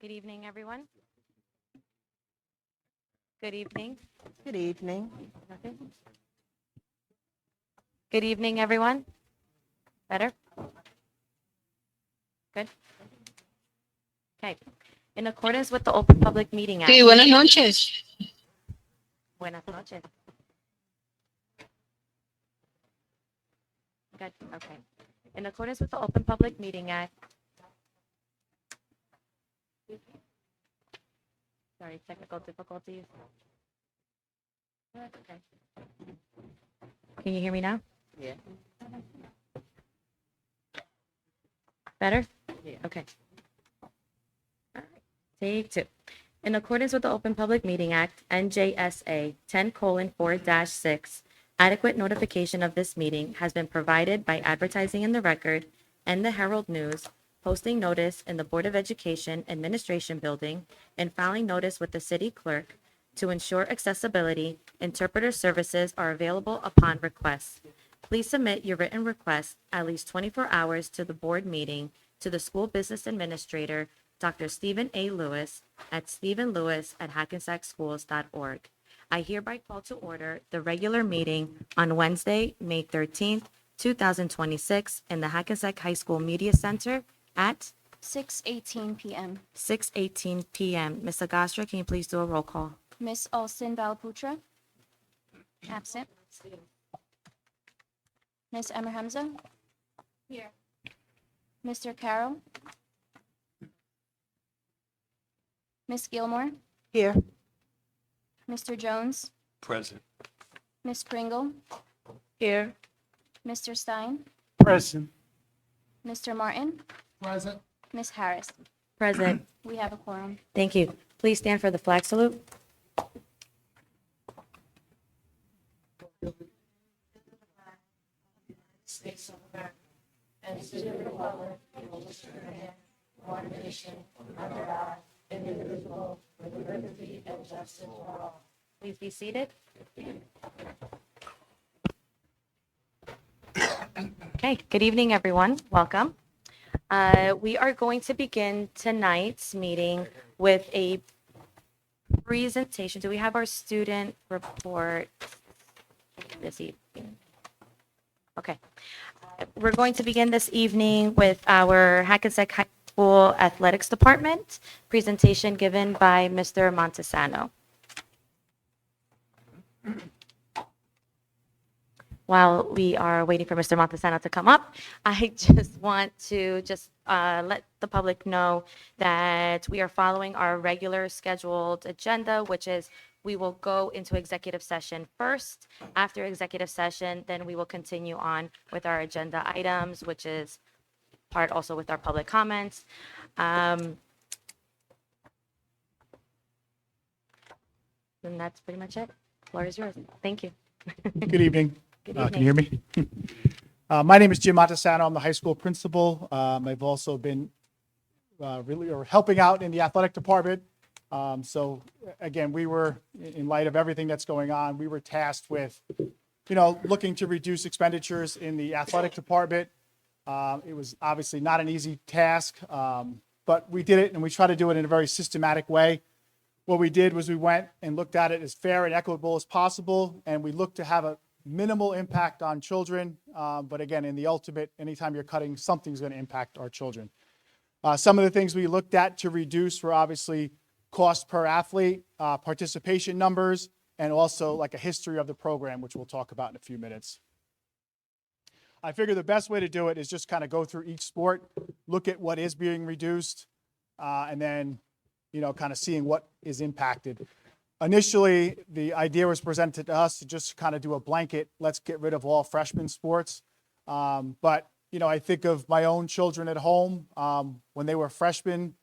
Good evening, everyone. Good evening. Good evening. Okay. Good evening, everyone. Better? Good. Okay. In accordance with the Open Public Meeting Act. Sí, buenas noches. Buenas noches. Good. Okay. In accordance with the Open Public Meeting Act. Sorry, technical difficulties. That's okay. Can you hear me now? Yeah. Better? Yeah. Okay. All right. Take two. In accordance with the Open Public Meeting Act, NJSA 10:4-6, adequate notification of this meeting has been provided by advertising in the record and the Herald News, posting notice in the Board of Education Administration Building, and filing notice with the city clerk. To ensure accessibility, interpreter services are available upon request. Please submit your written request at least 24 hours to the board meeting to the school business administrator, Dr. Stephen A. Lewis, at stephenlewis@hackensackschools.org. I hereby call to order the regular meeting on Wednesday, May 13th, 2026, in the Hackensack High School Media Center at 6:18 p.m. 6:18 p.m. Ms. Agostra, can you please do a roll call? Miss Alston Valaputra? Absent. Miss Emma Hamza? Here. Mr. Carroll? Miss Gilmore? Here. Mr. Jones? Present. Miss Pringle? Here. Mr. Stein? Present. Mr. Martin? Present. Miss Harris? Present. We have a quorum. Thank you. Please stand for the flag salute. Please be seated. Okay, good evening, everyone. Welcome. We are going to begin tonight's meeting with a presentation. Do we have our student report this evening? Okay. We're going to begin this evening with our Hackensack High School Athletics Department presentation given by Mr. Montesano. While we are waiting for Mr. Montesano to come up, I just want to let the public know that we are following our regular scheduled agenda, which is we will go into executive session first. After executive session, then we will continue on with our agenda items, which is part also with our public comments. And that's pretty much it. Floor is yours. Thank you. Good evening. Good Can you hear me? My name is Jim Montesano. I'm the high school principal. I've also been helping out in the athletic department. So again, we were, in light of everything that's going on, we were tasked with, looking to reduce expenditures in the athletic department. It was obviously not an easy task, but we did it, and we try to do it in a very systematic way. What we did was we went and looked at it as fair and equitable as possible, and we looked to have a minimal impact on children. But again, in the ultimate, anytime you're cutting, something's going to impact our children. Some of the things we looked at to reduce were obviously cost per athlete, participation numbers, and also like a history of the program, which we'll talk about in a few minutes. I figure the best way to do it is just kind of go through each sport, look at what is being reduced, and then, kind of seeing what is impacted. Initially, the idea was presented to us to just kind of do a blanket, let's get rid of all freshman sports. But, I think of my own children at home. When they were freshmen,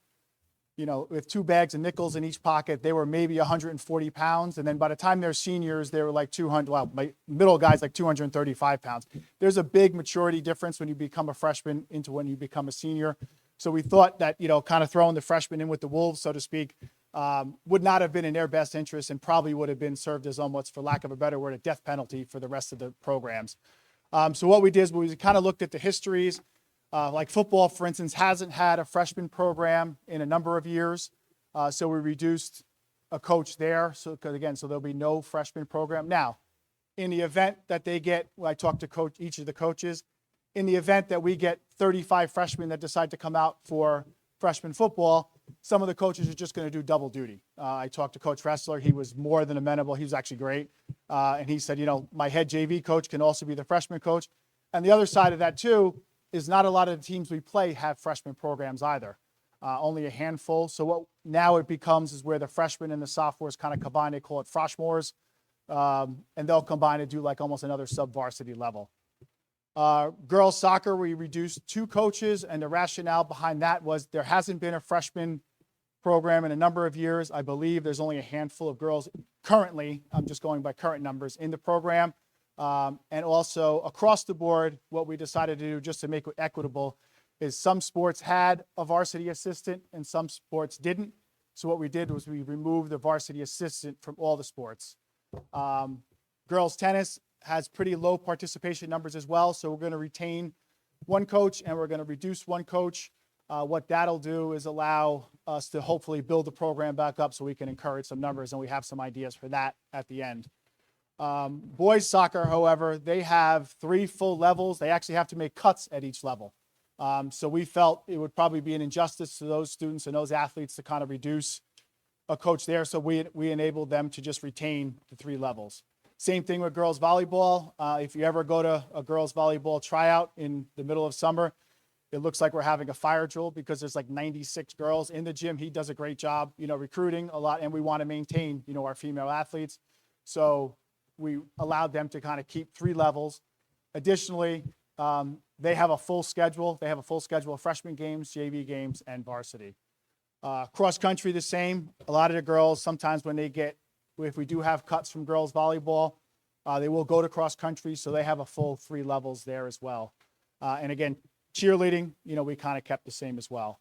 with 2 bags of nickels in each pocket, they were maybe 140 pounds. And then by the time they're seniors, they were like 200, well, my middle guy's like 235 pounds. There's a big maturity difference when you become a freshman into when you become a senior. So we thought that, kind of throwing the freshmen in with the wolves, so to speak, would not have been in their best interest and probably would have been served as almost, for lack of a better word, a death penalty for the rest of the programs. So what we did is we kind of looked at the histories. Like football, for instance, hasn't had a freshman program in a number of years. So we reduced a coach there. So, because again, so there'll be no freshman program. Now, in the event that they get, I talked to each of the coaches, in the event that we get 35 freshmen that decide to come out for freshman football, some of the coaches are just going to do double duty. I talked to Coach Ressler. He was more than amenable. He was actually great. And he said, my head JV coach can also be the freshman coach. And the other side of that, too, is not a lot of the teams we play have freshman programs either. Only a handful. So what now it becomes is where the freshmen and the sophomores kind of combine. They call it freshmores. And they'll combine to do like almost another sub-varsity level. Girls soccer, we reduced 2 coaches, and the rationale behind that was there hasn't been a freshman program in a number of years. I believe there's only a handful of girls currently, I'm just going by current numbers, in the program. And also across the board, what we decided to do just to make it equitable is some sports had a varsity assistant and some sports didn't. So what we did was we removed the varsity assistant from all the sports. Girls tennis has pretty low participation numbers as well. So we're going to retain 1 coach and we're going to reduce 1 coach. What that'll do is allow us to hopefully build the program back up so we can encourage some numbers, and we have some ideas for that at the end. Boys soccer, however, they have 3 full levels. They actually have to make cuts at each level. So we felt it would probably be an injustice to those students and those athletes to kind of reduce a coach there. So we enabled them to just retain the 3 levels. Same thing with girls volleyball. If you ever go to a girls volleyball tryout in the middle of summer, it looks like we're having a fire drill because there's like 96 girls in the gym. He does a great job, recruiting a lot, and we want to maintain, our female athletes. So we allowed them to kind of keep 3 levels. Additionally, they have a full schedule. They have a full schedule of freshman games, JV games, and varsity. Cross country, the same. A lot of the girls, sometimes if we do have cuts from girls volleyball, they will go to cross country. So they have a full 3 levels there as well. And again, cheerleading, we kind of kept the same as well.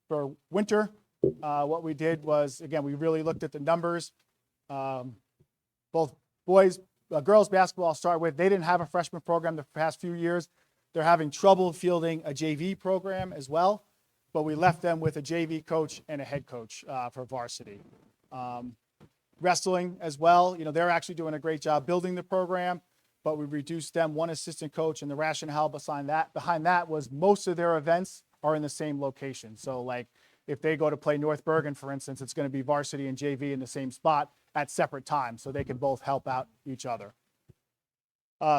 For winter, what we did was, again, we really looked at the numbers. Both girls basketball, I'll start with, they didn't have a freshman program the past few years. They're having trouble fielding a JV program as well, but we left them with a JV coach and a head coach for varsity. Wrestling as well, they're actually doing a great job building the program, but we reduced them 1 assistant coach, and the rationale behind that was most of their events are in the same location. So like if they go to play North Bergen, for instance, it's going to be varsity and JV in the same spot at separate times, so they can both help out each other.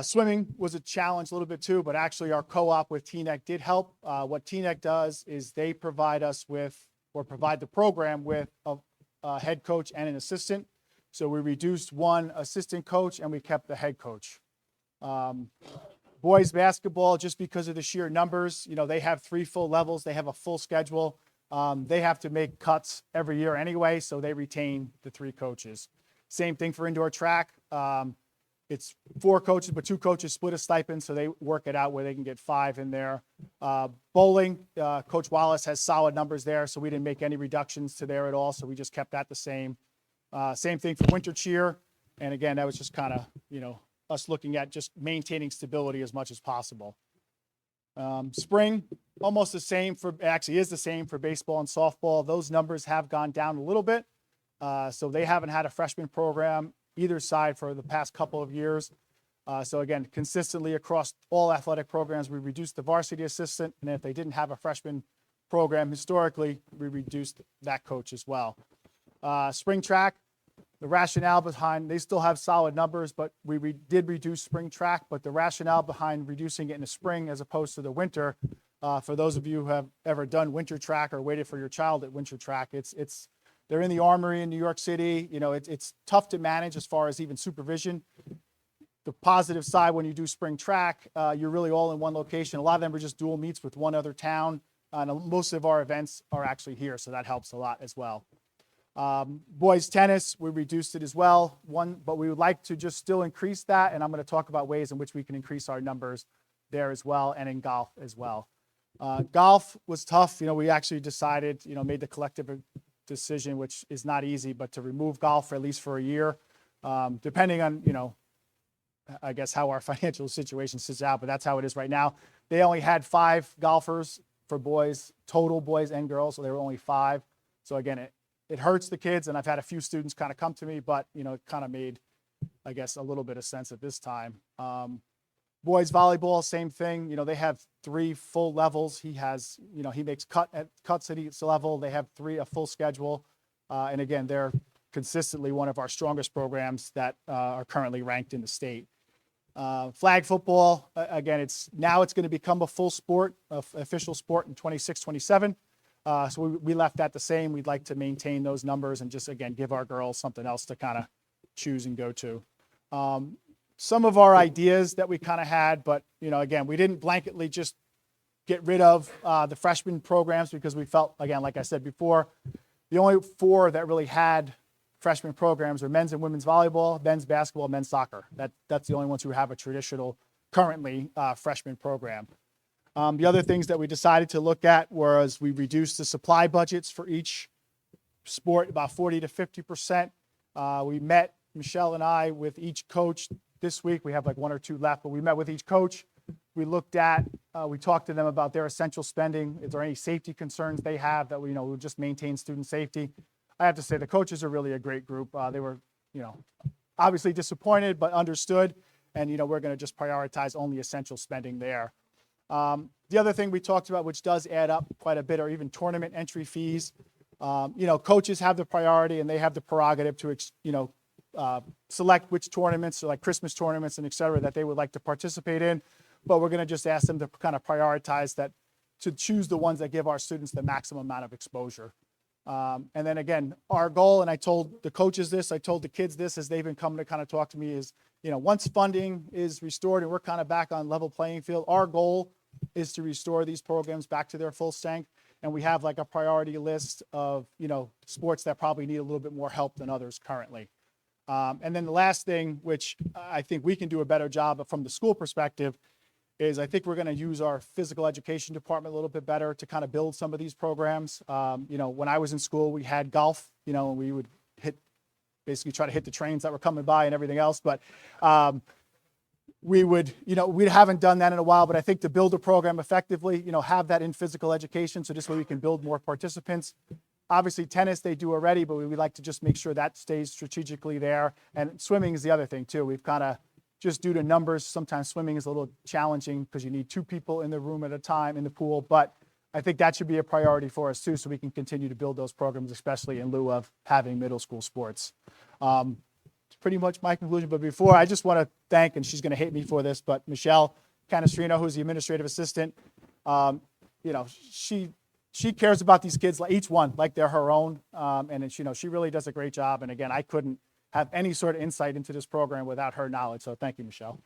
Swimming was a challenge a little bit too, but actually our co-op with TNEC did help. What TNEC does is they provide the program with a head coach and an assistant. So we reduced 1 assistant coach and we kept the head coach. Boys basketball, just because of the sheer numbers, they have 3 full levels. They have a full schedule. They have to make cuts every year anyway, so they retain the 3 coaches. Same thing for indoor track. It's 4 coaches, but 2 coaches split a stipend, so they work it out where they can get 5 in there. Bowling, Coach Wallace has solid numbers there, so we didn't make any reductions to there at all, so we just kept that the same. Same thing for winter cheer. And again, that was just kind of, us looking at just maintaining stability as much as possible. Spring, almost the same is the same for baseball and softball. Those numbers have gone down a little bit. So they haven't had a freshman program either side for the past couple of years. So again, consistently across all athletic programs, we reduced the varsity assistant. And if they didn't have a freshman program historically, we reduced that coach as well. Spring track, the rationale behind, they still have solid numbers, but we did reduce spring track, but the rationale behind reducing it in the spring as opposed to the winter, for those of you who have ever done winter track or waited for your child at winter track, they're in the Armory in New York City. It's tough to manage as far as even supervision. The positive side, when you do spring track, you're really all in one location. A lot of them are just dual meets with one other town. And most of our events are actually here, so that helps a lot as well. Boys tennis, we reduced it as well, but we would like to just still increase that, and I'm going to talk about ways in which we can increase our numbers there as well, and in golf as well. Golf was tough. We actually decided, made the collective decision, which is not easy, but to remove golf for at least for a year, depending on, I guess how our financial situation sits out, but that's how it is right now. They only had 5 golfers for boys, total boys and girls, so there were only 5. So again, it hurts the kids, and I've had a few students kind of come to me, but it kind of made, I guess, a little bit of sense at this time. Boys volleyball, same thing. They have 3 full levels. He makes cuts at each level. They have a full schedule. And again, they're consistently one of our strongest programs that are currently ranked in the state. Flag football, again, it's going to become a full sport, official sport in 26, 27. So we left that the same. We'd like to maintain those numbers and just, again, give our girls something else to kind of choose and go to. Some of our ideas that we kind of had, but, again, we didn't blanketly just get rid of the freshman programs because we felt, again, like I said before, the only 4 that really had freshman programs were men's and women's volleyball, men's basketball, men's soccer. That's the only ones who have a traditional, currently, freshman program. The other things that we decided to look at was we reduced the supply budgets for each sport about 40 to 50%. We met, Michelle and I, with each coach this week. We have like 1 or 2 left, but we met with each coach. We looked at, we talked to them about their essential spending. Is there any safety concerns they have that we'll just maintain student safety? I have to say the coaches are really a great group. They were, obviously disappointed, but understood. And, we're going to just prioritize only essential spending there. The other thing we talked about, which does add up quite a bit, are even tournament entry fees. Coaches have the priority and they have the prerogative to, select which tournaments, so like Christmas tournaments and et cetera, that they would like to participate in. But we're going to just ask them to kind of prioritize that, to choose the ones that give our students the maximum amount of exposure. And then again, our goal, and I told the coaches this, I told the kids this as they've been coming to kind of talk to me, is, once funding is restored and we're kind of back on level playing field, our goal is to restore these programs back to their full strength. And we have like a priority list of, sports that probably need a little bit more help than others currently. And then the last thing, which I think we can do a better job of from the school perspective, is I think we're going to use our physical education department a little bit better to kind of build some of these programs. When I was in school, we had golf, and we would basically try to hit the trains that were coming by and everything else. But we haven't done that in a while, but I think to build a program effectively, have that in physical education. So this way we can build more participants. Obviously tennis they do already, but we would like to just make sure that stays strategically there. And swimming is the other thing too. We've kind of, just due to numbers, sometimes swimming is a little challenging because you need 2 people in the room at a time in the pool. But I think that should be a priority for us too, so we can continue to build those programs, especially in lieu of having middle school sports. It's pretty much my conclusion. But before, I just want to thank, and she's going to hate me for this, but Michelle Canestrino, who's the administrative assistant, she cares about these kids, each one, like they're her own. And she really does a great job. And again, I couldn't have any sort of insight into this program without her knowledge. So thank you, Michelle.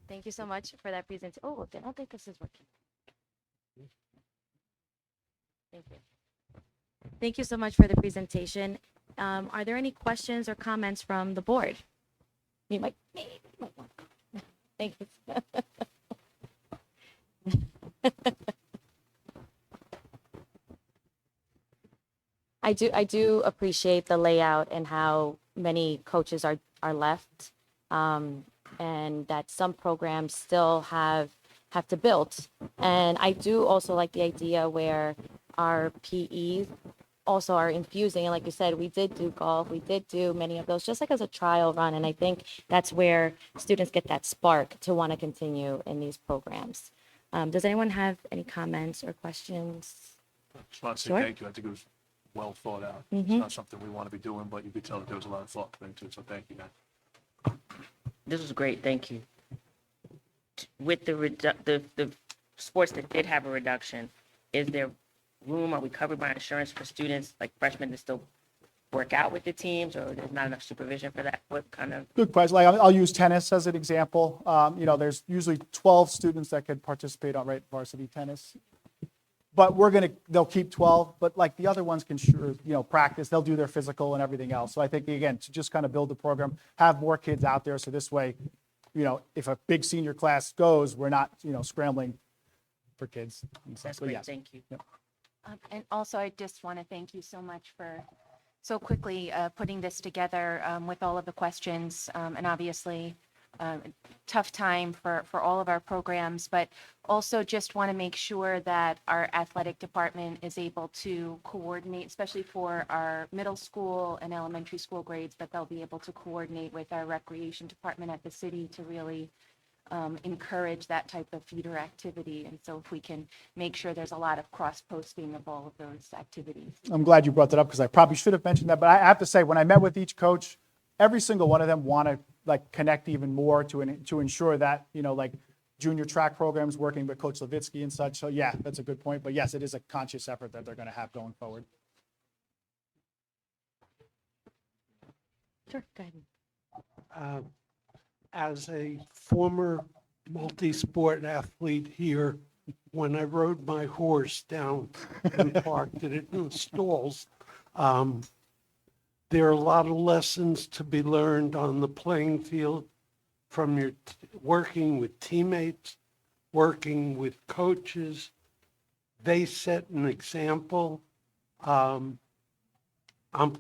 Thank you so much for that presentation. Oh, I don't think this is working. Thank you. Thank you so much for the presentation. Are there any questions or comments from the board? You might want to. Thank you. I do appreciate the layout and how many coaches are left, and that some programs still have to build. And I do also like the idea where our PEs also are infusing. And like you said, we did do golf, we did do many of those just like as a trial run. And I think that's where students get that spark to want to continue in these programs. Does anyone have any comments or questions? Just want to say Sure. thank you. I think it was well thought out. It's not something we want to be doing, but you could tell that there was a lot of thought put into it. So thank you, man. This was great, thank you. With the sports that did have a reduction, is there room, are we covered by insurance for students, like freshmen, to still work out with the teams, or there's not enough supervision for that? What kind of? Good question. Like, I'll use tennis as an example. There's usually 12 students that could participate on varsity tennis. But they'll keep 12, but like the other ones can practice, they'll do their physical and everything else. So I think, again, to just kind of build the program, have more kids out there. So this way, if a big senior class goes, we're not, scrambling for kids. That's But great, yes. thank you. Yep. And also, I just want to thank you so much for so quickly putting this together with all of the questions. And obviously, tough time for all of our programs, but also just want to make sure that our athletic department is able to coordinate, especially for our middle school and elementary school grades, that they'll be able to coordinate with our recreation department at the city to really encourage that type of feeder activity. And so if we can make sure there's a lot of cross-posting of all of those activities. I'm glad you brought that up because I probably should have mentioned that, but I have to say, when I met with each coach, every single one of them want to like connect even more to ensure that, like junior track programs working with Coach Levitsky and such. So yeah, that's a good point. But yes, it is a conscious effort that they're going to have going forward. Sure, go ahead. As a former multi-sport athlete here, when I rode my horse down and parked it in the stalls, there are a lot of lessons to be learned on the playing field from your working with teammates, working with coaches. They set an example. I'm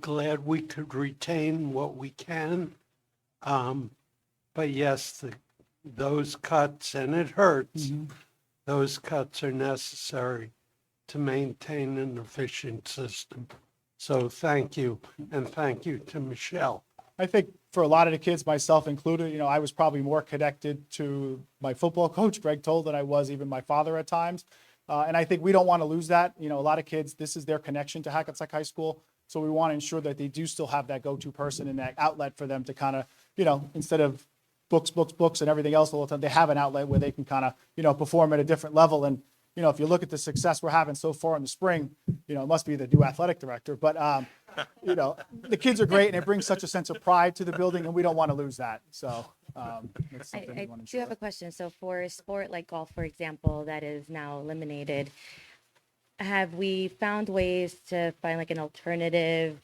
glad we could retain what we can. But yes, those cuts, and it hurts, those cuts are necessary to maintain an efficient system. So thank you, and thank you to Michelle. I think for a lot of the kids, myself included, I was probably more connected to my football coach, Greg Toll, than I was even my father at times. And I think we don't want to lose that. A lot of kids, this is their connection to Hackensack High School. So we want to ensure that they do still have that go-to person and that outlet for them to kind of, instead of books and everything else all the time, they have an outlet where they can kind of, perform at a different level. And, if you look at the success we're having so far in the spring, it must be the new athletic director. But, the kids are great and it brings such a sense of pride to the building and we don't want to lose that. So that's something we I want to do ensure. have a question. So for a sport like golf, for example, that is now eliminated, have we found ways to find like an alternative,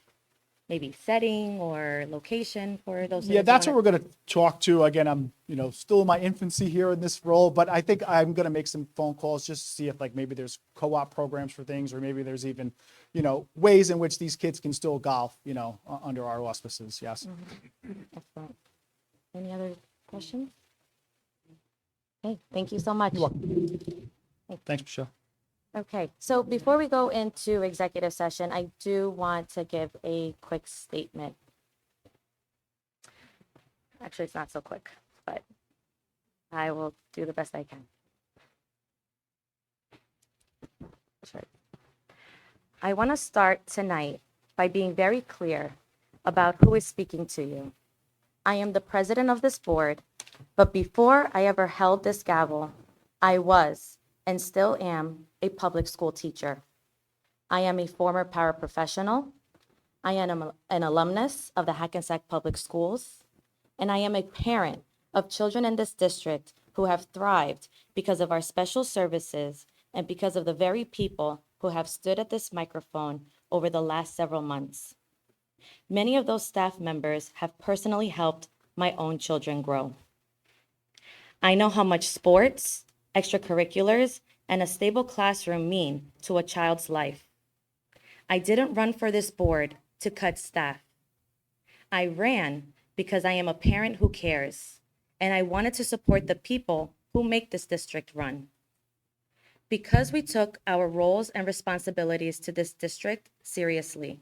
maybe setting or location for those? Yeah, students who that's what wanna- we're going to talk to. Again, I'm, still in my infancy here in this role, but I think I'm going to make some phone calls just to see if like maybe there's co-op programs for things, or maybe there's even, ways in which these kids can still golf, under our auspices. Yes. Excellent. Any other questions? Okay, thank you so much. You're welcome. Thanks, Michelle. Okay, so before we go into executive session, I do want to give a quick statement. Actually, it's not so quick, but I will do the best I can. Sure. I want to start tonight by being very clear about who is speaking to you. I am the president of this board, but before I ever held this gavel, I was and still am a public school teacher. I am a former paraprofessional. I am an alumnus of the Hackensack Public Schools, and I am a parent of children in this district who have thrived because of our special services and because of the very people who have stood at this microphone over the last several months. Many of those staff members have personally helped my own children grow. I know how much sports, extracurriculars, and a stable classroom mean to a child's life. I didn't run for this board to cut staff. I ran because I am a parent who cares, and I wanted to support the people who make this district run. Because we took our roles and responsibilities to this district seriously,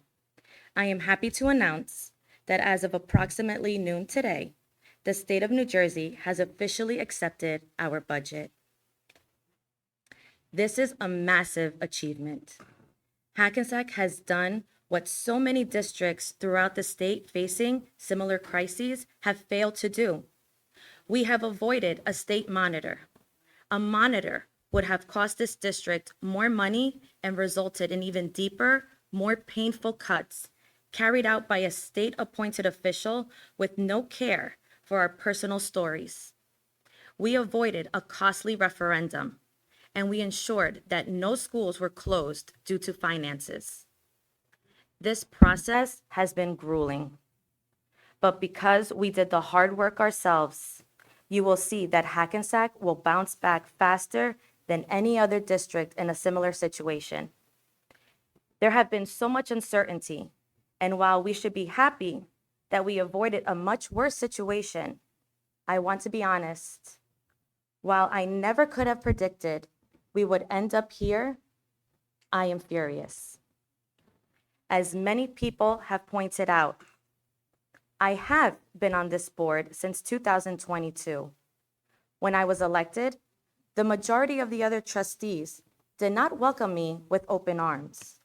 I am happy to announce that as of approximately noon today, the state of New Jersey has officially accepted our budget. This is a massive achievement. Hackensack has done what so many districts throughout the state facing similar crises have failed to do. We have avoided a state monitor. A monitor would have cost this district more money and resulted in even deeper, more painful cuts carried out by a state-appointed official with no care for our personal stories. We avoided a costly referendum, and we ensured that no schools were closed due to finances. This process has been grueling, but because we did the hard work ourselves, you will see that Hackensack will bounce back faster than any other district in a similar situation. There have been so much uncertainty, and while we should be happy that we avoided a much worse situation, I want to be honest. While I never could have predicted we would end up here, I am furious. As many people have pointed out, I have been on this board since 2022. When I was elected, the majority of the other trustees did not welcome me with open arms.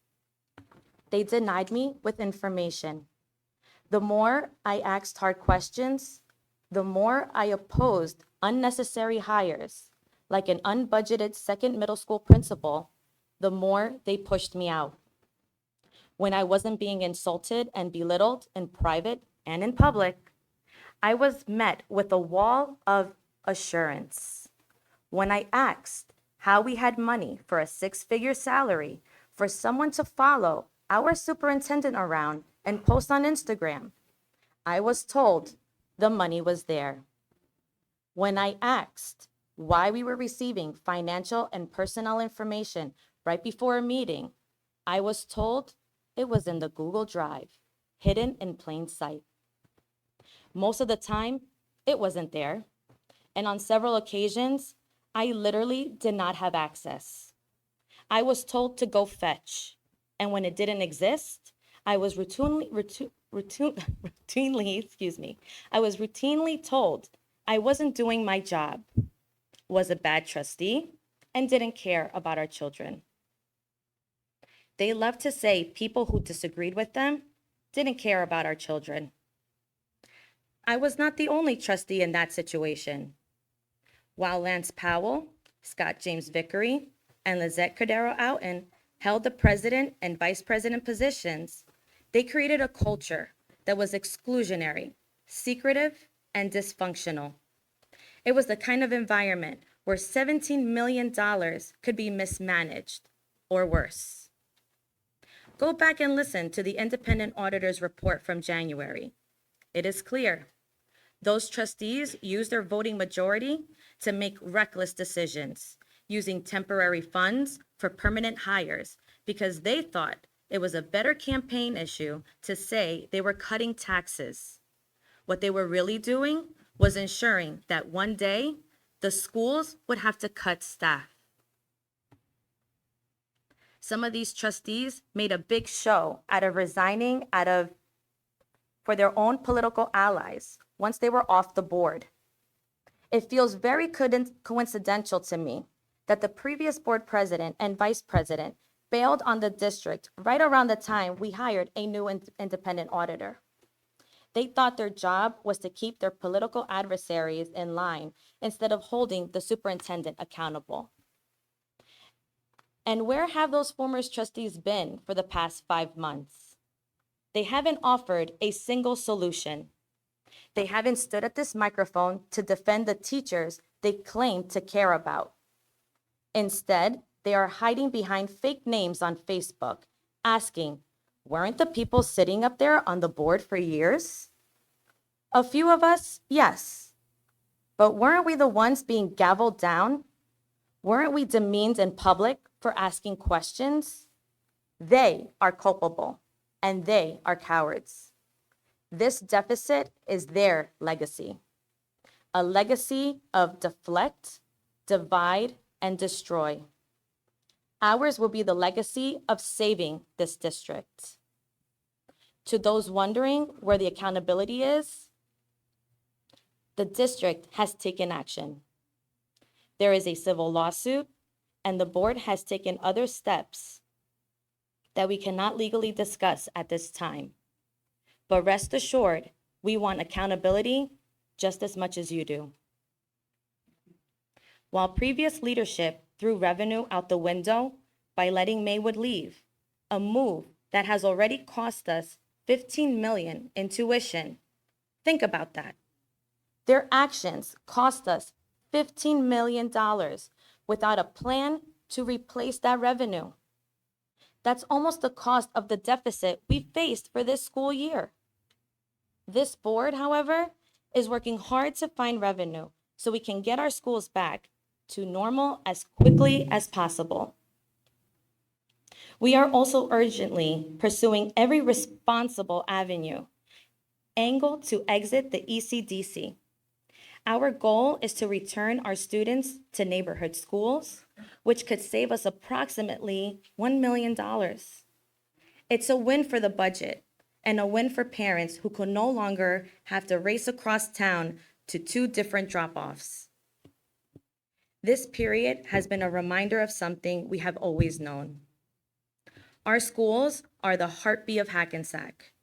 They denied me with information. The more I asked hard questions, the more I opposed unnecessary hires, like an unbudgeted second middle school principal, the more they pushed me out. When I wasn't being insulted and belittled in private and in public, I was met with a wall of assurance. When I asked how we had money for a six-figure salary for someone to follow our superintendent around and post on Instagram, I was told the money was there. When I asked why we were receiving financial and personnel information right before a meeting, I was told it was in the Google Drive, hidden in plain sight. Most of the time, it wasn't there. And on several occasions, I literally did not have access. I was told to go fetch. And when it didn't exist, I was routinely told I wasn't doing my job, was a bad trustee, and didn't care about our children. They love to say people who disagreed with them didn't care about our children. I was not the only trustee in that situation. While Lance Powell, Scott James Vickery, and Lizette Cordero Outen held the president and vice president positions, they created a culture that was exclusionary, secretive, and dysfunctional. It was the kind of environment where $17 million could be mismanaged, or worse. Go back and listen to the independent auditor's report from January. It is clear. Those trustees used their voting majority to make reckless decisions, using temporary funds for permanent hires because they thought it was a better campaign issue to say they were cutting taxes. What they were really doing was ensuring that one day the schools would have to cut staff. Some of these trustees made a big show out of resigning for their own political allies once they were off the board. It feels very coincidental to me that the previous board president and vice president bailed on the district right around the time we hired a new independent auditor. They thought their job was to keep their political adversaries in line instead of holding the superintendent accountable. And where have those former trustees been for the past 5 months? They haven't offered a single solution. They haven't stood at this microphone to defend the teachers they claim to care about. Instead, they are hiding behind fake names on Facebook, asking, weren't the people sitting up there on the board for years? A few of us, yes. But weren't we the ones being gavelled down? Weren't we demeaned in public for asking questions? They are culpable, and they are cowards. This deficit is their legacy, a legacy of deflect, divide, and destroy. Ours will be the legacy of saving this district. To those wondering where the accountability is, the district has taken action. There is a civil lawsuit, and the board has taken other steps that we cannot legally discuss at this time. But rest assured, we want accountability just as much as you do. While previous leadership threw revenue out the window by letting Maywood leave, a move that has already cost us $15 million in tuition. Think about that. Their actions cost us $15 million without a plan to replace that revenue. That's almost the cost of the deficit we faced for this school year. This board, however, is working hard to find revenue so we can get our schools back to normal as quickly as possible. We are also urgently pursuing every responsible avenue angle to exit the ECDC. Our goal is to return our students to neighborhood schools, which could save us approximately $1 million. It's a win for the budget and a win for parents who could no longer have to race across town to 2 different drop-offs. This period has been a reminder of something we have always known. Our schools are the heartbeat of Hackensack.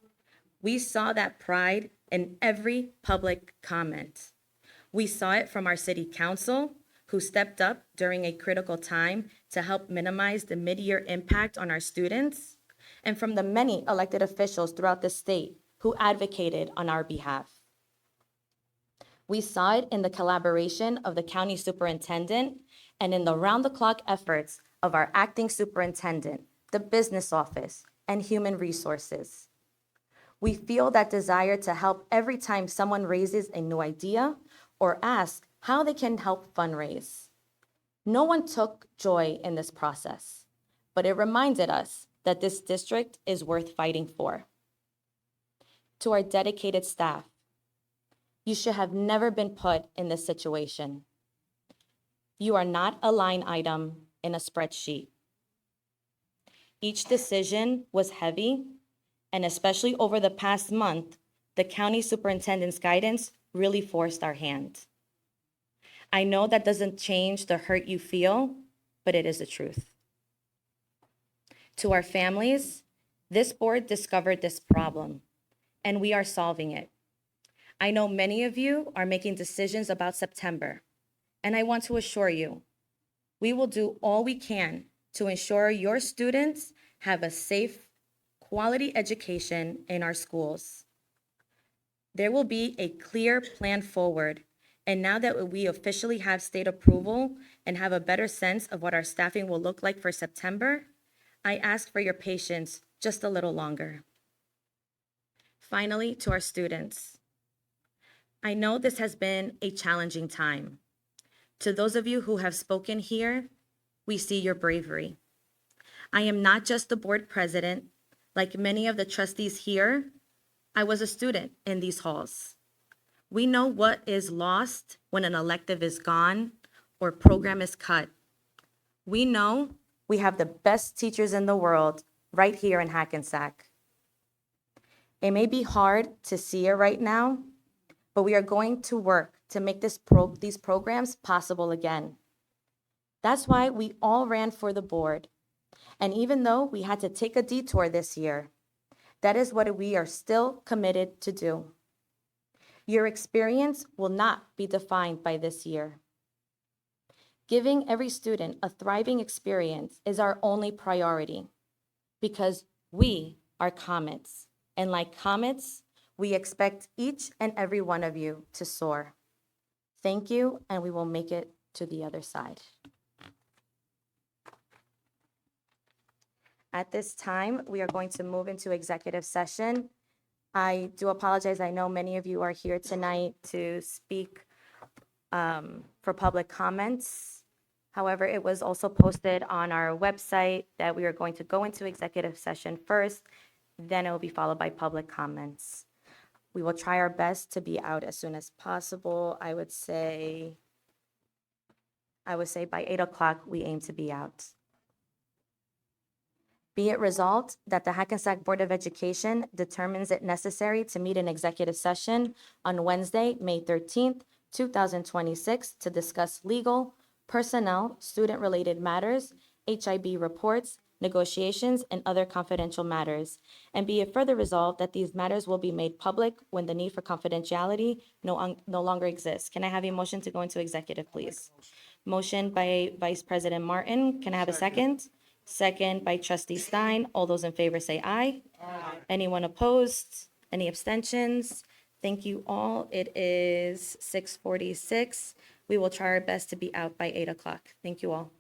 We saw that pride in every public comment. We saw it from our city council, who stepped up during a critical time to help minimize the mid-year impact on our students, and from the many elected officials throughout the state who advocated on our behalf. We saw it in the collaboration of the county superintendent and in the round-the-clock efforts of our acting superintendent, the business office, and human resources. We feel that desire to help every time someone raises a new idea or asks how they can help fundraise. No one took joy in this process, but it reminded us that this district is worth fighting for. To our dedicated staff, you should have never been put in this situation. You are not a line item in a spreadsheet. Each decision was heavy, and especially over the past month, the county superintendent's guidance really forced our hand. I know that doesn't change the hurt you feel, but it is the truth. To our families, this board discovered this problem, and we are solving it. I know many of you are making decisions about September, and I want to assure you, we will do all we can to ensure your students have a safe, quality education in our schools. There will be a clear plan forward, and now that we officially have state approval and have a better sense of what our staffing will look like for September, I ask for your patience just a little longer. Finally, to our students, I know this has been a challenging time. To those of you who have spoken here, we see your bravery. I am not just the board president. Like many of the trustees here, I was a student in these halls. We know what is lost when an elective is gone or program is cut. We know we have the best teachers in the world right here in Hackensack. It may be hard to see it right now, but we are going to work to make these programs possible again. That's why we all ran for the board. And even though we had to take a detour this year, that is what we are still committed to do. Your experience will not be defined by this year. Giving every student a thriving experience is our only priority because we are comets. And like comets, we expect each and every one of you to soar. Thank you, and we will make it to the other side. At this time, we are going to move into executive session. I do apologize. I know many of you are here tonight to speak for public comments. However, it was also posted on our website that we are going to go into executive session first, then it will be followed by public comments. We will try our best to be out as soon as possible. I would say by 8 o'clock, we aim to be out. Be it resolved that the Hackensack Board of Education determines it necessary to meet in executive session on Wednesday, May 13th, 2026 to discuss legal, personnel, student-related matters, HIB reports, negotiations, and other confidential matters. And be it further resolved that these matters will be made public when the need for confidentiality no longer exists. Can I have a motion to go into executive, please? Motion by Vice President Martin. Can I have a second? Second by Trustee Stein. All those in favor say aye. Aye. Anyone opposed? Any abstentions? Thank you all. It is 6:46. We will try our best to be out by 8 o'clock. Thank you all.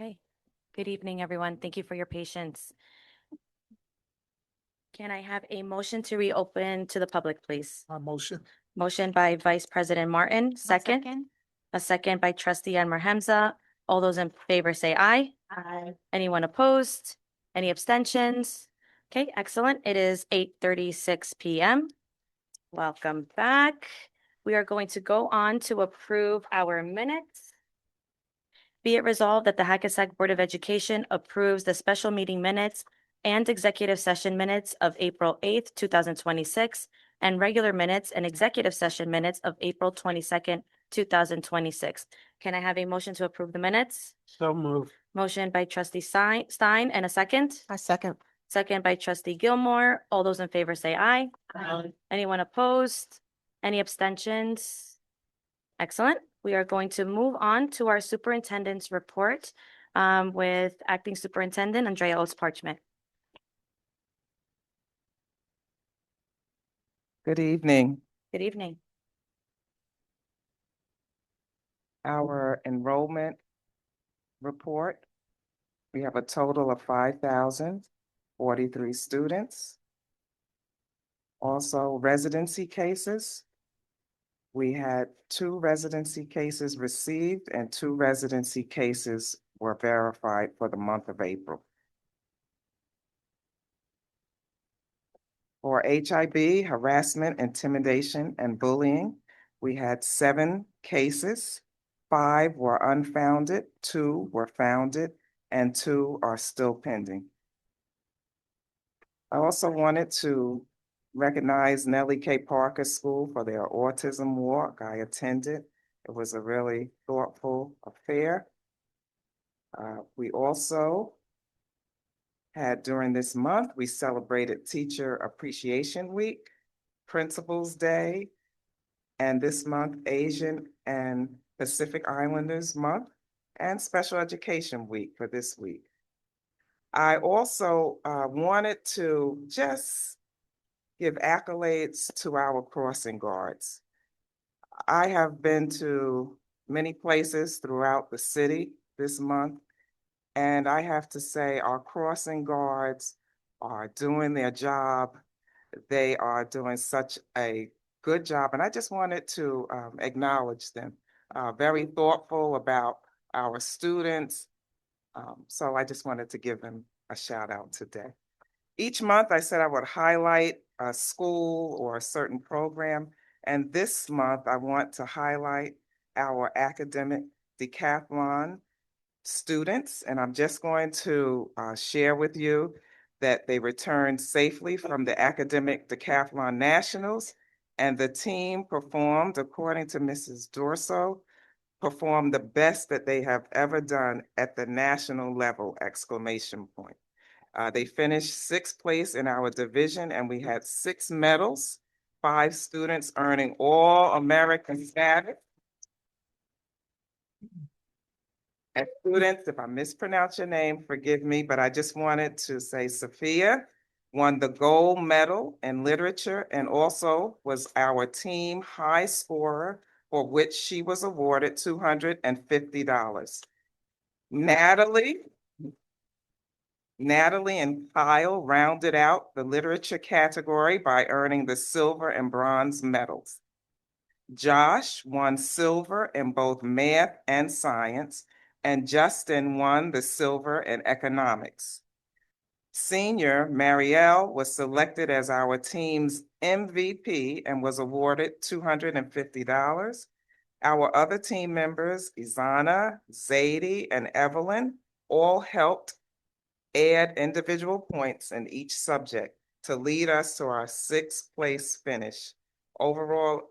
Okay. Good evening, everyone. Thank you for your patience. Can I have a motion to reopen to the public, please? Motion. Motion by Vice President Martin, second. A second by Trustee Anwar Hamza. All those in favor say aye. Aye. Anyone opposed? Any abstentions? Okay, excellent. It is 8:36 PM. Welcome back. We are going to go on to approve our minutes. Be it resolved that the Hackensack Board of Education approves the special meeting minutes and executive session minutes of April 8th, 2026, and regular minutes and executive session minutes of April 22nd, 2026. Can I have a motion to approve the minutes? So moved. Motion by Trustee Stein and a second. I second. Second by Trustee Gilmore. All those in favor say aye. Aye. Anyone opposed? Any abstentions? Excellent. We are going to move on to our superintendent's report with Acting Superintendent Andrea Oates Parchment. Good evening. Good evening. Our enrollment report. We have a total of 5,043 students. Also, residency cases. We had 2 residency cases received and 2 residency cases were verified for the month of April. For HIB, harassment, intimidation, and bullying, we had 7 cases. 5 were unfounded, 2 were founded, and 2 are still pending. I also wanted to recognize Nellie K. Parker School for their autism walk. I attended. It was a really thoughtful affair. We also had during this month, we celebrated Teacher Appreciation Week, Principals Day, and this month, Asian and Pacific Islanders Month, and Special Education Week for this week. I also wanted to just give accolades to our crossing guards. I have been to many places throughout the city this month, and I have to say our crossing guards are doing their job. They are doing such a good job, and I just wanted to acknowledge them. Very thoughtful about our students. So I just wanted to give them a shout out today. Each month I said I would highlight a school or a certain program. And this month I want to highlight our academic decathlon students. And I'm just going to share with you that they returned safely from the academic decathlon nationals. And the team performed, according to Mrs. Dorso, performed the best that they have ever done at the national level, exclamation point. They finished 6th place in our division, and we had 6 medals, 5 students earning All-American status. And students, if I mispronounce your name, forgive me, but I just wanted to say Sophia won the gold medal in literature and also was our team high scorer, for which she was awarded $250. Natalie and Kyle rounded out the literature category by earning the silver and bronze medals. Josh won silver in both math and science, and Justin won the silver in economics. Senior Marielle was selected as our team's MVP and was awarded $250. Our other team members, Izana, Zadie, and Evelyn, all helped add individual points in each subject to lead us to our 6th place finish. Overall,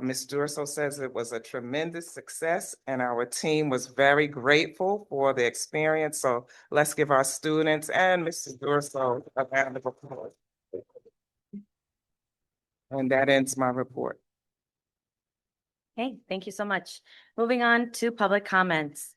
Ms. Durso says it was a tremendous success and our team was very grateful for the experience. So let's give our students and Mrs. Durso a round of applause. And that ends my report. Okay, thank you so much. Moving on to public comments.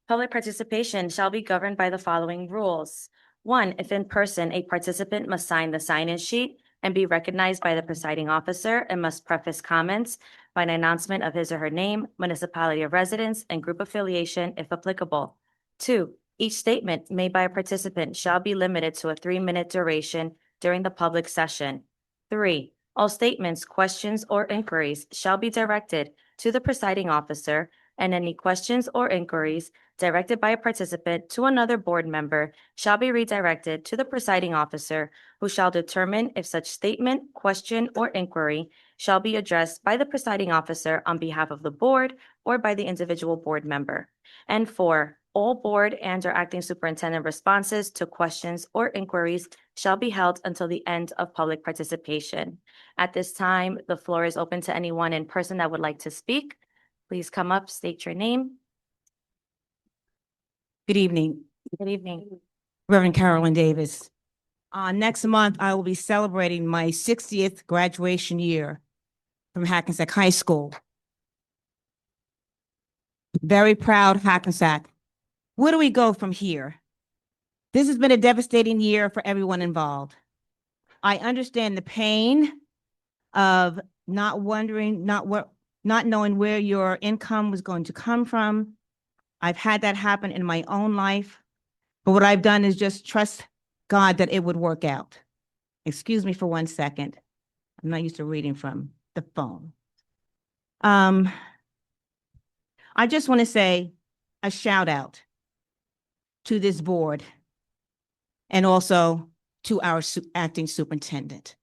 Public participation shall be governed by the following rules. 1, if in person, a participant must sign the sign-in sheet and be recognized by the presiding officer and must preface comments by an announcement of his or her name, municipality of residence, and group affiliation if applicable. 2, Each statement made by a participant shall be limited to a 3-minute duration during the public session. 3, all statements, questions, or inquiries shall be directed to the presiding officer, and any questions or inquiries directed by a participant to another board member shall be redirected to the presiding officer, who shall determine if such statement, question, or inquiry shall be addressed by the presiding officer on behalf of the board or by the individual board member. And 4, all board and/or acting superintendent responses to questions or inquiries shall be held until the end of public participation. At this time, the floor is open to anyone in person that would like to speak. Please come up, state your name. Good evening, Good evening. Reverend Carolyn Davis. Next month, I will be celebrating my 60th graduation year from Hackensack High School. Very proud Hackensack. Where do we go from here? This has been a devastating year for everyone involved. I understand the pain of not knowing where your income was going to come from. I've had that happen in my own life. But what I've done is just trust God that it would work out. Excuse me for 1 second. I'm not used to reading from the phone. I just want to say a shout out to this board and also to our acting superintendent.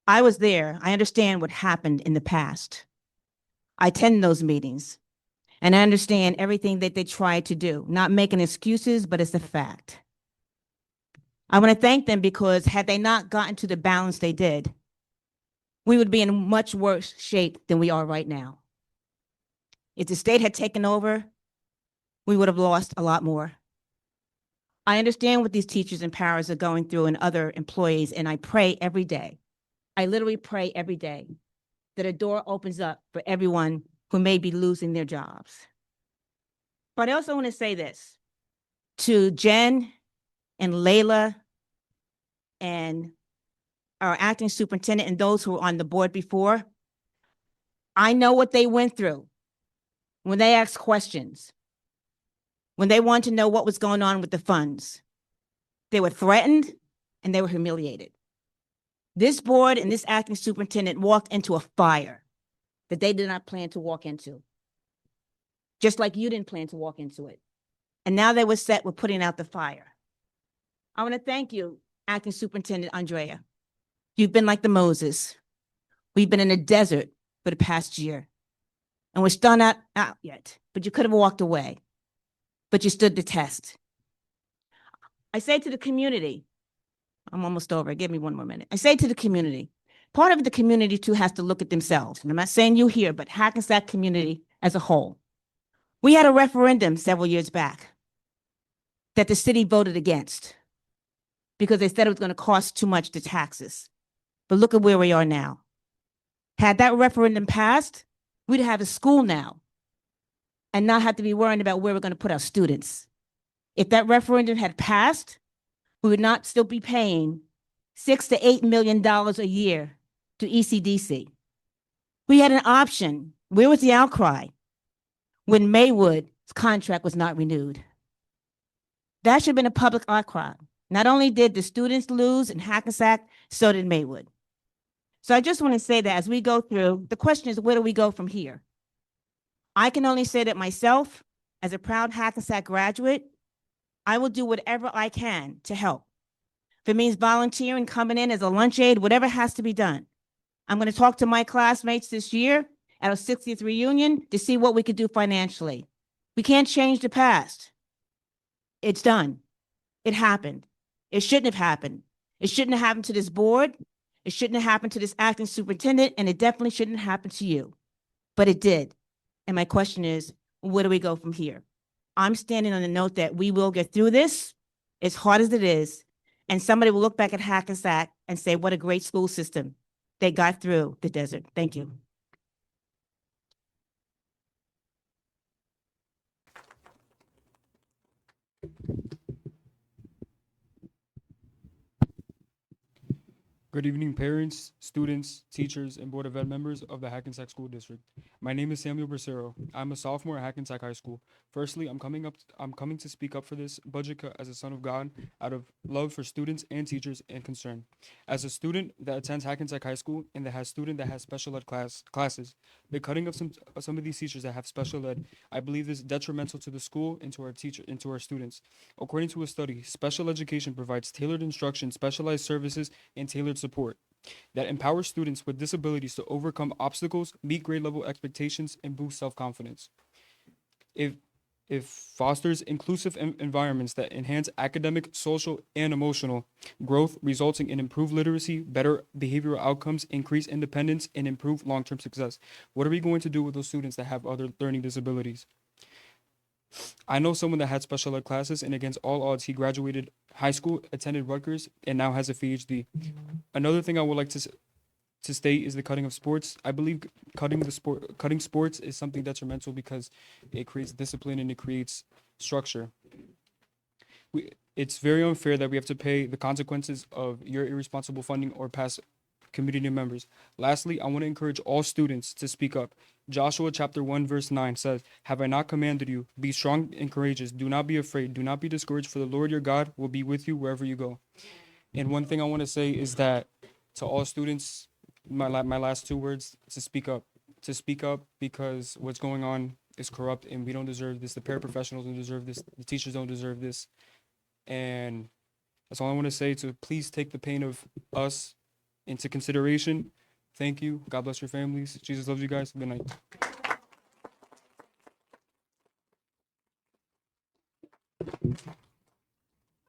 I was there. I understand what happened in the past. I attend those meetings and I understand everything that they tried to do, not making excuses, but it's a fact. I want to thank them because had they not gotten to the balance they did, we would be in much worse shape than we are right now. If the state had taken over, we would have lost a lot more. I understand what these teachers and paras are going through and other employees, and I pray every day. I literally pray every day that a door opens up for everyone who may be losing their jobs. But I also want to say this to Jen and Layla and our acting superintendent and those who were on the board before. I know what they went through when they asked questions, when they wanted to know what was going on with the funds. They were threatened and they were humiliated. This board and this acting superintendent walked into a fire that they did not plan to walk into, just like you didn't plan to walk into it. And now they were set with putting out the fire. I want to thank you, Acting Superintendent Andrea. You've been like the Moses. We've been in a desert for the past year, and we're still not out yet, but you could have walked away, but you stood the test. I say to the community, I'm almost over, give me 1 more minute. I say to the community, part of the community too has to look at themselves. And I'm not saying you here, but Hackensack community as a whole. We had a referendum several years back that the city voted against because they said it was going to cost too much to taxes. But look at where we are now. Had that referendum passed, we'd have a school now and not have to be worrying about where we're going to put our students. If that referendum had passed, we would not still be paying $6 to $8 million a year to ECDC. We had an option. Where was the outcry when Maywood's contract was not renewed? That should have been a public outcry. Not only did the students lose in Hackensack, so did Maywood. So I just want to say that as we go through, the question is, where do we go from here? I can only say that myself, as a proud Hackensack graduate, I will do whatever I can to help. If it means volunteering, coming in as a lunch aide, whatever has to be done. I'm going to talk to my classmates this year at our 60th reunion to see what we could do financially. We can't change the past. It's done. It happened. It shouldn't have happened. It shouldn't have happened to this board. It shouldn't have happened to this acting superintendent, and it definitely shouldn't have happened to you. But it did. And my question is, where do we go from here? I'm standing on the note that we will get through this, as hard as it is, and somebody will look back at Hackensack and say, what a great school system. They got through the desert. Thank you. Good evening, parents, students, teachers, and Board of Ed members of the Hackensack School District. My name is Samuel Bracero. I'm a sophomore at Hackensack High School. Firstly, I'm coming to speak up for this budget cut as a son of God, out of love for students and teachers and concern. As a student that attends Hackensack High School and that has special ed classes, the cutting of some of these teachers that have special ed, I believe is detrimental to the school and to our students. According to a study, special education provides tailored instruction, specialized services, and tailored support that empowers students with disabilities to overcome obstacles, meet grade level expectations, and boost self-confidence. If fosters inclusive environments that enhance academic, social, and emotional growth, resulting in improved literacy, better behavioral outcomes, increased independence, and improved long-term success. What are we going to do with those students that have other learning disabilities? I know someone that had special ed classes, and against all odds, he graduated high school, attended Rutgers, and now has a PhD. Another thing I would like to state is the cutting of sports. I believe cutting sports is something detrimental because it creates discipline and it creates structure. It's very unfair that we have to pay the consequences of your irresponsible funding or past community members. Lastly, I want to encourage all students to speak up. Joshua chapter 1 verse 9 says, "Have I not commanded you? Be strong and courageous. Do not be afraid. Do not be discouraged, for the Lord your God will be with you wherever you go." And one thing I want to say is that to all students, my last two words, to speak up. To speak up because what's going on is corrupt and we don't deserve this. The paraprofessionals don't deserve this. The teachers don't deserve this. And that's all I want to say. So please take the pain of us into consideration. Thank you. God bless your families. Jesus loves you guys. Good night.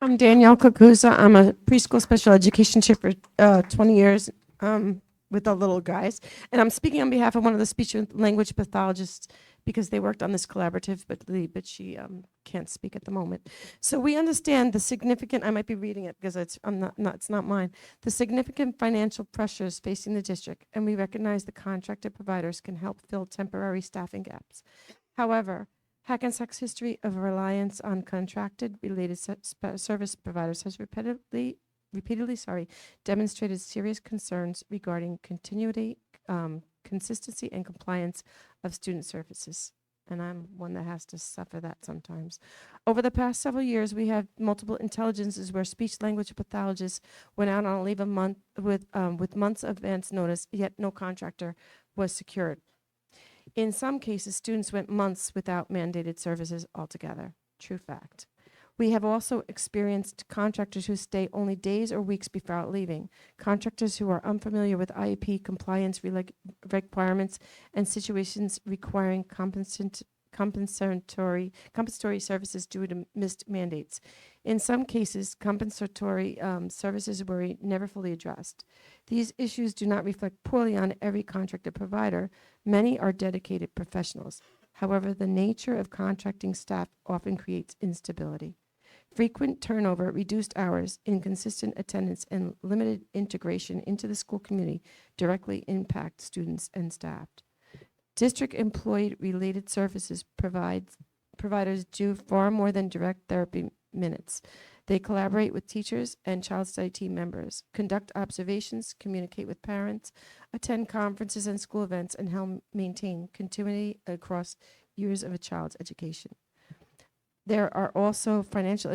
I'm Danielle Kakuza. I'm a preschool special education teacher for 20 years with the little guys. And I'm speaking on behalf of one of the speech and language pathologists because they worked on this collaborative, but she can't speak at the moment. So we understand the significant, I might be reading it because it's not mine, the significant financial pressures facing the district, and we recognize the contracted providers can help fill temporary staffing gaps. However, Hackensack's history of reliance on contracted related service providers has repeatedly demonstrated serious concerns regarding continuity, consistency, and compliance of student services. And I'm one that has to suffer that sometimes. Over the past several years, we have multiple intelligences where speech language pathologists went out on a leave a month with months of advance notice, yet no contractor was secured. In some cases, students went months without mandated services altogether. True fact. We have also experienced contractors who stay only days or weeks before leaving, contractors who are unfamiliar with IEP compliance requirements and situations requiring compensatory services due to missed mandates. In some cases, compensatory services were never fully addressed. These issues do not reflect poorly on every contracted provider. Many are dedicated professionals. However, the nature of contracting staff often creates instability. Frequent turnover, reduced hours, inconsistent attendance, and limited integration into the school community directly impact students and staff. District employed related services providers do far more than direct therapy minutes. They collaborate with teachers and child study team members, conduct observations, communicate with parents, attend conferences and school events, and help maintain continuity across years of a child's education. There are also financial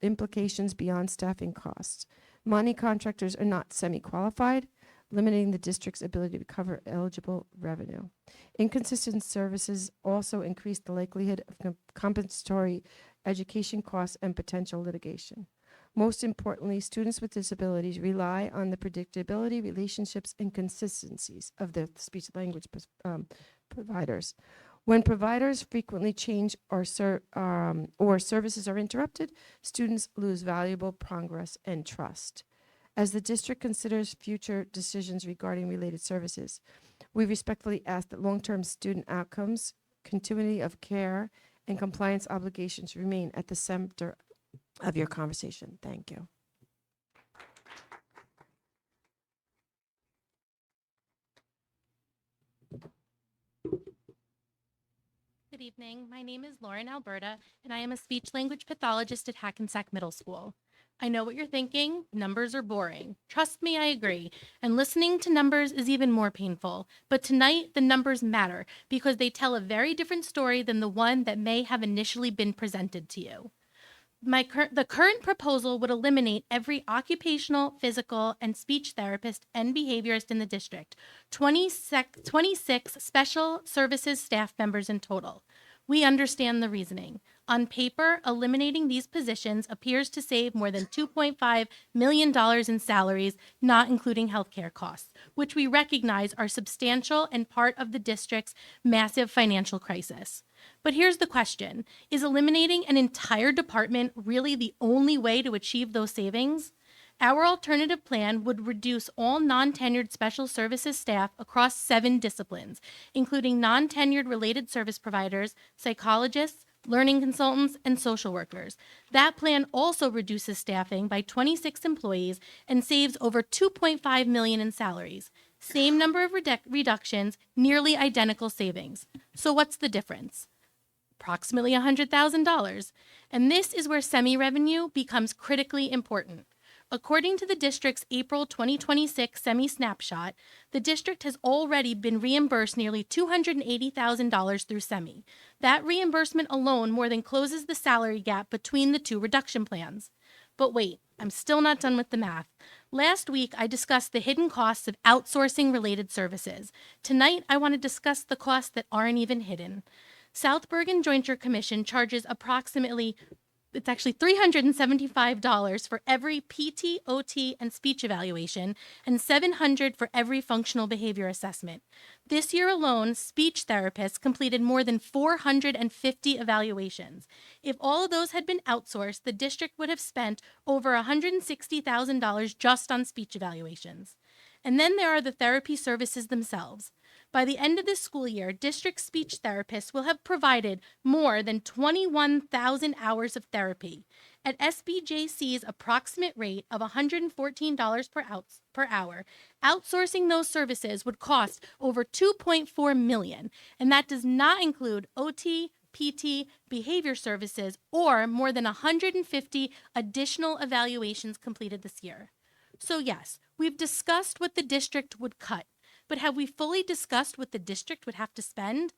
implications beyond staffing costs. Many contractors are not semi-qualified, limiting the district's ability to cover eligible revenue. Inconsistent services also increase the likelihood of compensatory education costs and potential litigation. Most importantly, students with disabilities rely on the predictability, relationships, and consistencies of the speech language providers. When providers frequently change or services are interrupted, students lose valuable progress and trust. As the district considers future decisions regarding related services, we respectfully ask that long-term student outcomes, continuity of care, and compliance obligations remain at the center of your conversation. Thank you. Good evening. My name is Lauren Alberta, and I am a speech language pathologist at Hackensack Middle School. I know what you're thinking. Numbers are boring. Trust me, I agree. And listening to numbers is even more painful. But tonight, the numbers matter because they tell a very different story than the one that may have initially been presented to you. The current proposal would eliminate every occupational, physical, and speech therapist and behaviorist in the district, 26 special services staff members in total. We understand the reasoning. On paper, eliminating these positions appears to save more than $2.5 million in salaries, not including healthcare costs, which we recognize are substantial and part of the district's massive financial crisis. But here's the question. Is eliminating an entire department really the only way to achieve those savings? Our alternative plan would reduce all non-tenured special services staff across 7 disciplines, including non-tenured related service providers, psychologists, learning consultants, and social workers. That plan also reduces staffing by 26 employees and saves over $2.5 million in salaries. Same number of reductions, nearly identical savings. So what's the difference? Approximately $100,000. And this is where semi-revenue becomes critically important. According to the district's April 2026 semi-snapshot, the district has already been reimbursed nearly $280,000 through semi. That reimbursement alone more than closes the salary gap between the 2 reduction plans. But wait, I'm still not done with the math. Last week, I discussed the hidden costs of outsourcing related services. Tonight, I want to discuss the costs that aren't even hidden. South Bergen Jointure Commission charges approximately, it's actually $375 for every PT, OT, and speech evaluation, and $700 for every functional behavior assessment. This year alone, speech therapists completed more than 450 evaluations. If all of those had been outsourced, the district would have spent over $160,000 just on speech evaluations. And then there are the therapy services themselves. By the end of this school year, district speech therapists will have provided more than 21,000 hours of therapy. At SBJC's approximate rate of $114 per hour, outsourcing those services would cost over $2.4 million, and that does not include OT, PT, behavior services, or more than 150 additional evaluations completed this year. So yes, we've discussed what the district would cut. But have we fully discussed what the district would have to spend?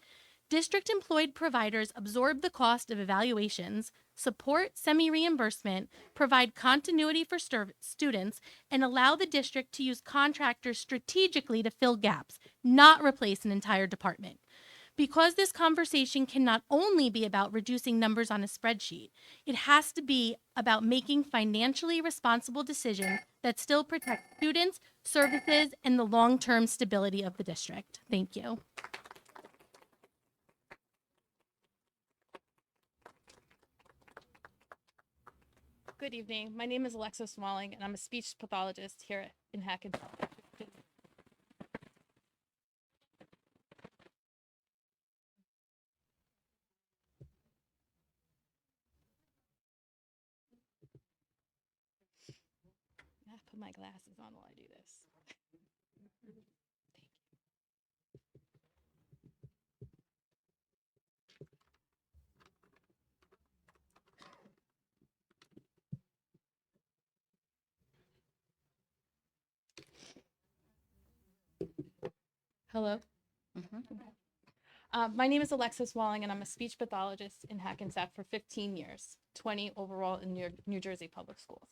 District-employed providers absorb the cost of evaluations, support semi-reimbursement, provide continuity for students, and allow the district to use contractors strategically to fill gaps, not replace an entire department. Because this conversation can not only be about reducing numbers on a spreadsheet, it has to be about making financially responsible decisions that still protect students, services, and the long-term stability of the district. Thank you. Good evening. My name is Alexa Smalling, and I'm a speech pathologist here in Hackensack. I put my glasses on while I do this. Hello. My name is Alexa Walling, and I'm a speech pathologist in Hackensack for 15 years, 20 overall in New Jersey public schools.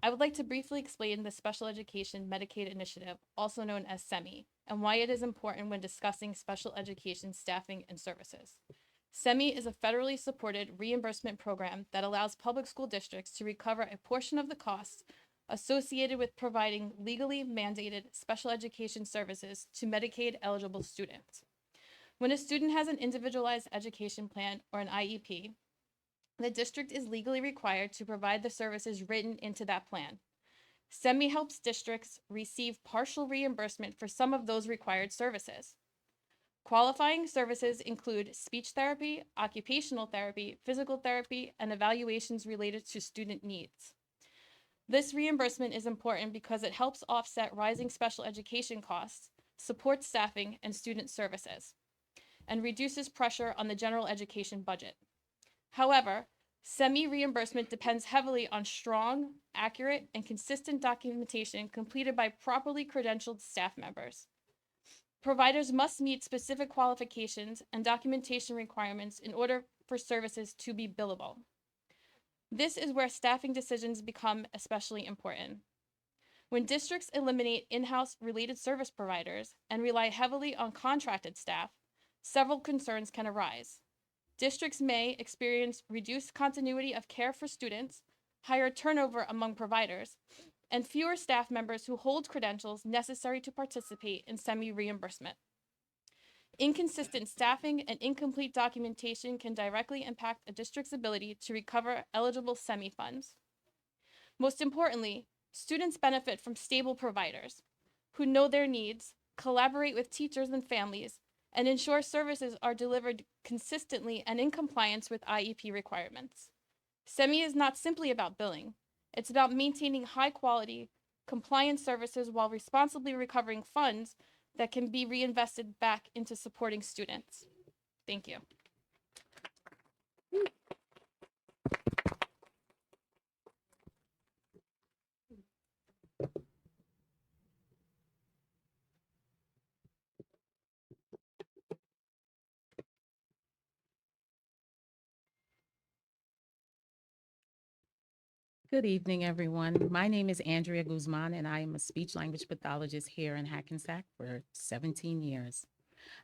I would like to briefly explain the Special Education Medicaid Initiative, also known as SEMI, and why it is important when discussing special education staffing and services. SEMI is a federally supported reimbursement program that allows public school districts to recover a portion of the costs associated with providing legally mandated special education services to Medicaid eligible students. When a student has an individualized education plan or an IEP, the district is legally required to provide the services written into that plan. SEMI helps districts receive partial reimbursement for some of those required services. Qualifying services include speech therapy, occupational therapy, physical therapy, and evaluations related to student needs. This reimbursement is important because it helps offset rising special education costs, supports staffing and student services, and reduces pressure on the general education budget. However, Semi-reimbursement depends heavily on strong, accurate, and consistent documentation completed by properly credentialed staff members. Providers must meet specific qualifications and documentation requirements in order for services to be billable. This is where staffing decisions become especially important. When districts eliminate in-house related service providers and rely heavily on contracted staff, several concerns can arise. Districts may experience reduced continuity of care for students, higher turnover among providers, and fewer staff members who hold credentials necessary to participate in semi-reimbursement. Inconsistent staffing and incomplete documentation can directly impact a district's ability to recover eligible semi-funds. Most importantly, students benefit from stable providers who know their needs, collaborate with teachers and families, and ensure services are delivered consistently and in compliance with IEP requirements. SEMI is not simply about billing. It's about maintaining high quality, compliant services while responsibly recovering funds that can be reinvested back into supporting students. Thank you. Good evening, everyone. My name is Andrea Guzman, and I am a speech language pathologist here in Hackensack for 17 years.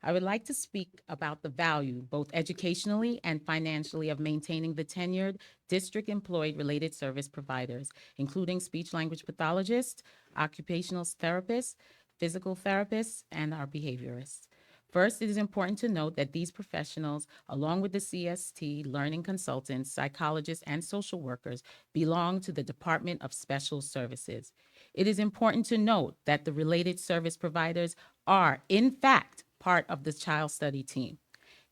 I would like to speak about the value, both educationally and financially, of maintaining the tenured district employed related service providers, including speech language pathologists, occupational therapists, physical therapists, and our behaviorists. First, it is important to note that these professionals, along with the CST, learning consultants, psychologists, and social workers, belong to the Department of Special Services. It is important to note that the related service providers are, in fact, part of the child study team.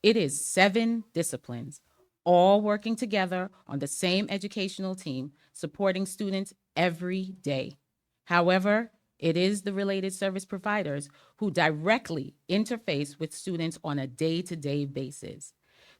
It is 7 disciplines, all working together on the same educational team, supporting students every day. However, it is the related service providers who directly interface with students on a day-to-day basis.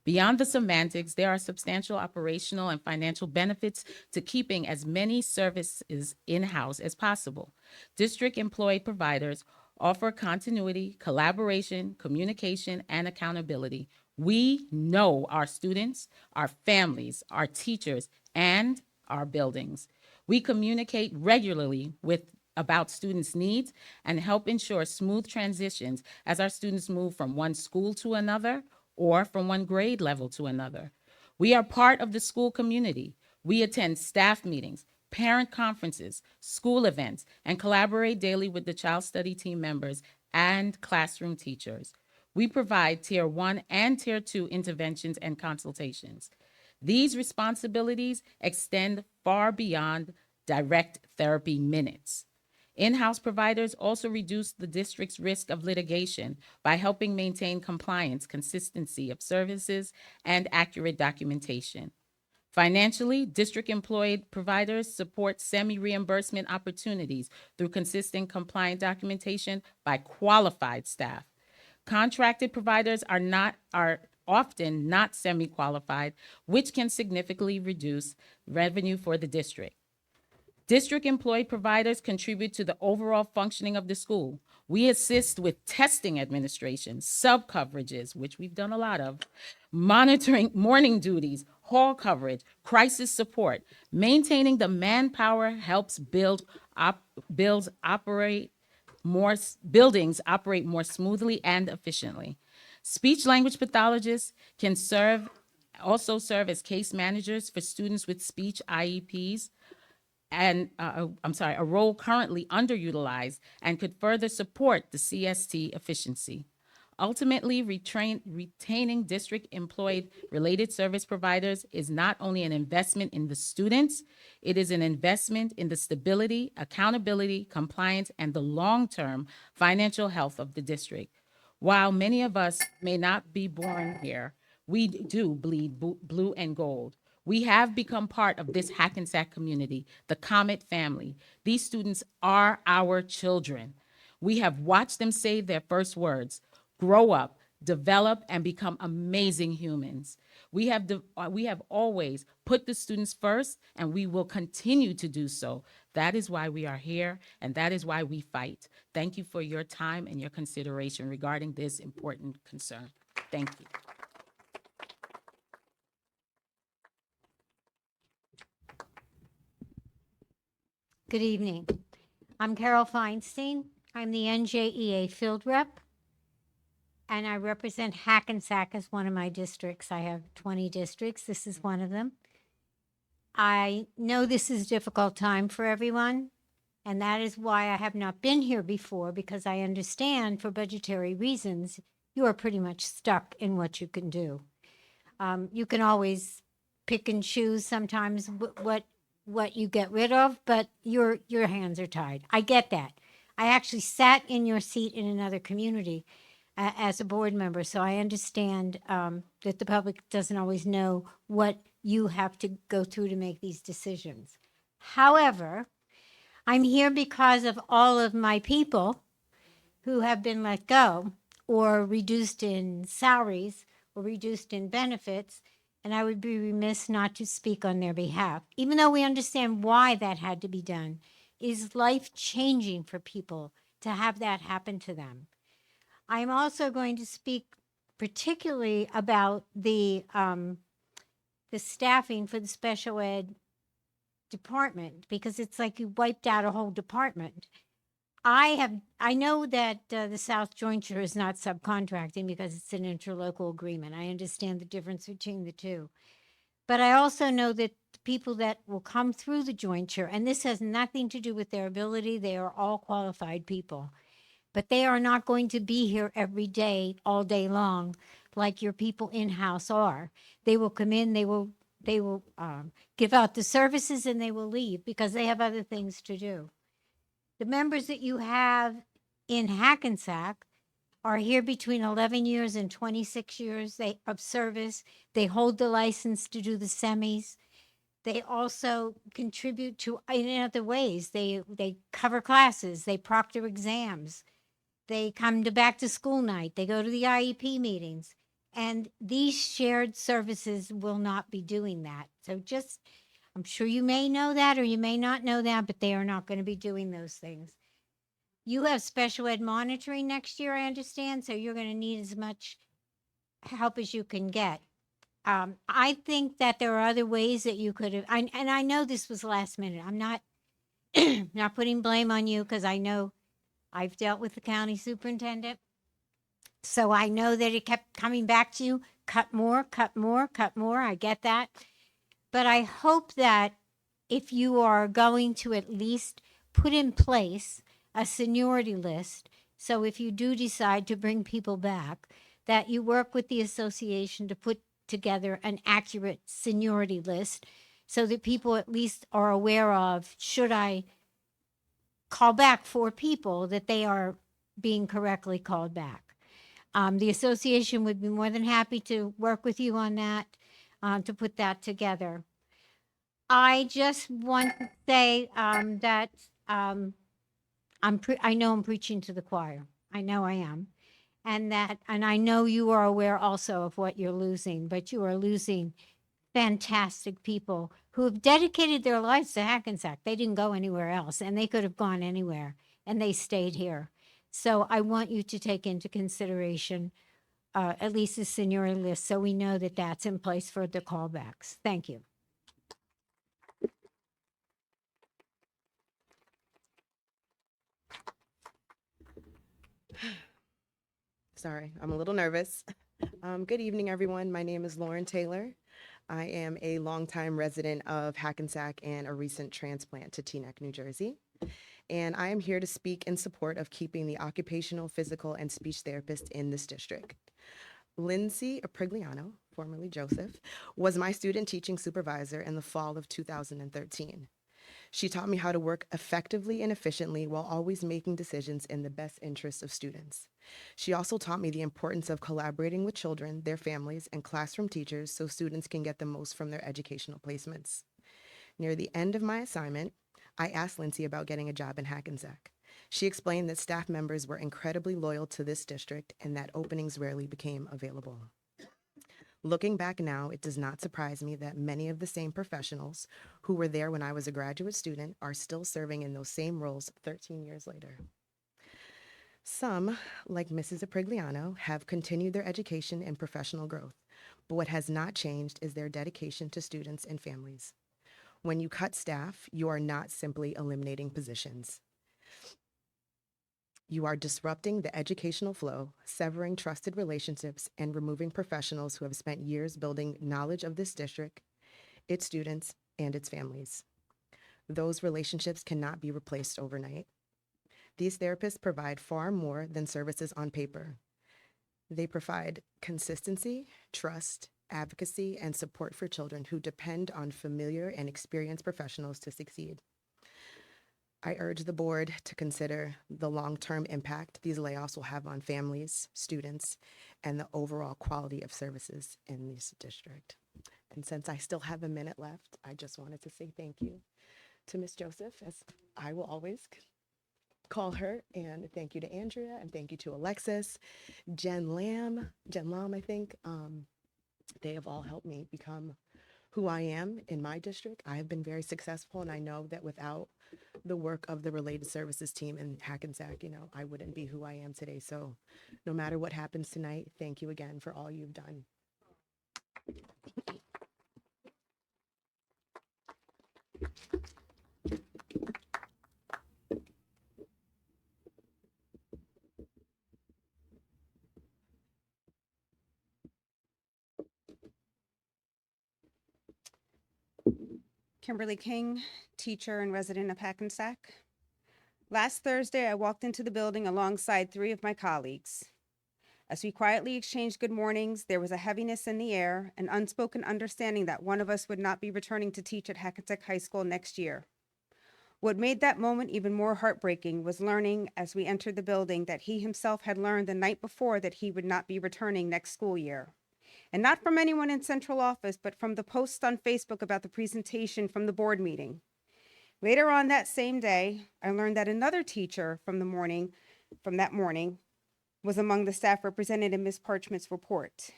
Beyond the semantics, there are substantial operational and financial benefits to keeping as many services in-house as possible. District-employed providers offer continuity, collaboration, communication, and accountability. We know our students, our families, our teachers, and our buildings. We communicate regularly about students' needs and help ensure smooth transitions as our students move from one school to another or from one grade level to another. We are part of the school community. We attend staff meetings, parent conferences, school events, and collaborate daily with the child study team members and classroom teachers. We provide Tier 1 and Tier 2 interventions and consultations. These responsibilities extend far beyond direct therapy minutes. In-house providers also reduce the district's risk of litigation by helping maintain compliance, consistency of services, and accurate documentation. Financially, district-employed providers support semi-reimbursement opportunities through consistent compliant documentation by qualified staff. Contracted providers are often not semi-qualified, which can significantly reduce revenue for the district. District-employed providers contribute to the overall functioning of the school. We assist with testing administration, sub-coverages, which we've done a lot of, monitoring morning duties, hall coverage, crisis support. Maintaining the manpower helps buildings operate more smoothly and efficiently. Speech language pathologists can also serve as case managers for students with speech IEPs, and a role currently underutilized and could further support the CST efficiency. Ultimately, retaining district-employed related service providers is not only an investment in the students, it is an investment in the stability, accountability, compliance, and the long-term financial health of the district. While many of us may not be born here, we do bleed blue and gold. We have become part of this Hackensack community, the Comet family. These students are our children. We have watched them say their first words, grow up, develop, and become amazing humans. We have always put the students first, and we will continue to do so. That is why we are here, and that is why we fight. Thank you for your time and your consideration regarding this important concern. Thank you. Good evening. I'm Carol Feinstein. I'm the NJEA field rep, and I represent Hackensack as one of my districts. I have 20 districts. This is one of them. I know this is a difficult time for everyone, and that is why I have not been here before, because I understand for budgetary reasons, you are pretty much stuck in what you can do. You can always pick and choose sometimes what you get rid of, but your hands are tied. I get that. I actually sat in your seat in another community as a board member, so I understand that the public doesn't always know what you have to go through to make these decisions. However, I'm here because of all of my people who have been let go or reduced in salaries or reduced in benefits, and I would be remiss not to speak on their behalf. Even though we understand why that had to be done, it is life-changing for people to have that happen to them. I'm also going to speak particularly about the staffing for the special ed department, because it's like you wiped out a whole department. I know that the South Jointure is not subcontracting because it's an interlocal agreement. I understand the difference between the two. But I also know that the people that will come through the jointure, and this has nothing to do with their ability, they are all qualified people. But they are not going to be here every day, all day long, like your people in-house are. They will come in, they will give out the services, and they will leave because they have other things to do. The members that you have in Hackensack are here between 11 years and 26 years of service. They hold the license to do the semis. They also contribute to in other ways. They cover classes. They proctor exams. They come to back to school night. They go to the IEP meetings. And these shared services will not be doing that. So just, I'm sure you may know that or you may not know that, but they are not going to be doing those things. You have special ed monitoring next year, I understand, so you're going to need as much help as you can get. I think that there are other ways that you could have, and I know this was last minute. I'm not not putting blame on you because I know I've dealt with the county superintendent. So I know that it kept coming back to you, cut more, cut more, cut more. I get that. But I hope that if you are going to at least put in place a seniority list, so if you do decide to bring people back, that you work with the association to put together an accurate seniority list so that people at least are aware of, should I call back 4 people, that they are being correctly called back. The association would be more than happy to work with you on that, to put that together. I just want to say that I know I'm preaching to the choir. I know I am. And I know you are aware also of what you're losing, but you are losing fantastic people who have dedicated their lives to Hackensack. They didn't go anywhere else, and they could have gone anywhere, and they stayed here. So I want you to take into consideration at least the seniority list, so we know that that's in place for the callbacks. Thank you. Sorry, I'm a little nervous. Good evening, everyone. My name is Lauren Taylor. I am a longtime resident of Hackensack and a recent transplant to Teaneck, New Jersey. And I am here to speak in support of keeping the occupational, physical, and speech therapist in this district. Lindsay Aprigliano, formerly Joseph, was my student teaching supervisor in the fall of 2013. She taught me how to work effectively and efficiently while always making decisions in the best interest of students. She also taught me the importance of collaborating with children, their families, and classroom teachers so students can get the most from their educational placements. Near the end of my assignment, I asked Lindsay about getting a job in Hackensack. She explained that staff members were incredibly loyal to this district and that openings rarely became available. Looking back now, it does not surprise me that many of the same professionals who were there when I was a graduate student are still serving in those same roles 13 years later. Some, like Mrs. Aprigliano, have continued their education and professional growth, but what has not changed is their dedication to students and families. When you cut staff, you are not simply eliminating positions. You are disrupting the educational flow, severing trusted relationships, and removing professionals who have spent years building knowledge of this district, its students, and its families. Those relationships cannot be replaced overnight. These therapists provide far more than services on paper. They provide consistency, trust, advocacy, and support for children who depend on familiar and experienced professionals to succeed. I urge the board to consider the long-term impact these layoffs will have on families, students, and the overall quality of services in this district. And since I still have a minute left, I just wanted to say thank you to Ms. Joseph, as I will always call her, and thank you to Andrea, and thank you to Alexis, Jen Lam, I think. They have all helped me become who I am in my district. I have been very successful, and I know that without the work of the related services team in Hackensack, I wouldn't be who I am today. So no matter what happens tonight, thank you again for all you've done. Kimberly King, teacher and resident of Hackensack. Last Thursday, I walked into the building alongside 3 of my colleagues. As we quietly exchanged good mornings, there was a heaviness in the air, an unspoken understanding that one of us would not be returning to teach at Hackensack High School next year. What made that moment even more heartbreaking was learning as we entered the building that he himself had learned the night before that he would not be returning next school year. And not from anyone in central office, but from the posts on Facebook about the presentation from the board meeting. Later on that same day, I learned that another teacher from that morning was among the staff represented in Ms. Parchment's report.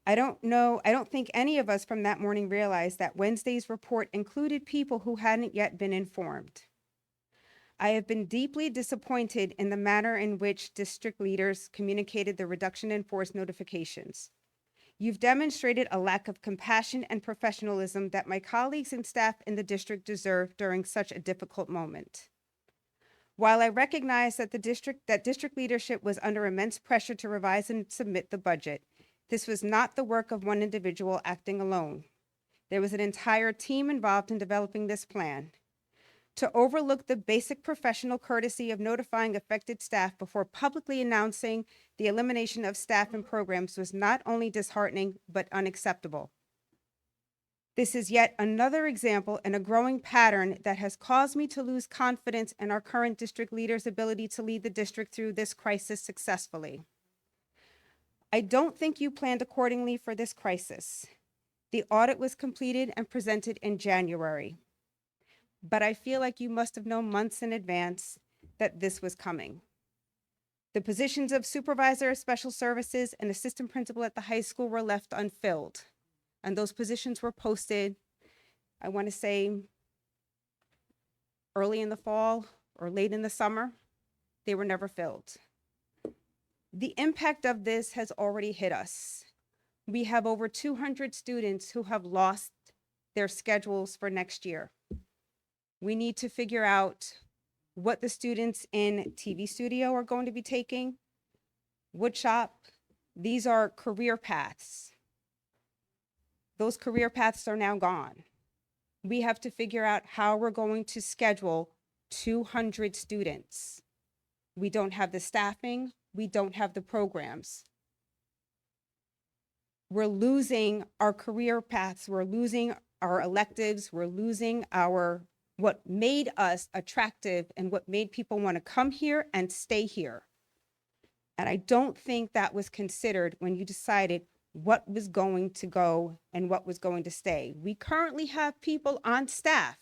I don't think any of us from that morning realized that Wednesday's report included people who hadn't yet been informed. I have been deeply disappointed in the manner in which district leaders communicated the reduction in force notifications. You've demonstrated a lack of compassion and professionalism that my colleagues and staff in the district deserve during such a difficult moment. While I recognize that district leadership was under immense pressure to revise and submit the budget, this was not the work of one individual acting alone. There was an entire team involved in developing this plan. To overlook the basic professional courtesy of notifying affected staff before publicly announcing the elimination of staff and programs was not only disheartening, but unacceptable. This is yet another example in a growing pattern that has caused me to lose confidence in our current district leaders' ability to lead the district through this crisis successfully. I don't think you planned accordingly for this crisis. The audit was completed and presented in January. But I feel like you must have known months in advance that this was coming. The positions of supervisor of special services and assistant principal at the high school were left unfilled. And those positions were posted, I want to say, early in the fall or late in the summer. They were never filled. The impact of this has already hit us. We have over 200 students who have lost their schedules for next year. We need to figure out what the students in TV studio are going to be taking, woodshop. These are career paths. Those career paths are now gone. We have to figure out how we're going to schedule 200 students. We don't have the staffing, we don't have the programs. We're losing our career paths, we're losing our electives, we're losing what made us attractive and what made people want to come here and stay here. And I don't think that was considered when you decided what was going to go and what was going to stay. We currently have people on staff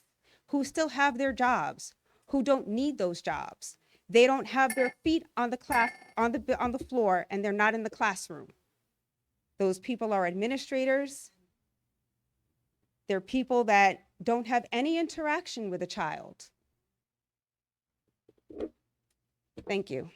who still have their jobs, who don't need those jobs. They don't have their feet on the floor, and they're not in the classroom. Those people are administrators. They're people that don't have any interaction with a child. Thank you.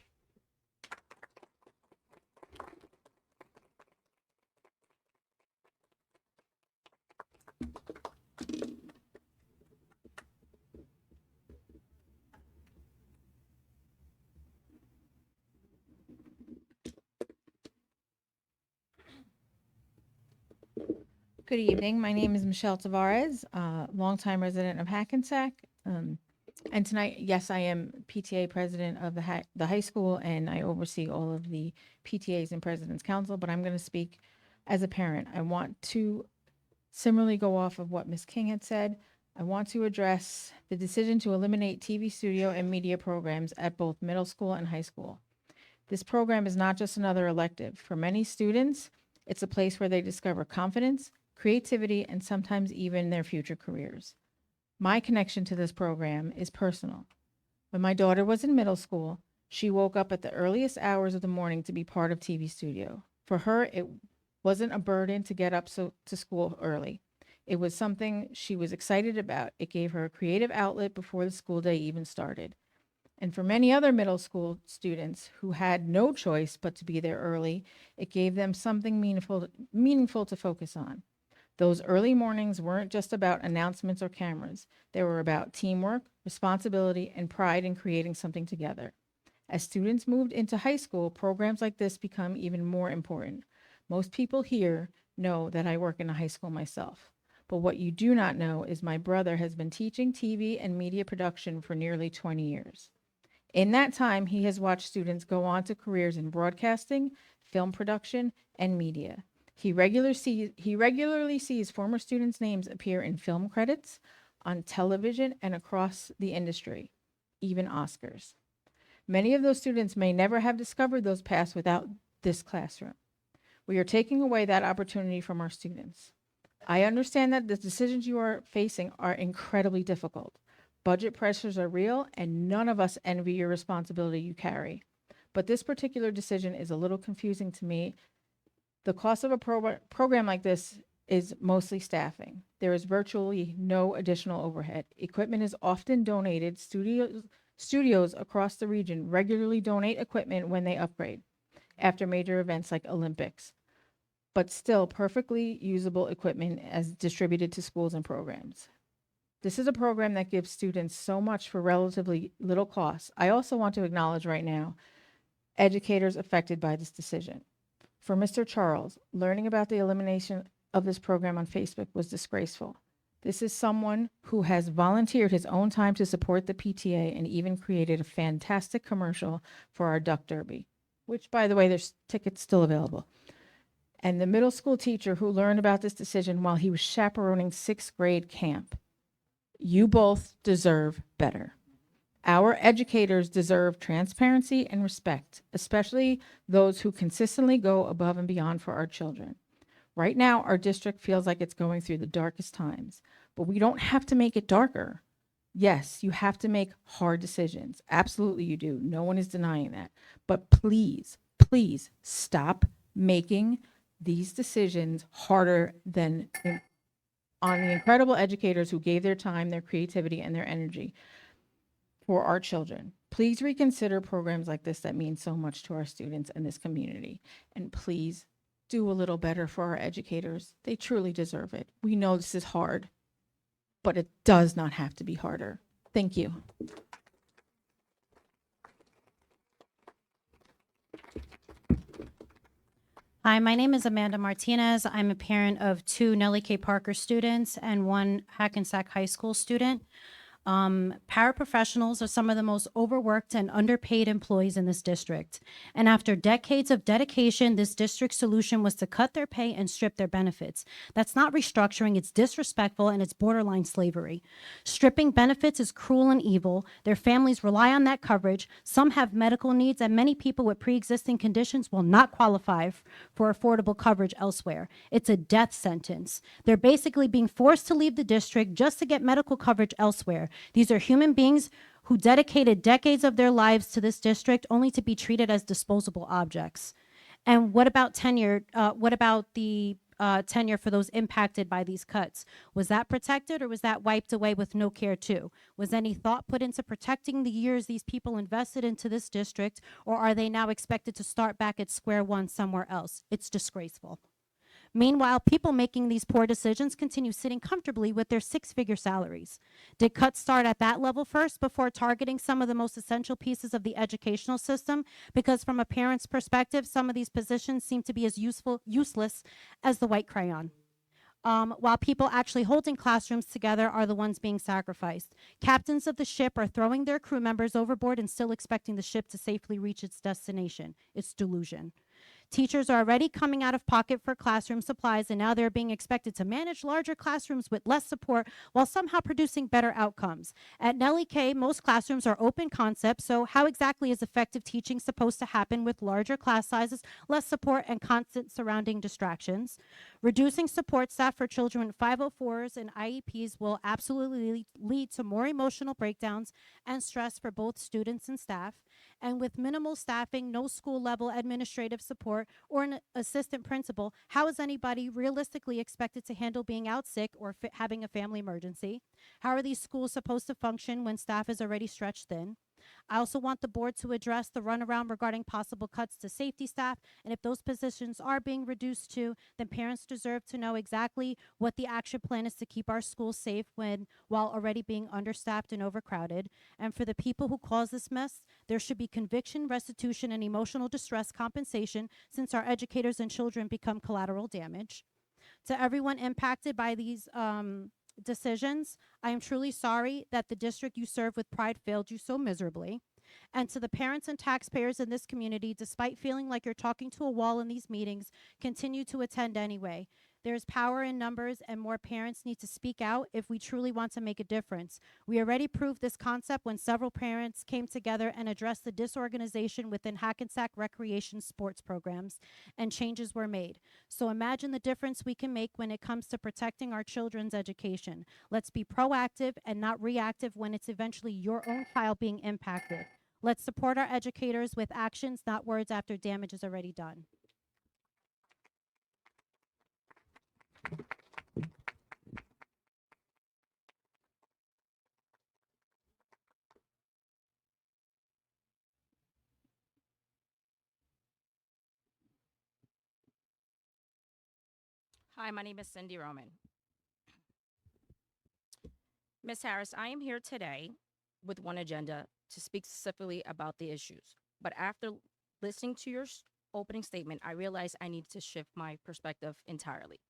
Good evening. My name is Michelle Tavares, longtime resident of Hackensack. And tonight, yes, I am PTA president of the high school, and I oversee all of the PTAs and President's Council, but I'm going to speak as a parent. I want to similarly go off of what Ms. King had said. I want to address the decision to eliminate TV studio and media programs at both middle school and high school. This program is not just another elective. For many students, it's a place where they discover confidence, creativity, and sometimes even their future careers. My connection to this program is personal. When my daughter was in middle school, she woke up at the earliest hours of the morning to be part of TV studio. For her, it wasn't a burden to get up to school early. It was something she was excited about. It gave her a creative outlet before the school day even started. And for many other middle school students who had no choice but to be there early, it gave them something meaningful to focus on. Those early mornings weren't just about announcements or cameras. They were about teamwork, responsibility, and pride in creating something together. As students moved into high school, programs like this become even more important. Most people here know that I work in a high school myself. But what you do not know is my brother has been teaching TV and media production for nearly 20 years. In that time, he has watched students go on to careers in broadcasting, film production, and media. He regularly sees former students' names appear in film credits, on television, and across the industry, even Oscars. Many of those students may never have discovered those paths without this classroom. We are taking away that opportunity from our students. I understand that the decisions you are facing are incredibly difficult. Budget pressures are real, and none of us envy your responsibility you carry. But this particular decision is a little confusing to me. The cost of a program like this is mostly staffing. There is virtually no additional overhead. Equipment is often donated. Studios across the region regularly donate equipment when they upgrade after major events like Olympics, but still perfectly usable equipment as distributed to schools and programs. This is a program that gives students so much for relatively little cost. I also want to acknowledge right now educators affected by this decision. For Mr. Charles, learning about the elimination of this program on Facebook was disgraceful. This is someone who has volunteered his own time to support the PTA and even created a fantastic commercial for our Duck Derby, which, by the way, there's tickets still available. And the middle school teacher who learned about this decision while he was chaperoning 6th grade camp. You both deserve better. Our educators deserve transparency and respect, especially those who consistently go above and beyond for our children. Right now, our district feels like it's going through the darkest times, but we don't have to make it darker. Yes, you have to make hard decisions. Absolutely you do. No one is denying that. But please, please stop making these decisions harder than on the incredible educators who gave their time, their creativity, and their energy for our children. Please reconsider programs like this that mean so much to our students and this community. And please do a little better for our educators. They truly deserve it. We know this is hard, but it does not have to be harder. Thank you. Hi, my name is Amanda Martinez. I'm a parent of 2 Nellie K. Parker students and 1 Hackensack High School student. Paraprofessionals are some of the most overworked and underpaid employees in this district. And after decades of dedication, this district's solution was to cut their pay and strip their benefits. That's not restructuring, it's disrespectful, and it's borderline slavery. Stripping benefits is cruel and evil. Their families rely on that coverage. Some have medical needs, and many people with pre-existing conditions will not qualify for affordable coverage elsewhere. It's a death sentence. They're basically being forced to leave the district just to get medical coverage elsewhere. These are human beings who dedicated decades of their lives to this district only to be treated as disposable objects? And what about tenure? What about the tenure for those impacted by these cuts? Was that protected or was that wiped away with no care too? Was any thought put into protecting the years these people invested into this district, or are they now expected to start back at square one somewhere else? It's disgraceful. Meanwhile, people making these poor decisions continue sitting comfortably with their six-figure salaries. Did cuts start at that level first before targeting some of the most essential pieces of the educational system? Because from a parent's perspective, some of these positions seem to be as useless as the white crayon. While people actually holding classrooms together are the ones being sacrificed. Captains of the ship are throwing their crew members overboard and still expecting the ship to safely reach its destination. It's delusion. Teachers are already coming out of pocket for classroom supplies, and now they're being expected to manage larger classrooms with less support while somehow producing better outcomes. At Nellie K, most classrooms are open concept, so how exactly is effective teaching supposed to happen with larger class sizes, less support, and constant surrounding distractions? Reducing support staff for children with 504s and IEPs will absolutely lead to more emotional breakdowns and stress for both students and staff. And with minimal staffing, no school level administrative support, or an assistant principal, how is anybody realistically expected to handle being out sick or having a family emergency? How are these schools supposed to function when staff is already stretched thin? I also want the board to address the runaround regarding possible cuts to safety staff, and if those positions are being reduced to, then parents deserve to know exactly what the action plan is to keep our schools safe while already being understaffed and overcrowded. And for the people who caused this mess, there should be conviction, restitution, and emotional distress compensation, since our educators and children become collateral damage. To everyone impacted by these decisions, I am truly sorry that the district you serve with pride failed you so miserably. And to the parents and taxpayers in this community, despite feeling like you're talking to a wall in these meetings, continue to attend anyway. There's power in numbers, and more parents need to speak out if we truly want to make a difference. We already proved this concept when several parents came together and addressed the disorganization within Hackensack recreation sports programs, and changes were made. So imagine the difference we can make when it comes to protecting our children's education. Let's be proactive and not reactive when it's eventually your own child being impacted. Let's support our educators with actions, not words after damage is already done. Hi, my name is Cindy Roman. Ms. Harris, I am here today with one agenda to speak specifically about the issues. But after listening to your opening statement, I realized I need to shift my perspective entirely.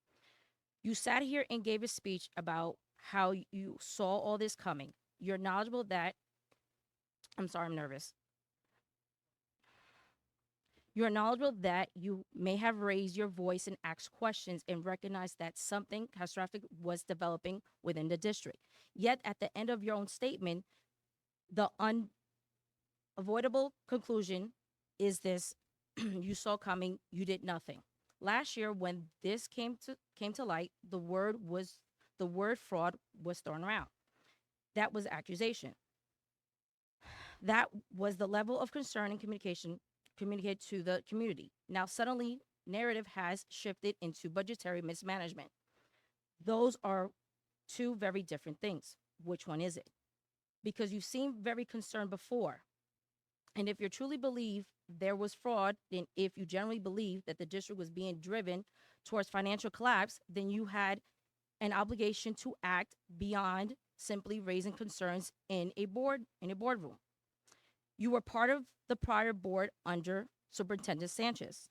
You sat here and gave a speech about how you saw all this coming. You're knowledgeable that, I'm sorry, I'm nervous. You're knowledgeable that you may have raised your voice and asked questions and recognized that something catastrophic was developing within the district. Yet at the end of your own statement, the unavoidable conclusion is this: you saw coming, you did nothing. Last year, when this came to light, the word fraud was thrown around. That was accusation. That was the level of concern and communicated to the community. Now suddenly, narrative has shifted into budgetary mismanagement. Those are two very different things. Which one is it? Because you seemed very concerned before. And if you truly believe there was fraud, then if you generally believe that the district was being driven towards financial collapse, then you had an obligation to act beyond simply raising concerns in a boardroom. You were part of the prior board under Superintendent Sanchez.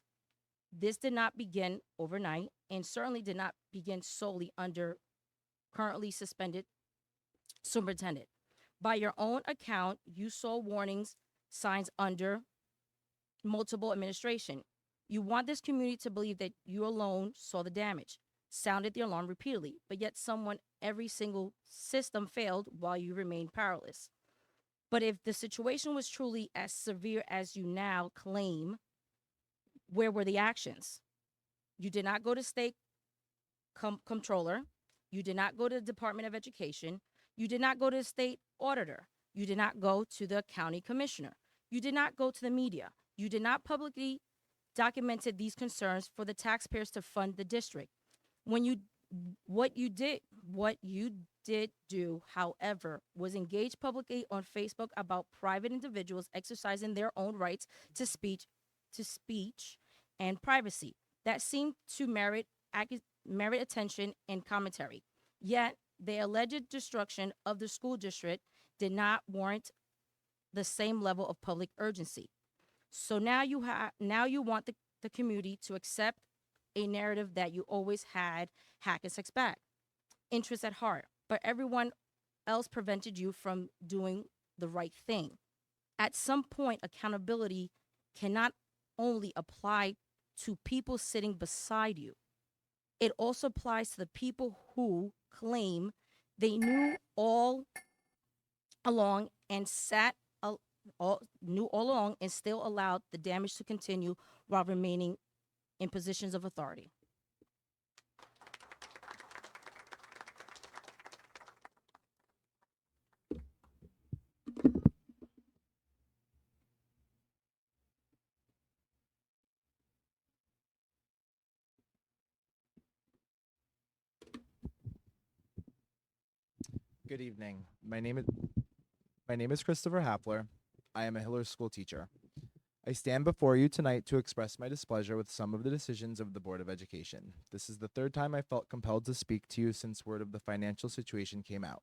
This did not begin overnight and certainly did not begin solely under currently suspended superintendent. By your own account, you saw warnings, signs under multiple administration. You want this community to believe that you alone saw the damage, sounded the alarm repeatedly, but yet every single system failed while you remained powerless. But if the situation was truly as severe as you now claim, where were the actions? You did not go to state comptroller. You did not go to the Department of Education. You did not go to the state auditor. You did not go to the county commissioner. You did not go to the media. You did not publicly documented these concerns for the taxpayers to fund the district. When you what you did do, however, was engage publicly on Facebook about private individuals exercising their own rights to speech and privacy. That seemed to merit attention and commentary. Yet, the alleged destruction of the school district did not warrant the same level of public urgency. So now you want the community to accept a narrative that you always had Hackensack's back, interests at heart, but everyone else prevented you from doing the right thing. At some point, accountability cannot only apply to people sitting beside you. It also applies to the people who claim they knew all along and knew all along and still allowed the damage to continue while remaining in positions of authority. Good evening. My name is Christopher Hapler. I am a Hiller school teacher. I stand before you tonight to express my displeasure with some of the decisions of the Board of Education. This is the third time I felt compelled to speak to you since word of the financial situation came out.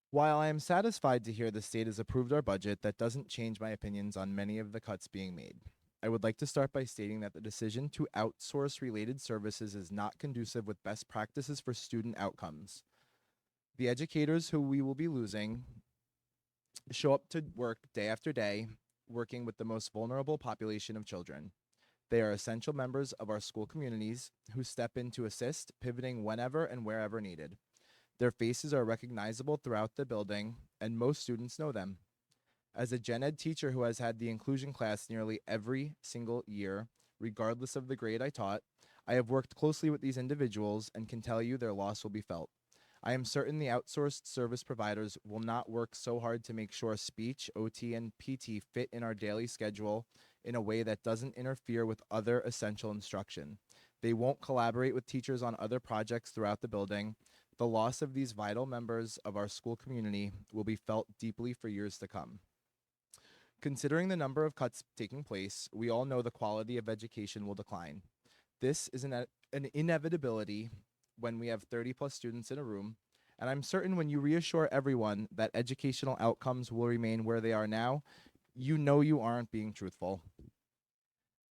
While I am satisfied to hear the state has approved our budget, that doesn't change my opinions on many of the cuts being made. I would like to start by stating that the decision to outsource related services is not conducive with best practices for student outcomes. The educators who we will be losing show up to work day after day, working with the most vulnerable population of children. They are essential members of our school communities who step in to assist, pivoting whenever and wherever needed. Their faces are recognizable throughout the building, and most students know them. As a gen ed teacher who has had the inclusion class nearly every single year, regardless of the grade I taught, I have worked closely with these individuals and can tell you their loss will be felt. I am certain the outsourced service providers will not work so hard to make sure speech, OT, and PT fit in our daily schedule in a way that doesn't interfere with other essential instruction. They won't collaborate with teachers on other projects throughout the building. The loss of these vital members of our school community will be felt deeply for years to come. Considering the number of cuts taking place, we all know the quality of education will decline. This is an inevitability when we have 30 plus students in a room, and I'm certain when you reassure everyone that educational outcomes will remain where they are now, you know you aren't being truthful.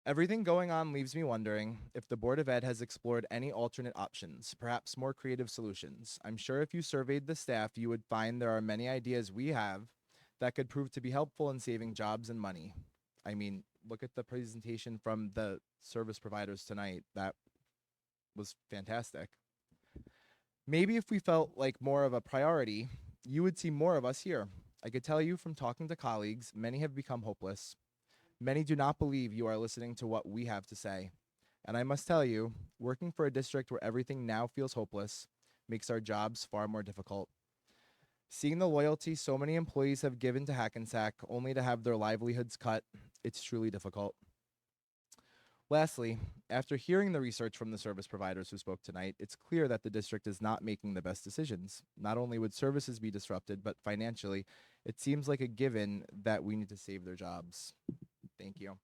Everything going on leaves me wondering if the Board of Ed has explored any alternate options, perhaps more creative solutions. I'm sure if you surveyed the staff, you would find there are many ideas we have that could prove to be helpful in saving jobs and money. I mean, look at the presentation from the service providers tonight. That was fantastic. Maybe if we felt like more of a priority, you would see more of us here. I could tell you from talking to colleagues, many have become hopeless. Many do not believe you are listening to what we have to say. And I must tell you, working for a district where everything now feels hopeless makes our jobs far more difficult. Seeing the loyalty so many employees have given to Hackensack only to have their livelihoods cut, it's truly difficult. Lastly, after hearing the research from the service providers who spoke tonight, it's clear that the district is not making the best decisions. Not only would services be disrupted, but financially, it seems like a given that we need to save their jobs. Thank you.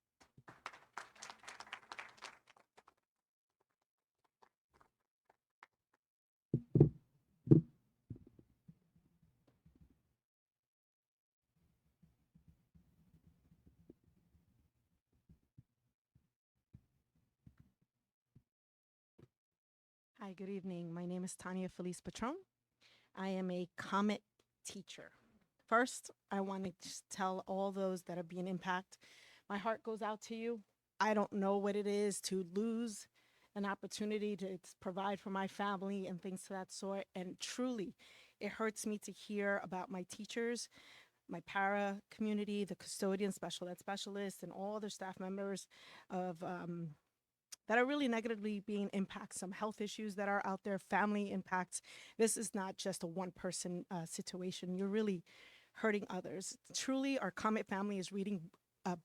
Hi, good evening. My name is Tanya Felice Patron. I am a Comet teacher. First, I want to just tell all those that are being impacted, my heart goes out to you. I don't know what it is to lose an opportunity to provide for my family and things of that sort. And truly, it hurts me to hear about my teachers, my para community, the custodian, special ed specialists, and all other staff members of that are really negatively being impacted. Some health issues that are out there, family impacts. This is not just a one-person situation. You're really hurting others. Truly, our Comet family is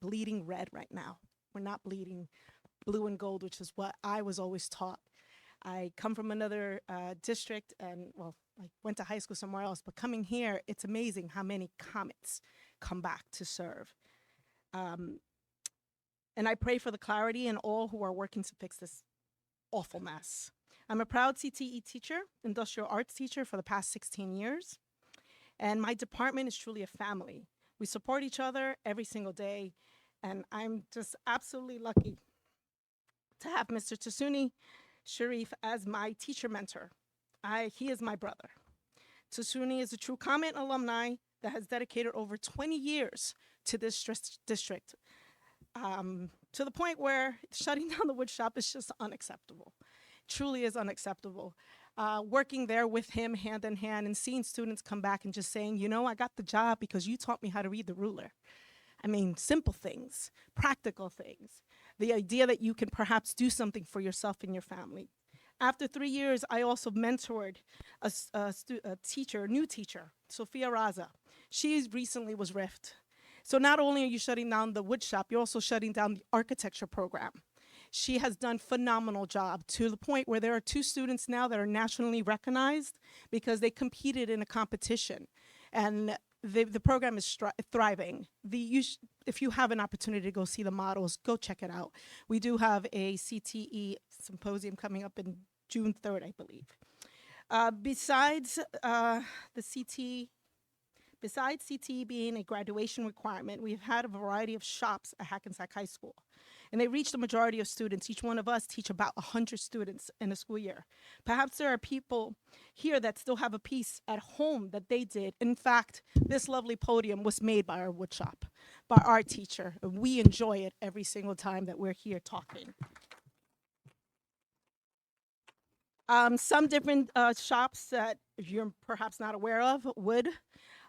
bleeding red right now. We're not bleeding blue and gold, which is what I was always taught. I come from another district and, well, I went to high school somewhere else, but coming here, it's amazing how many Comets come back to serve. And I pray for the clarity and all who are working to fix this awful mess. I'm a proud CTE teacher, industrial arts teacher for the past 16 years. And my department is truly a family. We support each other every single day. And I'm just absolutely lucky to have Mr. Tasuni Sharif as my teacher mentor. He is my brother. Tasuni is a true Comet alumni that has dedicated over 20 years to this district, to the point where shutting down the wood shop is just unacceptable. Truly is unacceptable. Working there with him hand in hand and seeing students come back and just saying, you know, I got the job because you taught me how to read the ruler. I mean, simple things, practical things. The idea that you can perhaps do something for yourself and your family. After 3 years, I also mentored a new teacher, Sophia Raza. She recently was RIFT. So not only are you shutting down the wood shop, you're also shutting down the architecture program. She has done a phenomenal job to the point where there are 2 students now that are nationally recognized because they competed in a competition. And the program is thriving. If you have an opportunity to go see the models, go check it out. We do have a CTE symposium coming up in June 3rd, I believe. Besides CTE being a graduation requirement, we've had a variety of shops at Hackensack High School. And they reach the majority of students. Each one of us teach about 100 students in a school year. Perhaps there are people here that still have a piece at home that they did. In fact, this lovely podium was made by our wood shop, by our teacher. And we enjoy it every single time that we're here talking. Some different shops that you're perhaps not aware of, wood.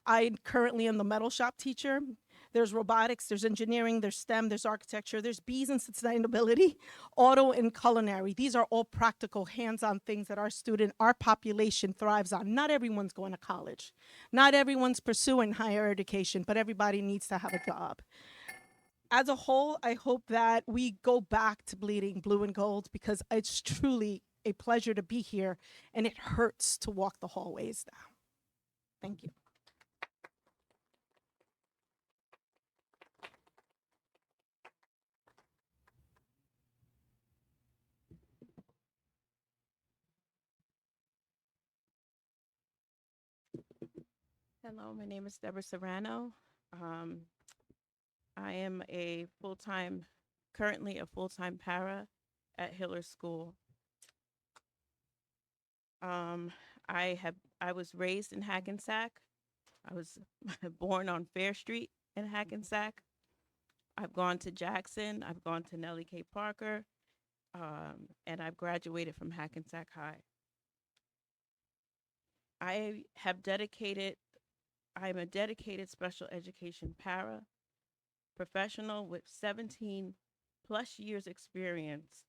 I currently am the metal shop teacher. There's robotics, there's engineering, there's STEM, there's architecture, there's bees and sustainability, auto and culinary. These are all practical, hands-on things that our population thrives on. Not everyone's going to college. Not everyone's pursuing higher education, but everybody needs to have a job. As a whole, I hope that we go back to bleeding blue and gold because it's truly a pleasure to be here and it hurts to walk the hallways now. Thank you. Hello, my name is Deborah Serrano. I am currently a full-time para at Hiller School. I was raised in Hackensack. I was born on Fair Street in Hackensack. I've gone to Jackson, I've gone to Nellie K. Parker, and I've graduated from Hackensack High. I'm a dedicated special education para professional with 17 plus years experience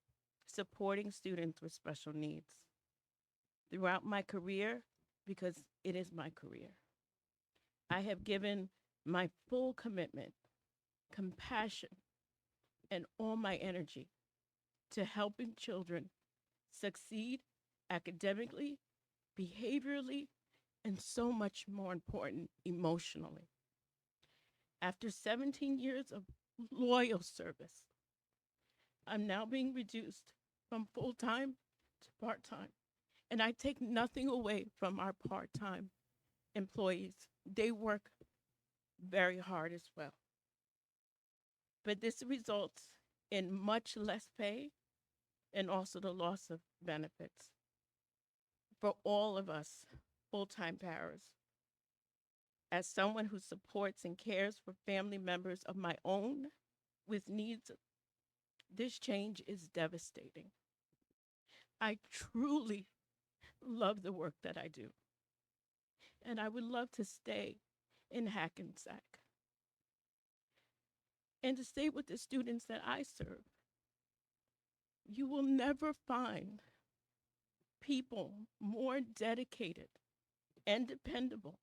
supporting students with special needs. Throughout my career, because it is my career, I have given my full commitment, compassion, and all my energy to helping children succeed academically, behaviorally, and so much more important, emotionally. After 17 years of loyal service, I'm now being reduced from full-time to part-time. And I take nothing away from our part-time employees. They work very hard as well. But this results in much less pay and also the loss of benefits for all of us full-time paras. As someone who supports and cares for family members of my own with needs, this change is devastating. I truly love the work that I do, and I would love to stay in Hackensack and to stay with the students that I serve. You will never find people more dedicated and dependable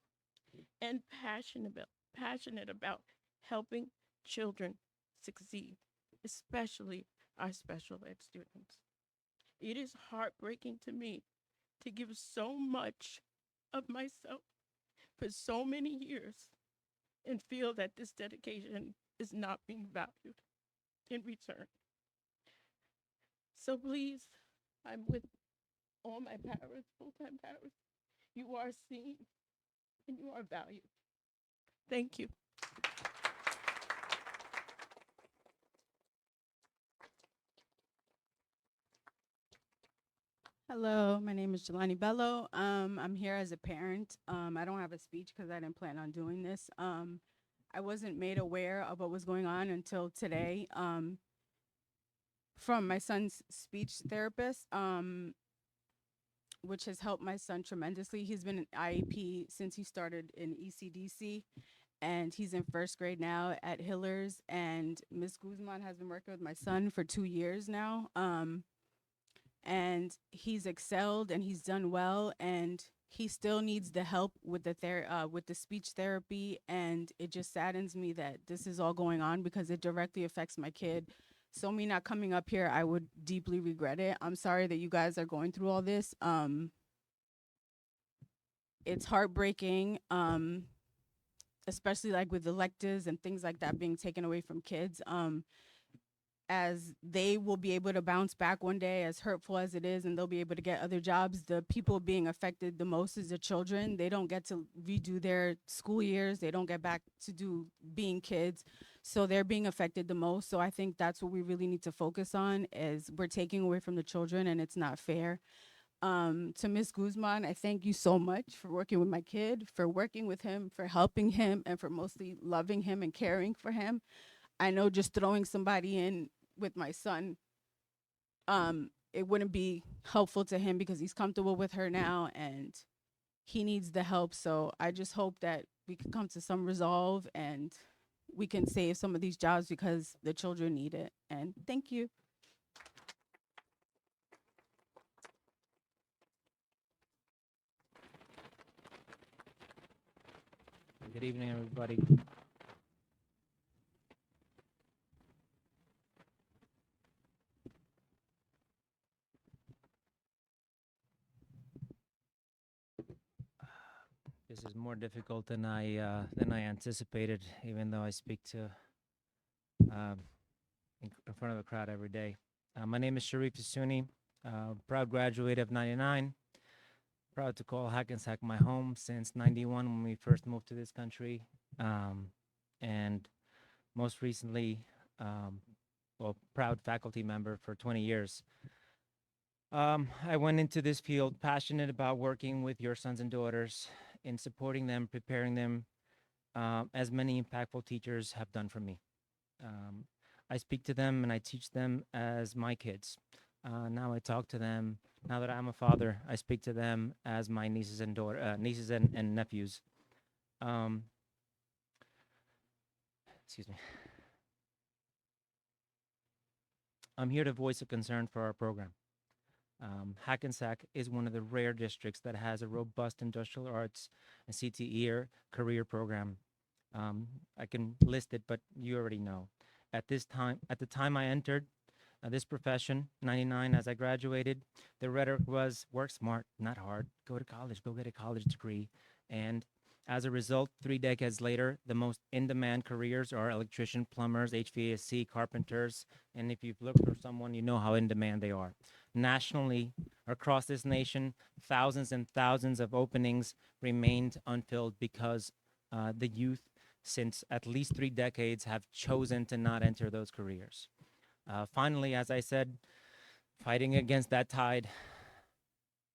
and passionate about helping children succeed, especially our special ed students. It is heartbreaking to me to give so much of myself for so many years and feel that this dedication is not being valued in return. So please, I'm with all my paras, full-time paras. You are seen and you are valued. Thank you. Hello, my name is Jelani Bello. I'm here as a parent. I don't have a speech because I didn't plan on doing this. I wasn't made aware of what was going on until today from my son's speech therapist, which has helped my son tremendously. He's been an IEP since he started in ECDC, and he's in first grade now at Hillers. And Ms. Guzman has been working with my son for 2 years now. And he's excelled and he's done well, and he still needs the help with the speech therapy. And it just saddens me that this is all going on because it directly affects my kid. So me not coming up here, I would deeply regret it. I'm sorry that you guys are going through all this. It's heartbreaking, especially like with electives and things like that being taken away from kids. As they will be able to bounce back one day, as hurtful as it is, and they'll be able to get other jobs. The people being affected the most is the children. They don't get to redo their school years. They don't get back to do being kids. So they're being affected the most. So I think that's what we really need to focus on, is we're taking away from the children and it's not fair. To Ms. Guzman, I thank you so much for working with my kid, for working with him, for helping him, and for mostly loving him and caring for him. I know just throwing somebody in with my son, it wouldn't be helpful to him because he's comfortable with her now and he needs the help. So I just hope that we can come to some resolve and we can save some of these jobs because the children need it. And thank you. Good evening, everybody. This is more difficult than I anticipated, even though I speak to in front of a crowd every day. My name is Sharif Yasuni, proud graduate of '99. Proud to call Hackensack my home since '91 when we first moved to this country, and most recently, proud faculty member for 20 years. I went into this field passionate about working with your sons and daughters in supporting them, preparing them, as many impactful teachers have done for me. I speak to them and I teach them as my kids. Now I talk to them. Now that I'm a father, I speak to them as my nieces and and nephews. Excuse me. I'm here to voice a concern for our program. Hackensack is one of the rare districts that has a robust industrial arts and CTE or career program. I can list it, but you already know. At the time I entered this profession, '99, as I graduated, the rhetoric was work smart, not hard. Go to college, go get a college degree. And as a result, 3 decades later, the most in-demand careers are electrician, plumbers, HVAC, carpenters. And if you've looked for someone, you know how in demand they are. Nationally, across this nation, thousands and thousands of openings remained unfilled because the youth, since at least 3 decades, have chosen to not enter those careers. Finally, as I said, fighting against that tide,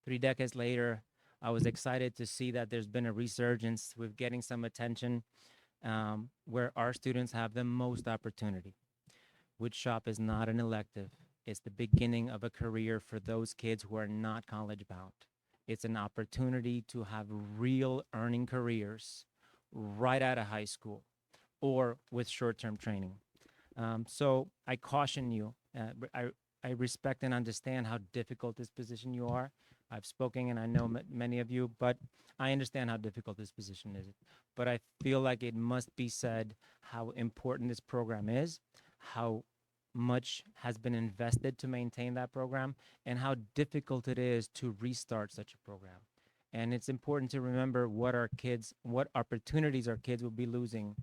3 decades later, I was excited to see that there's been a resurgence with getting some attention where our students have the most opportunity. Woodshop is not an elective. It's the beginning of a career for those kids who are not college bound. It's an opportunity to have real earning careers right out of high school or with short-term training. So I caution you, I respect and understand how difficult this position you are, I've spoken and I know many of you, but I understand how difficult this position is. But I feel like it must be said how important this program is, how much has been invested to maintain that program, and how difficult it is to restart such a program. And it's important to remember what opportunities our kids will be losing,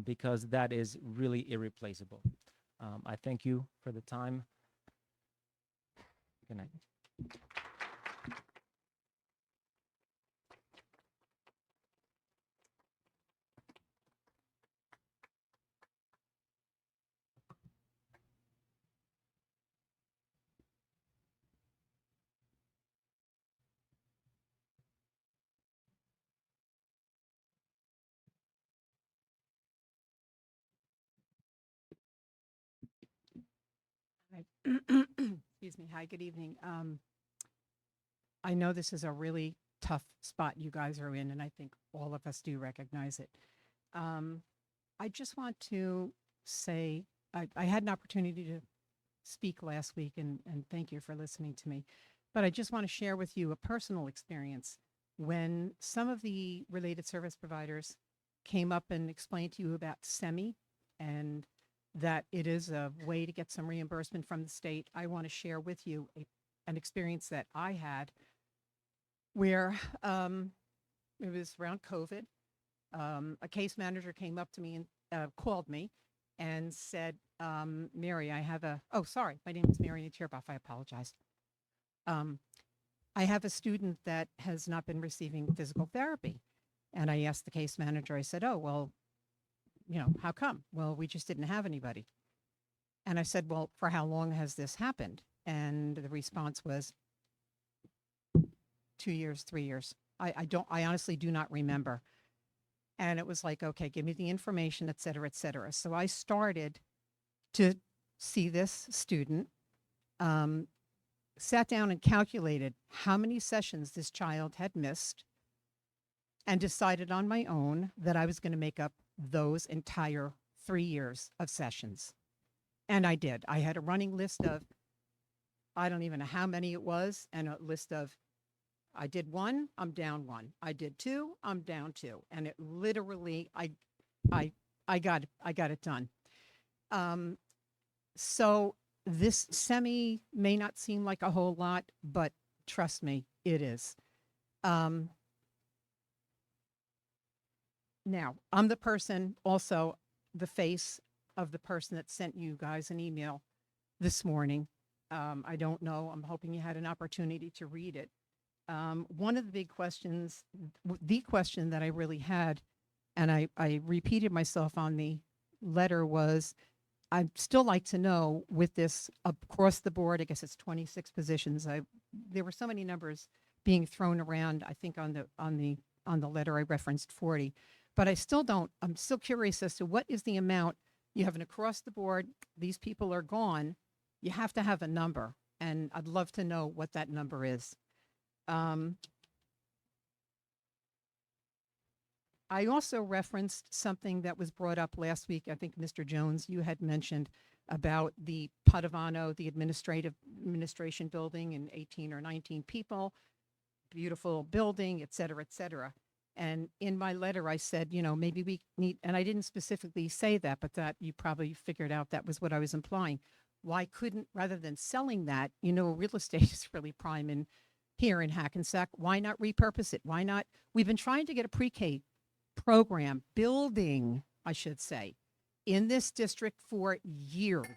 because that is really irreplaceable. I thank you for the time. Good night. Hi. Excuse me. Hi, good evening. I know this is a really tough spot you guys are in, and I think all of us do recognize it. I just want to say I had an opportunity to speak last week, and thank you for listening to me. But I just want to share with you a personal experience when some of the related service providers came up and explained to you about SEMI and that it is a way to get some reimbursement from the state. I want to share with you an experience that I had where it was around COVID. A case manager came up to me and called me and said, Mary, sorry, my name is Mary Tierboff. I apologize. I have a student that has not been receiving physical therapy. And I asked the case manager, I said, oh, well, how come? Well, we just didn't have anybody. And I said, well, for how long has this happened? And the response was 2 years, 3 years. I honestly do not remember. And it was like, okay, give me the information, et cetera, et cetera. So I started to see this student, sat down and calculated how many sessions this child had missed, and decided on my own that I was going to make up those entire 3 years of sessions. And I did. I had a running list of, I don't even know how many it was, and a list of, I did 1, I'm down 1. I did 2, I'm down 2. And it literally, I got it done. So this SEMI may not seem like a whole lot, but trust me, it is. Now, I'm the person, also the face of the person that sent you guys an email this morning. I don't know. I'm hoping you had an opportunity to read it. One of the big questions, the question that I really had, and I repeated myself on the letter, was I'd still like to know, with this across the board, I guess it's 26 positions. There were so many numbers being thrown around. I think on the letter I referenced 40. But I'm still curious as to what is the amount. You have an across the board, these people are gone, you have to have a number, and I'd love to know what that number is. I also referenced something that was brought up last week. I think Mr. Jones, you had mentioned about the Padovano, the administration building, and 18 or 19 people, beautiful building, et cetera, et cetera. And in my letter, I said, maybe we need, and I didn't specifically say that, but that you probably figured out that was what I was implying. Why couldn't, rather than selling that, real estate is really prime here in Hackensack, why not repurpose it? Why not? We've been trying to get a pre-K program building, I should say, in this district for years,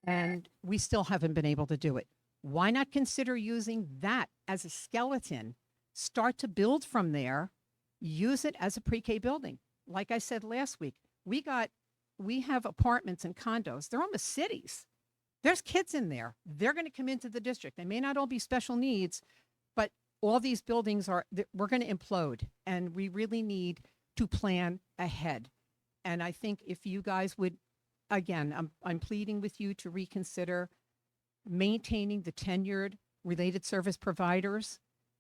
and we still haven't been able to do it. Why not consider using that as a skeleton? Start to build from there, use it as a pre-K building. Like I said last week, we have apartments and condos. They're almost cities. There's kids in there. They're going to come into the district. They may not all be special needs, but all these buildings we're going to implode, and we really need to plan ahead. And I think if you guys would, again, I'm pleading with you to reconsider maintaining the tenured related service providers,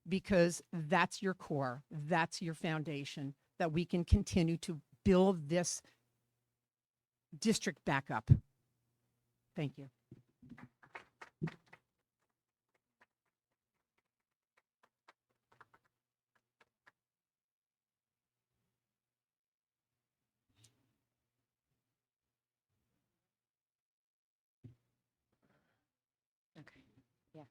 because that's your core, that's your foundation, that we can continue to build this district back up. Thank you. Yeah.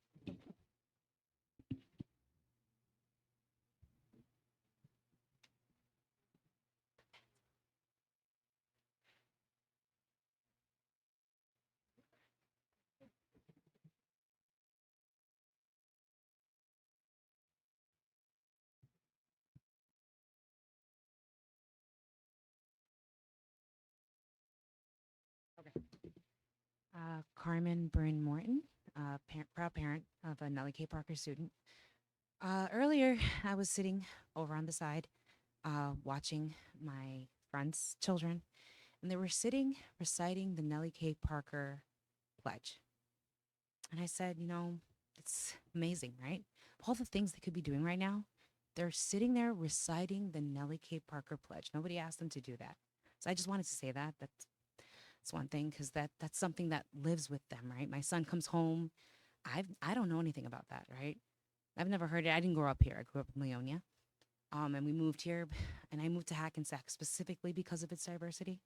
Carmen Bryn Morton, proud parent of a Nellie K. Parker student. Earlier, I was sitting over on the side, watching my friends' children, and they were sitting reciting the Nellie K. Parker pledge. And I said, you know, it's amazing, right? All the things they could be doing right now, they're sitting there reciting the Nellie K. Parker pledge. Nobody asked them to do that. So I just wanted to say that. That's one thing, because that's something that lives with them, right? My son comes home. I don't know anything about that, right? I've never heard it. I didn't grow up here. I grew up in Leonia. And we moved here, and I moved to Hackensack specifically because of its diversity,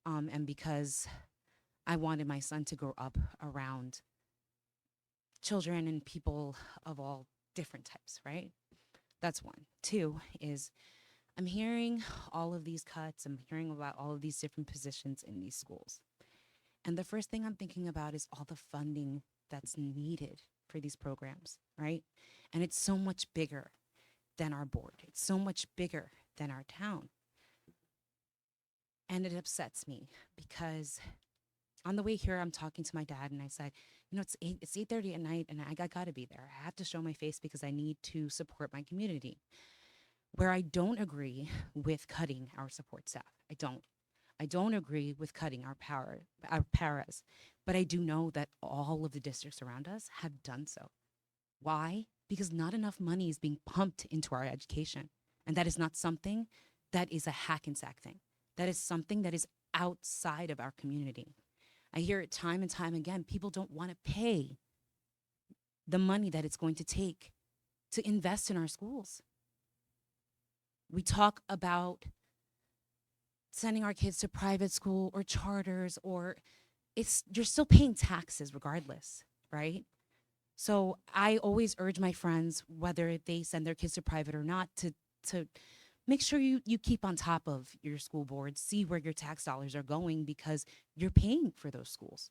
and because I wanted my son to grow up around children and people of all different types, right? That's one. Two is I'm hearing all of these cuts. I'm hearing about all of these different positions in these schools. And the first thing I'm thinking about is all the funding that's needed for these programs, right? And it's so much bigger than our board. It's so much bigger than our town. And it upsets me because on the way here, I'm talking to my dad and I said, you know, it's 8:30 at night and I gotta be there. I have to show my face because I need to support my community. Where I don't agree with cutting our support staff. I don't agree with cutting our paras, but I do know that all of the districts around us have done so. Why? Because not enough money is being pumped into our education. And that is not something that is a Hackensack thing. That is something that is outside of our community. I hear it time and time again. People don't want to pay the money that it's going to take to invest in our schools. We talk about sending our kids to private school or charters, or you're still paying taxes regardless, right? So I always urge my friends, whether they send their kids to private or not, to make sure you keep on top of your school board, see where your tax dollars are going because you're paying for those schools.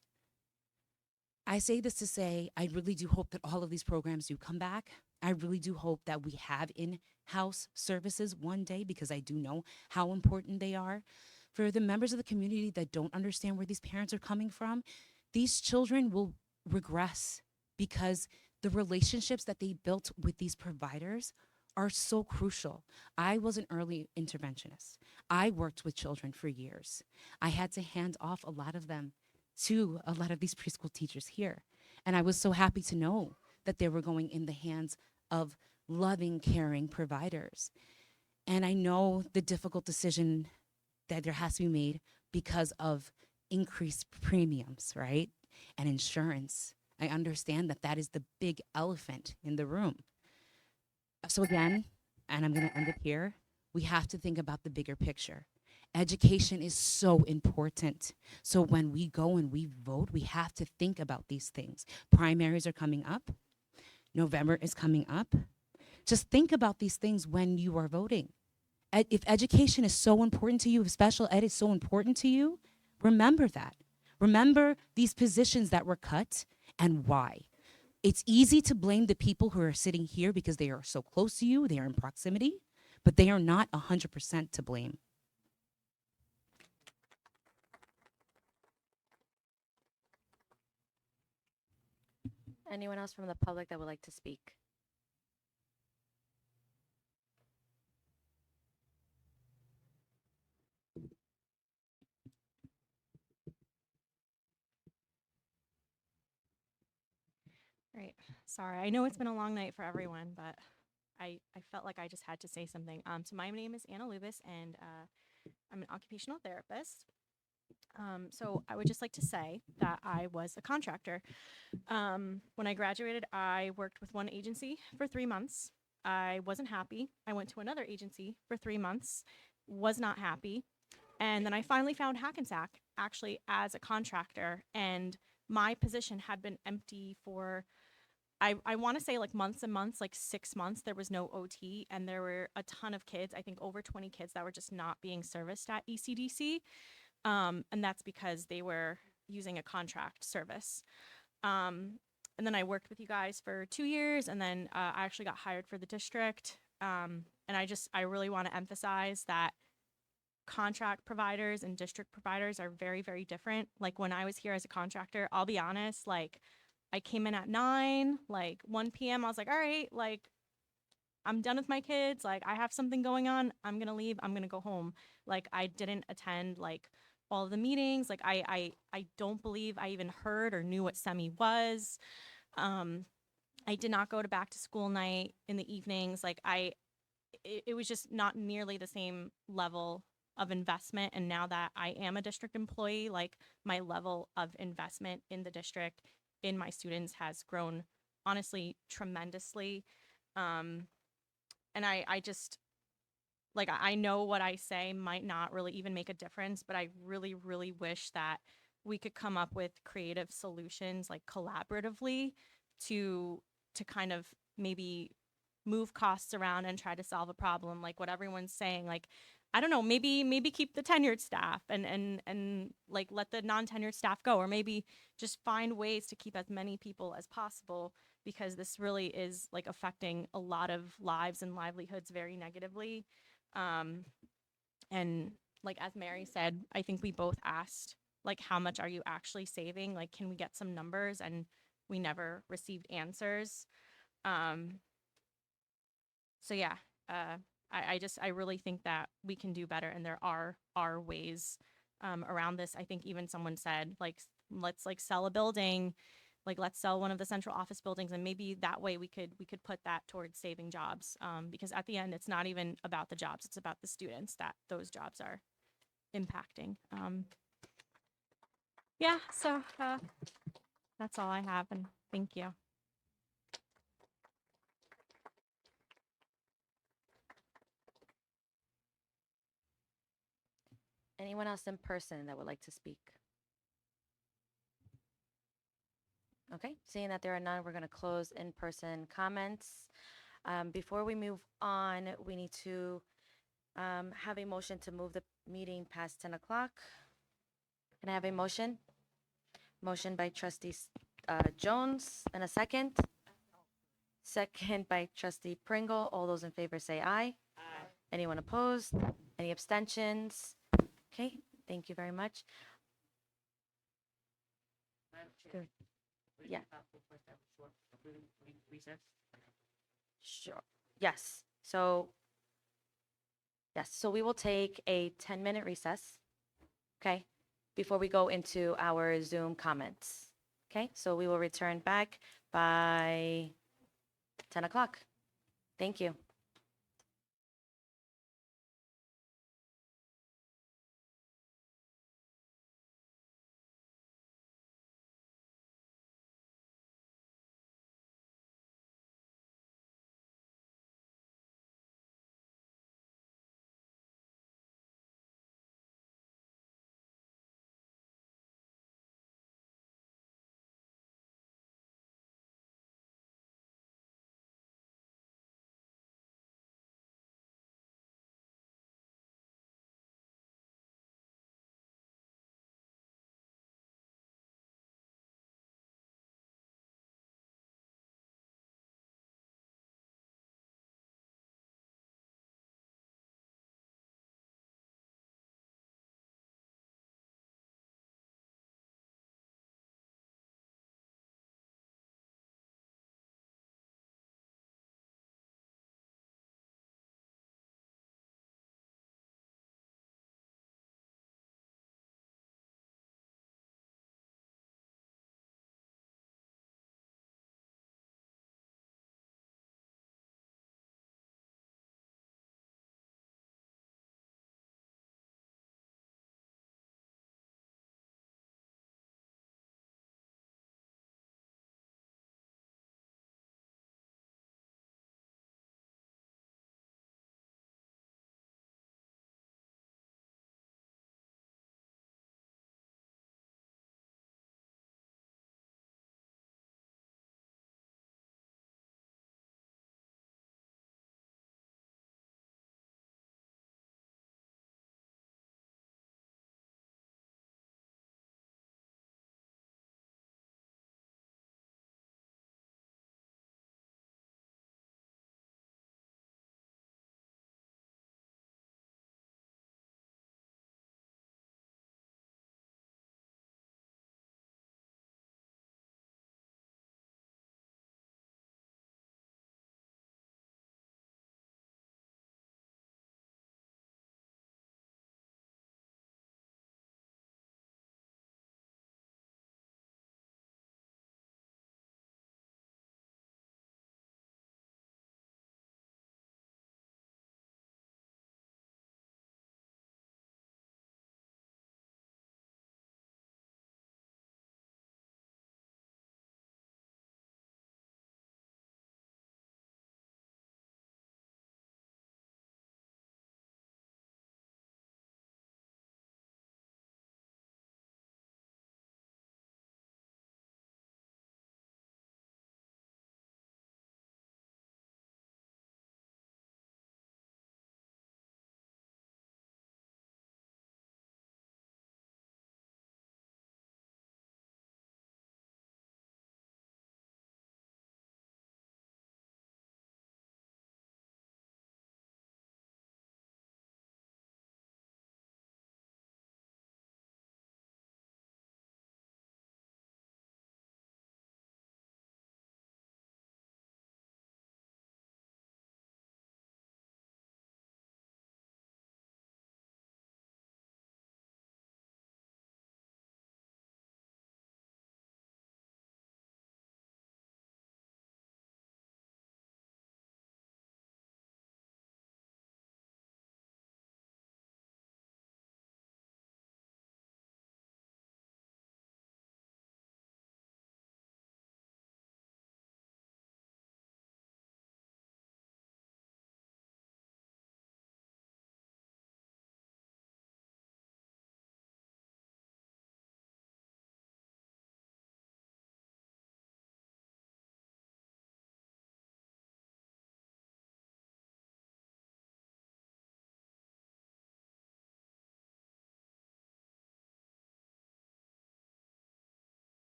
I say this to say, I really do hope that all of these programs do come back. I really do hope that we have in-house services one day because I do know how important they are. For the members of the community that don't understand where these parents are coming from, these children will regress because the relationships that they built with these providers are so crucial. I was an early interventionist. I worked with children for years. I had to hand off a lot of them to a lot of these preschool teachers here. And I was so happy to know that they were going in the hands of loving, caring providers. And I know the difficult decision that there has to be made because of increased premiums, right? And insurance. I understand that that is the big elephant in the room. So again, and I'm going to end it here, we have to think about the bigger picture. Education is so important. So when we go and we vote, we have to think about these things. Primaries are coming up. November is coming up. Just think about these things when you are voting. If education is so important to you, if special ed is so important to you, remember that. Remember these positions that were cut and why. It's easy to blame the people who are sitting here because they are so close to you, they are in proximity, but they are not 100% to blame. Anyone else from the public that would like to speak? Right. Sorry. I know it's been a long night for everyone, but I felt like I just had to say something. So my name is Anna Lubis, and I'm an occupational therapist. So I would just like to say that I was a contractor. When I graduated, I worked with one agency for 3 months. I wasn't happy. I went to another agency for 3 months, was not happy. And then I finally found Hackensack actually as a contractor, and my position had been empty for I want to say like months and months, like 6 months, there was no OT, and there were a ton of kids, I think over 20 kids that were just not being serviced at ECDC. And that's because they were using a contract service. And then I worked with you guys for 2 years, and then I actually got hired for the district. And I really want to emphasize that contract providers and district providers are very, very different. Like when I was here as a contractor, I'll be honest, like I came in at 9, like 1 p.m. I was like, all right, like I'm done with my kids. Like I have something going on. I'm going to leave. I'm going to go home. Like I didn't attend like all of the meetings. Like I don't believe I even heard or knew what semi was. I did not go to back to school night in the evenings. Like it was just not nearly the same level of investment. And now that I am a district employee, like my level of investment in the district, in my students has grown honestly tremendously. And I just, like, I know what I say might not really even make a difference, but I really, really wish that we could come up with creative solutions, like collaboratively, to kind of maybe move costs around and try to solve a problem, like what everyone's saying. Like, I don't know, maybe keep the tenured staff and like let the non-tenured staff go, or maybe just find ways to keep as many people as possible, because this really is like affecting a lot of lives and livelihoods very negatively. And like as Mary said, I think we both asked, like, how much are you actually saving? Like, can we get some numbers? And we never received answers. So yeah, I really think that we can do better, and there are ways around this. I think even someone said, like, let's like sell a building, like let's sell one of the central office buildings, and maybe that way we could put that towards saving jobs. Because at the end, it's not even about the jobs; it's about the students that those jobs are impacting. Yeah, so that's all I have, and thank you. Anyone else in person that would like to speak? Okay, seeing that there are none, we're going to close in-person comments. Before we move on, we need to have a motion to move the meeting past 10 o'clock. Can I have a motion? Motion by trustee Jones, and a second? Second by trustee Pringle. All those in favor say aye. Aye. Anyone opposed? Any abstentions? Okay, thank you very much. Good. Yeah. Sure. Yes. So we will take a 10-minute recess. Okay, before we go into our Zoom comments. Okay, so we will return back by 10 o'clock. Thank you.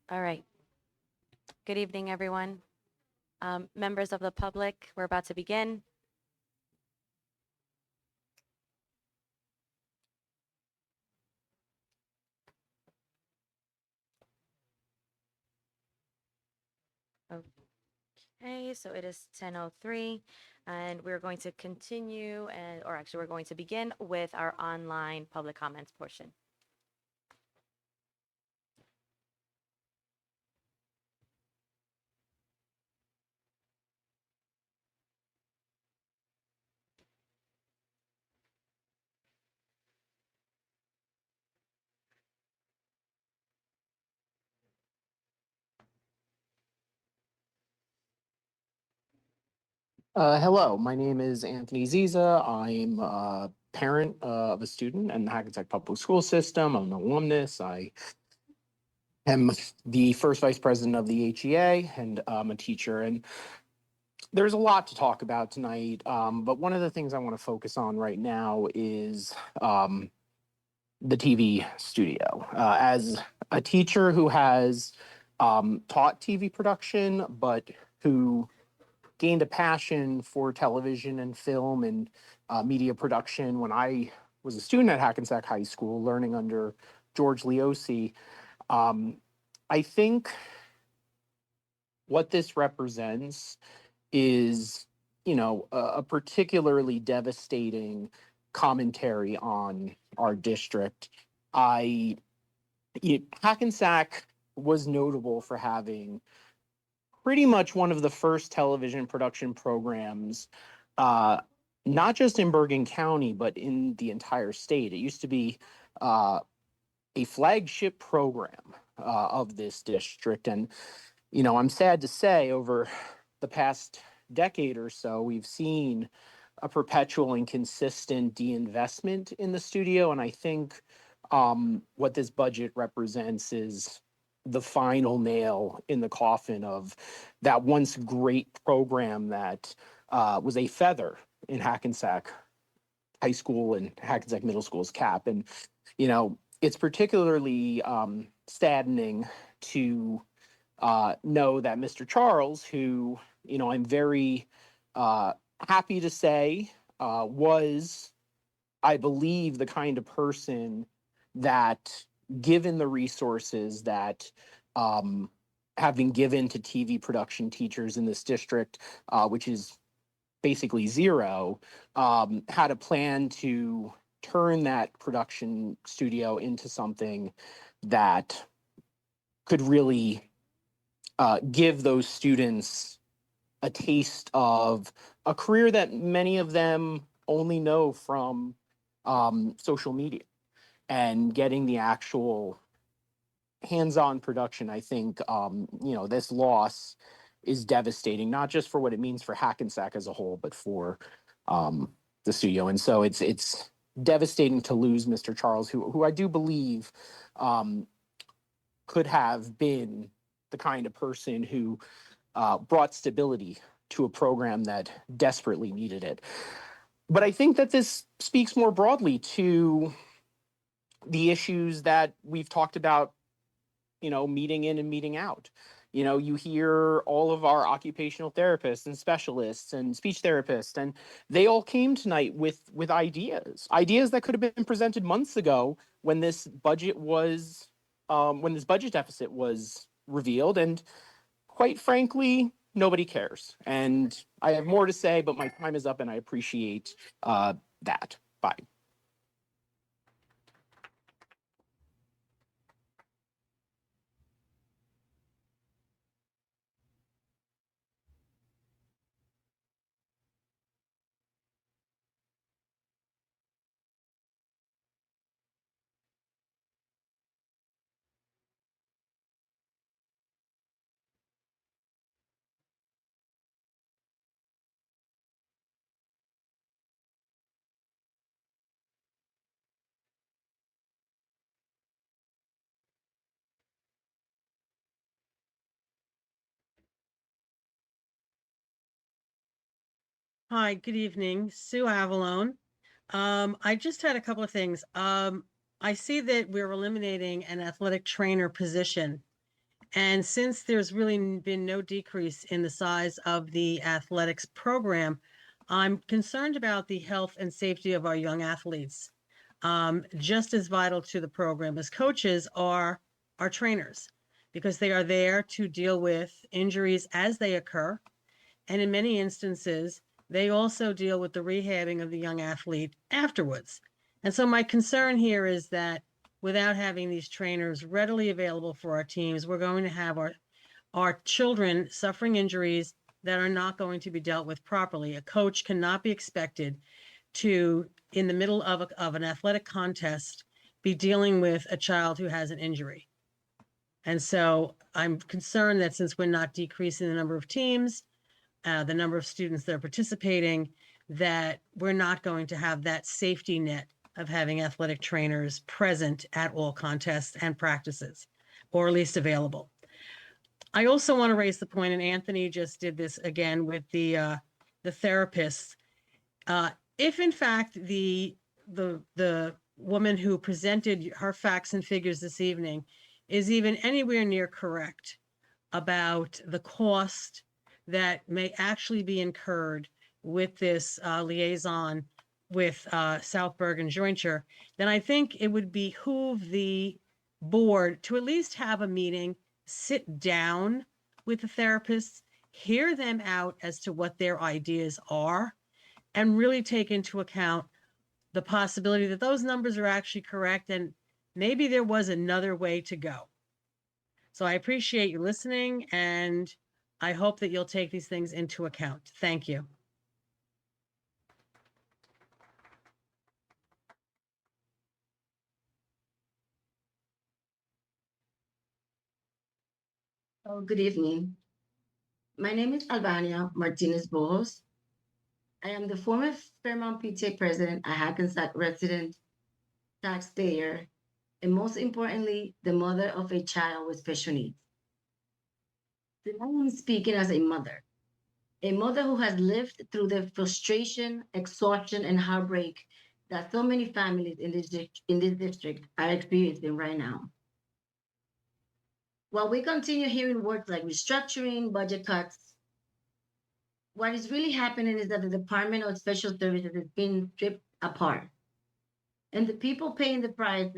All right. Good evening, everyone. Members of the public, we're about to begin. Okay, so it is 10:03, and we're going to continue, or actually, we're going to begin with our online public comments portion. Hello, my name is Anthony Ziza. I'm a parent of a student in the Hackensack Public School System. I'm an alumnus. I am the first vice president of the HEA, and I'm a teacher. And there's a lot to talk about tonight, but one of the things I want to focus on right now is the TV studio. As a teacher who has taught TV production, but who gained a passion for television and film and media production when I was a student at Hackensack High School, learning under George Leosi. I think what this represents is, a particularly devastating commentary on our district. Hackensack was notable for having pretty much one of the first television production programs, uh, not just in Bergen County, but in the entire state. It used to be a flagship program of this district. And, I'm sad to say over the past decade or so, we've seen a perpetual and consistent deinvestment in the studio. And I think what this budget represents is the final nail in the coffin of that once great program that was a feather in Hackensack High School and Hackensack Middle School's cap. And, it's particularly saddening to know that Mr. Charles, who, I'm very happy to say was, I believe, the kind of person that, given the resources that have been given to TV production teachers in this district, which is basically zero, had a plan to turn that production studio into something that could really give those students a taste of a career that many of them only know from social media, and getting the actual hands-on production. I think this loss is devastating, not just for what it means for Hackensack as a whole, but for the studio. And so it's devastating to lose Mr. Charles, who I do believe could have been the kind of person who brought stability to a program that desperately needed it. But I think that this speaks more broadly to the issues that we've talked about, meeting in and meeting out. You hear all of our occupational therapists and specialists and speech therapists, and they all came tonight with ideas that could have been presented months ago when this budget deficit was revealed. And quite frankly, nobody cares. And I have more to say, but my time is up, and I appreciate that. Bye. Hi, good evening. Sue Avalone. I just had a couple of things. I see that we're eliminating an athletic trainer position. And since there's really been no decrease in the size of the athletics program, I'm concerned about the health and safety of our young athletes. Just as vital to the program as coaches are our trainers, because they are there to deal with injuries as they occur. And in many instances, they also deal with the rehabbing of the young athlete afterwards. And so my concern here is that without having these trainers readily available for our teams, we're going to have our children suffering injuries that are not going to be dealt with properly. A coach cannot be expected to, in the middle of an athletic contest, be dealing with a child who has an injury. And so I'm concerned that since we're not decreasing the number of teams, the number of students that are participating, that we're not going to have that safety net of having athletic trainers present at all contests and practices, or at least available. I also want to raise the point, and Anthony just did this again with the therapists. If in fact the woman who presented her facts and figures this evening is even anywhere near correct about the cost that may actually be incurred with this liaison with South Bergen Jointure, then I think it would behoove the board to at least have a meeting, sit down with the therapists, hear them out as to what their ideas are, and really take into account the possibility that those numbers are actually correct and maybe there was another way to go. So I appreciate you listening, and I hope that you'll take these things into account. Thank you. Oh, good evening. My name is Albania Martinez Boros. I am the former Fairmount PTA president, a Hackensack resident, taxpayer, and most importantly, the mother of a child with special needs. Today I'm speaking as a mother who has lived through the frustration, exhaustion, and heartbreak that so many families in this district are experiencing right now. While we continue hearing words like restructuring, budget cuts, what is really happening is that the Department of Special Services is being stripped apart. And the people paying the price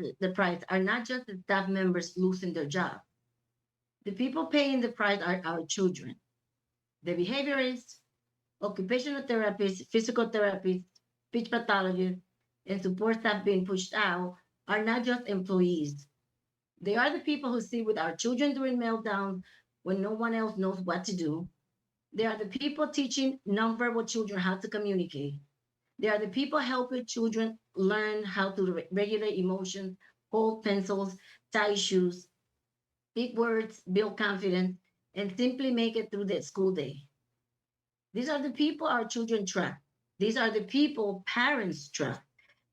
are not just the staff members losing their job. The people paying the price are our children, the behaviorists, occupational therapists, physical therapists, speech pathologists, and support staff being pushed out are not just employees. They are the people who sit with our children during meltdowns when no one else knows what to do. They are the people teaching nonverbal children how to communicate. They are the people helping children learn how to regulate emotions, hold pencils, tie shoes, speak words, build confidence, and simply make it through the school day. These are the people our children trust. These are the people parents trust.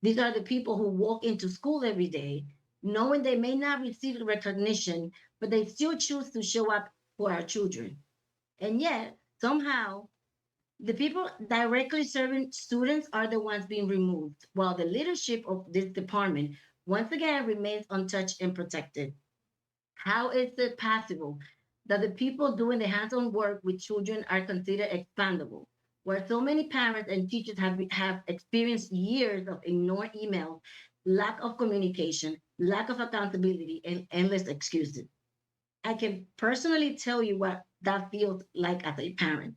These are the people who walk into school every day, knowing they may not receive recognition, but they still choose to show up for our children. And yet, somehow, the people directly serving students are the ones being removed, while the leadership of this department once again remains untouched and protected. How is it possible that the people doing the hands-on work with children are considered expandable, where so many parents and teachers have experienced years of ignored emails, lack of communication, lack of accountability, and endless excuses? I can personally tell you what that feels like as a parent.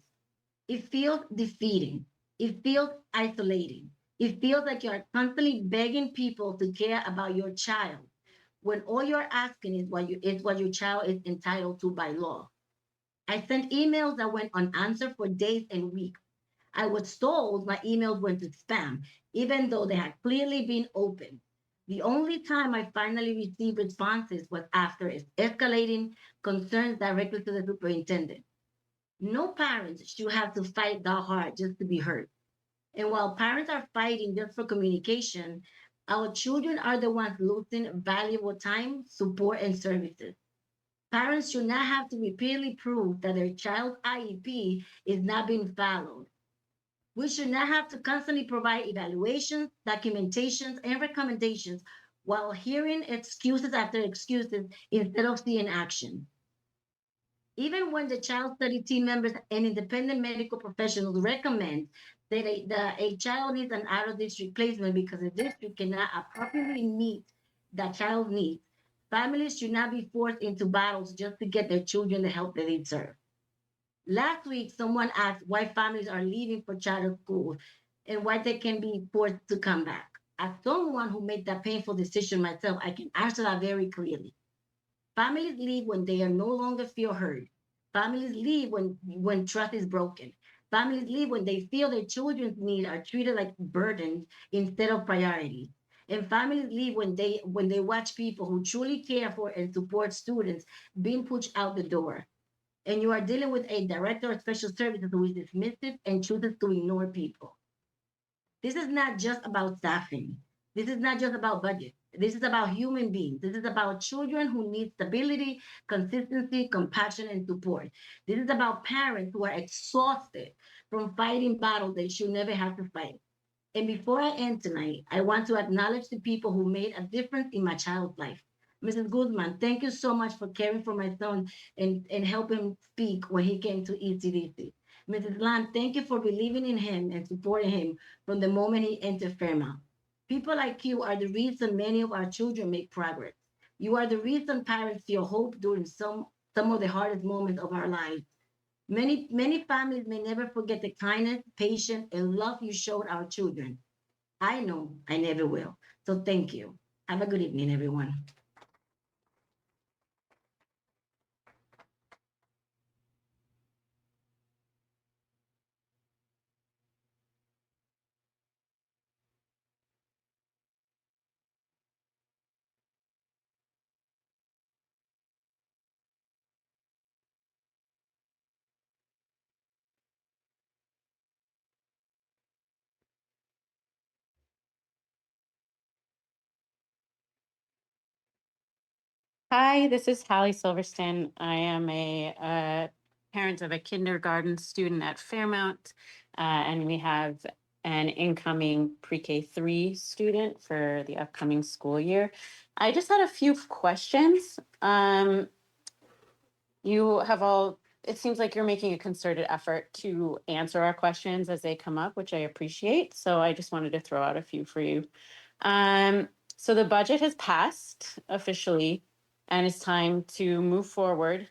It feels defeating. It feels isolating. It feels like you're constantly begging people to care about your child when all you're asking is what your child is entitled to by law. I sent emails that went unanswered for days and weeks. I was told my emails went to spam, even though they had clearly been opened. The only time I finally received responses was after escalating concerns directly to the superintendent. No parents should have to fight that hard just to be heard. And while parents are fighting just for communication, our children are the ones losing valuable time, support, and services. Parents should not have to repeatedly prove that their child's IEP is not being followed. We should not have to constantly provide evaluations, documentations, and recommendations while hearing excuses after excuses instead of seeing action. Even when the child study team members and independent medical professionals recommend that a child needs an out-of-district placement because the district cannot appropriately meet that child's needs, families should not be forced into battles just to get their children the help that they deserve. Last week, someone asked why families are leaving for charter schools and why they can be forced to come back. As someone who made that painful decision myself, I can answer that very clearly. Families leave when they are no longer feel heard. Families leave when trust is broken. Families leave when they feel their children's needs are treated like burdens instead of priorities. And families leave when they watch people who truly care for and support students being pushed out the door. And you are dealing with a director of special services who is dismissive and chooses to ignore people. This is not just about staffing. This is not just about budget. This is about human beings. This is about children who need stability, consistency, compassion, and support. This is about parents who are exhausted from fighting battles they should never have to fight. And before I end tonight, I want to acknowledge the people who made a difference in my child's life. Mrs. Guzman, thank you so much for caring for my son and helping him speak when he came to ECDC. Mrs. Lam, thank you for believing in him and supporting him from the moment he entered Fairmount. People like you are the reason many of our children make progress. You are the reason parents feel hope during some of the hardest moments of our lives. Many families may never forget the kindness, patience, and love you showed our children. I know I never will. So thank you. Have a good evening, everyone. Hi, this is Hallie Silverston. I am a parent of a kindergarten student at Fairmount, and we have an incoming pre-K 3 student for the upcoming school year. I just had a few questions. You have all, it seems like you're making a concerted effort to answer our questions as they come up, which I appreciate. So I just wanted to throw out a few for you. So the budget has passed officially, and it's time to move forward.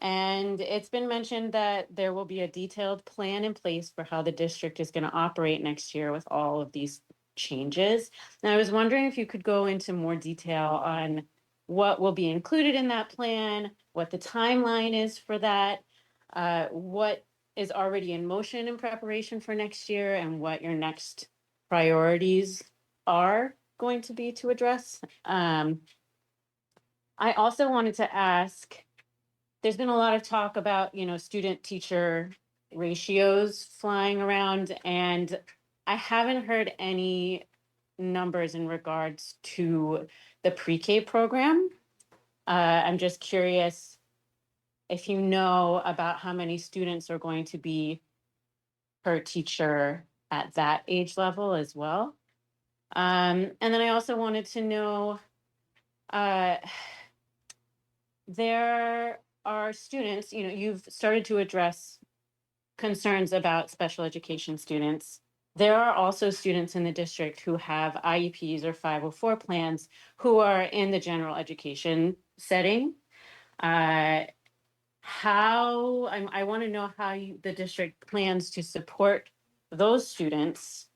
And it's been mentioned that there will be a detailed plan in place for how the district is going to operate next year with all of these changes. And I was wondering if you could go into more detail on what will be included in that plan, what the timeline is for that, what is already in motion in preparation for next year, and what your next priorities are going to be to address. I also wanted to ask, there's been a lot of talk about, student teacher ratios flying around, and I haven't heard any numbers in regards to the pre-K program. I'm just curious if you know about how many students are going to be per teacher at that age level as well. And then I also wanted to know, there are students, you've started to address concerns about special education students. There are also students in the district who have IEPs or 504 plans who are in the general education setting. I want to know how the district plans to support those students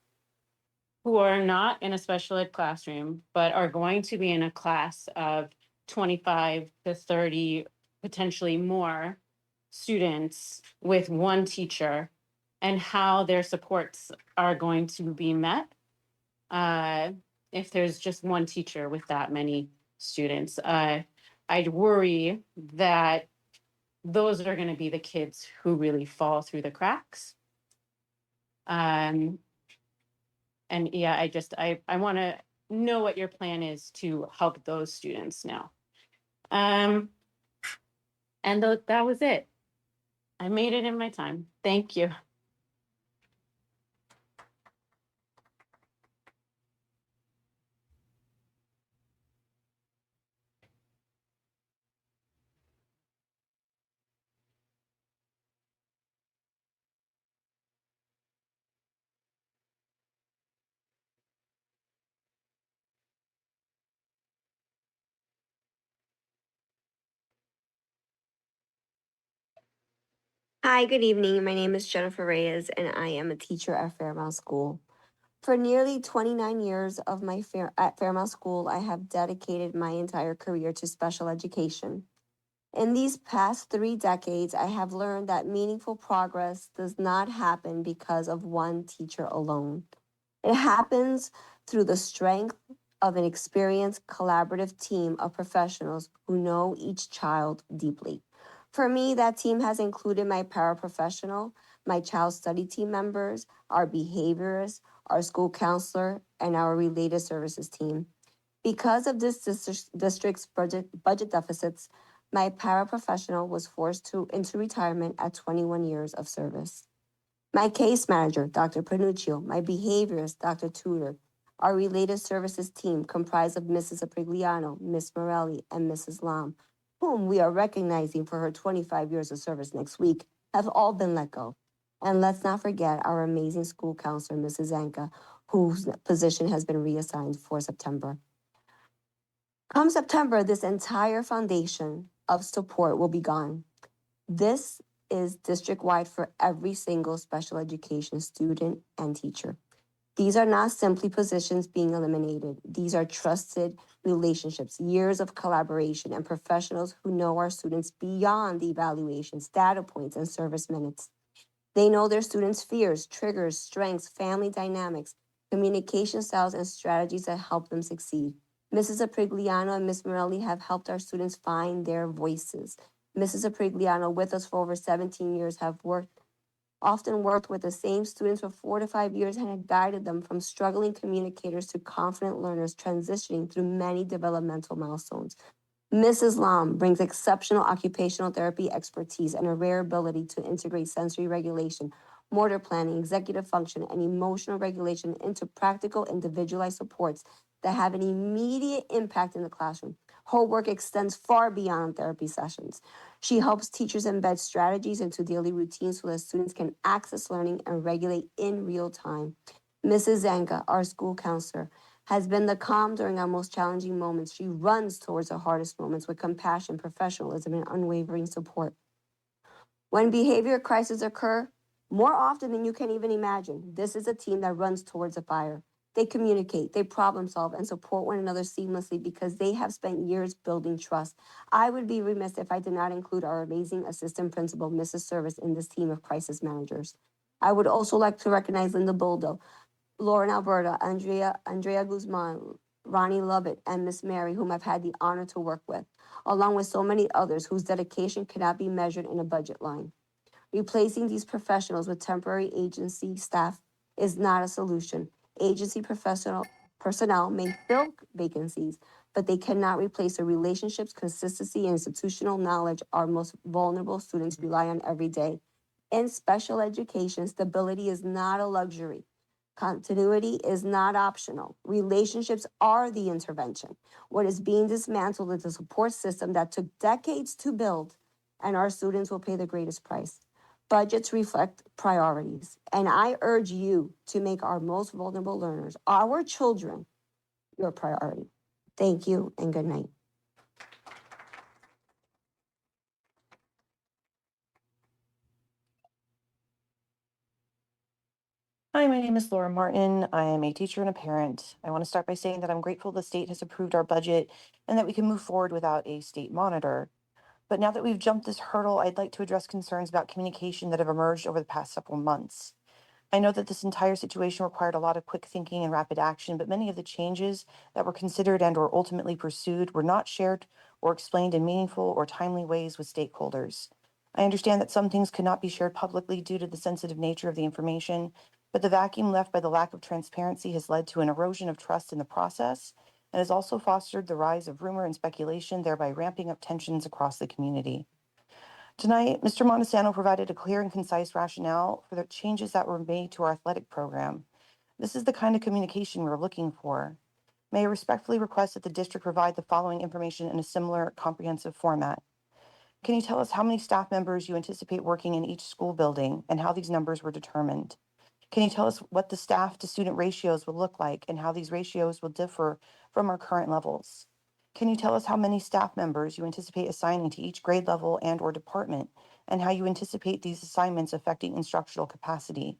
who are not in a special ed classroom, but are going to be in a class of 25 to 30, potentially more students with one teacher, and how their supports are going to be met if there's just one teacher with that many students. I'd worry that those are going to be the kids who really fall through the cracks. And yeah, I want to know what your plan is to help those students now. And that was it. I made it in my time. Thank you. Hi, good evening. My name is Jennifer Reyes, and I am a teacher at Fairmount School. For nearly 29 years of my at Fairmount School, I have dedicated my entire career to special education. In these past 3 decades, I have learned that meaningful progress does not happen because of one teacher alone. It happens through the strength of an experienced, collaborative team of professionals who know each child deeply. For me, that team has included my paraprofessional, my child study team members, our behaviorists, our school counselor, and our related services team. Because of this district's budget deficits, my paraprofessional was into retirement at 21 years of service. My case manager, Dr. Panuccio, my behaviorist, Dr. Tudor, our related services team comprised of Mrs. Aprigliano, Miss Morelli, and Mrs. Lam, whom we are recognizing for her 25 years of service next week, have all been let go. And let's not forget our amazing school counselor, Mrs. Zanka, whose position has been reassigned for September. Come September, this entire foundation of support will be gone. This is district-wide for every single special education student and teacher. These are not simply positions being eliminated. These are trusted relationships, years of collaboration, and professionals who know our students beyond the evaluations, data points, and service minutes. They know their students' fears, triggers, strengths, family dynamics, communication styles, and strategies that help them succeed. Mrs. Aprigliano and Miss Morelli have helped our students find their voices. Mrs. Aprigliano, with us for over 17 years, have often worked with the same students for 4 to 5 years and had guided them from struggling communicators to confident learners transitioning through many developmental milestones. Mrs. Lam brings exceptional occupational therapy expertise and a rare ability to integrate sensory regulation, motor planning, executive function, and emotional regulation into practical, individualized supports that have an immediate impact in the classroom. Her work extends far beyond therapy sessions. She helps teachers embed strategies into daily routines so that students can access learning and regulate in real time. Mrs. Zanka, our school counselor, has been the calm during our most challenging moments. She runs towards our hardest moments with compassion, professionalism, and unwavering support. When behavior crises occur, more often than you can even imagine, this is a team that runs towards a fire. They communicate, they problem solve, and support one another seamlessly because they have spent years building trust. I would be remiss if I did not include our amazing assistant principal, Mrs. Service, in this team of crisis managers. I would also like to recognize Linda Boldo, Lauren Alberta, Andrea Guzman, Ronnie Lovett, and Miss Mary, whom I've had the honor to work with, along with so many others whose dedication cannot be measured in a budget line. Replacing these professionals with temporary agency staff is not a solution. Agency personnel may fill vacancies, but they cannot replace the relationships, consistency, and institutional knowledge our most vulnerable students rely on every day. In special education, stability is not a luxury. Continuity is not optional. Relationships are the intervention. What is being dismantled is a support system that took decades to build, and our students will pay the greatest price. Budgets reflect priorities, and I urge you to make our most vulnerable learners, our children, your priority. Thank you and good night. Hi, my name is Laura Martin. I am a teacher and a parent. I want to start by saying that I'm grateful the state has approved our budget and that we can move forward without a state monitor. But now that we've jumped this hurdle, I'd like to address concerns about communication that have emerged over the past several months. I know that this entire situation required a lot of quick thinking and rapid action, but many of the changes that were considered and or ultimately pursued were not shared or explained in meaningful or timely ways with stakeholders. I understand that some things could not be shared publicly due to the sensitive nature of the information, but the vacuum left by the lack of transparency has led to an erosion of trust in the process and has also fostered the rise of rumor and speculation, thereby ramping up tensions across the community. Tonight, Mr. Montesano provided a clear and concise rationale for the changes that were made to our athletic program. This is the kind of communication we're looking for. May I respectfully request that the district provide the following information in a similar comprehensive format. Can you tell us how many staff members you anticipate working in each school building and how these numbers were determined? Can you tell us what the staff to student ratios will look like and how these ratios will differ from our current levels? Can you tell us how many staff members you anticipate assigning to each grade level and or department and how you anticipate these assignments affecting instructional capacity?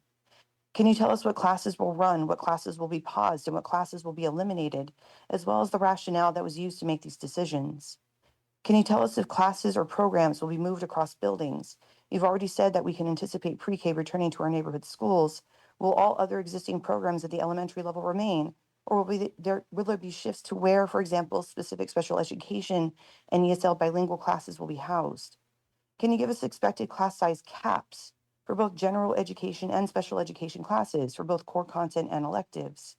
Can you tell us what classes will run, what classes will be paused, and what classes will be eliminated, as well as the rationale that was used to make these decisions? Can you tell us if classes or programs will be moved across buildings? You've already said that we can anticipate pre-K returning to our neighborhood schools. Will all other existing programs at the elementary level remain? Or will there be shifts to where, for example, specific special education and ESL bilingual classes will be housed? Can you give us expected class size caps for both general education and special education classes, for both core content and electives?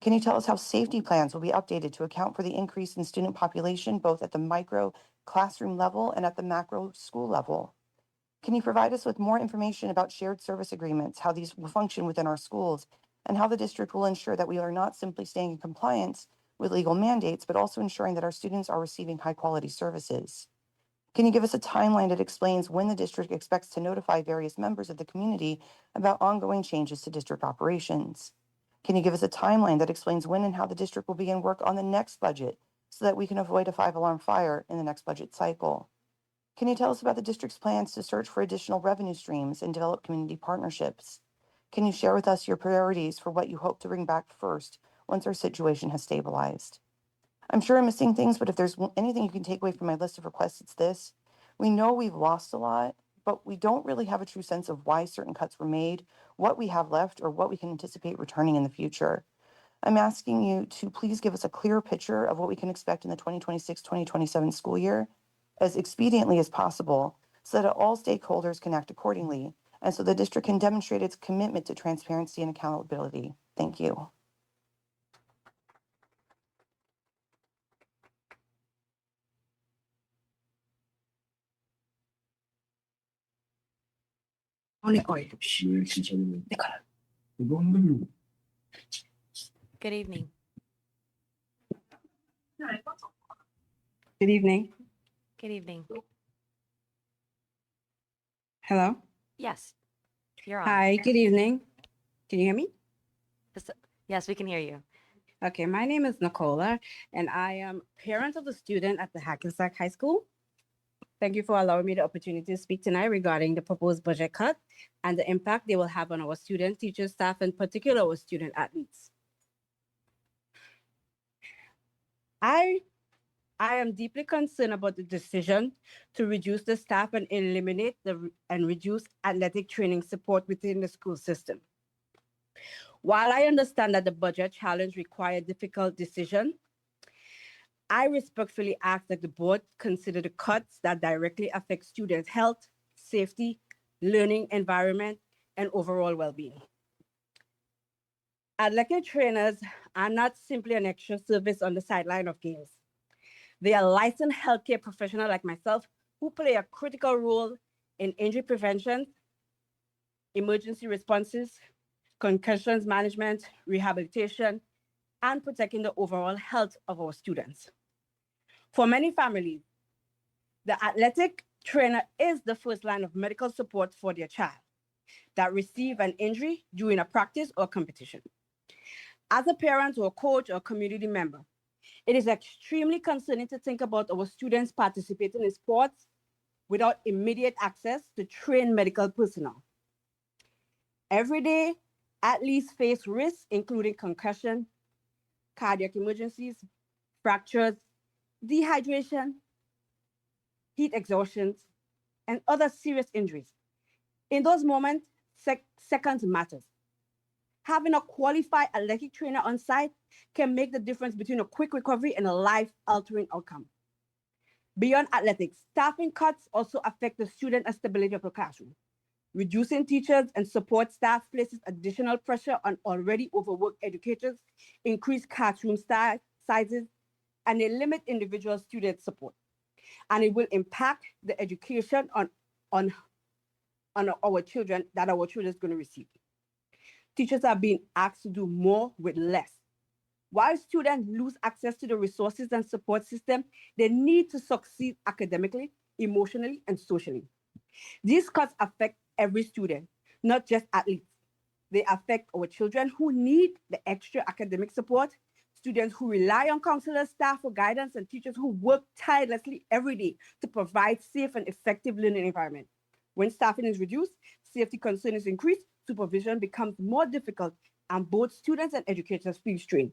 Can you tell us how safety plans will be updated to account for the increase in student population, both at the micro classroom level and at the macro school level? Can you provide us with more information about shared service agreements, how these will function within our schools, and how the district will ensure that we are not simply staying in compliance with legal mandates, but also ensuring that our students are receiving high quality services? Can you give us a timeline that explains when the district expects to notify various members of the community about ongoing changes to district operations? Can you give us a timeline that explains when and how the district will begin work on the next budget so that we can avoid a 5-alarm fire in the next budget cycle? Can you tell us about the district's plans to search for additional revenue streams and develop community partnerships? Can you share with us your priorities for what you hope to bring back first once our situation has stabilized? I'm sure I'm missing things, but if there's anything you can take away from my list of requests, it's this. We know we've lost a lot, but we don't really have a true sense of why certain cuts were made, what we have left, or what we can anticipate returning in the future. I'm asking you to please give us a clear picture of what we can expect in the 2026-2027 school year as expediently as possible so that all stakeholders can act accordingly and so the district can demonstrate its commitment to transparency and accountability. Thank you. Good evening. Good evening. Good evening. Hello. Yes, you're on. Hi, good evening. Can you hear me? Yes, we can hear you. Okay, my name is Nicola, and I am parent of a student at the Hackensack High School. Thank you for allowing me the opportunity to speak tonight regarding the proposed budget cut and the impact they will have on our students, teachers, staff, and particularly our student athletes. I am deeply concerned about the decision to reduce the staff and eliminate and reduce athletic training support within the school system. While I understand that the budget challenge requires difficult decision, I respectfully ask that the board consider the cuts that directly affect students' health, safety, learning environment, and overall well-being. Athletic trainers are not simply an extra service on the sideline of games. They are licensed healthcare professionals like myself who play a critical role in injury prevention, emergency responses, concussions management, rehabilitation, and protecting the overall health of our students. For many families, the athletic trainer is the first line of medical support for their child that receive an injury during a practice or competition. As a parent or coach or community member, it is extremely concerning to think about our students participating in sports without immediate access to trained medical personnel. Every day, athletes face risks, including concussion, cardiac emergencies, fractures, dehydration, heat exhaustion, and other serious injuries. In those moments, seconds matters. Having a qualified athletic trainer on site can make the difference between a quick recovery and a life-altering outcome. Beyond athletics, staffing cuts also affect the student and stability of the classroom. Reducing teachers and support staff places additional pressure on already overworked educators, increase classroom sizes, and they limit individual student support. And it will impact the education on our children that our children is going to receive. Teachers are being asked to do more with less. While students lose access to the resources and support system, they need to succeed academically, emotionally, and socially. These cuts affect every student, not just athletes. They affect our children who need the extra academic support, students who rely on counselors, staff for guidance, and teachers who work tirelessly every day to provide safe and effective learning environment. When staffing is reduced, safety concern is increased, supervision becomes more difficult, and both students and educators feel strained.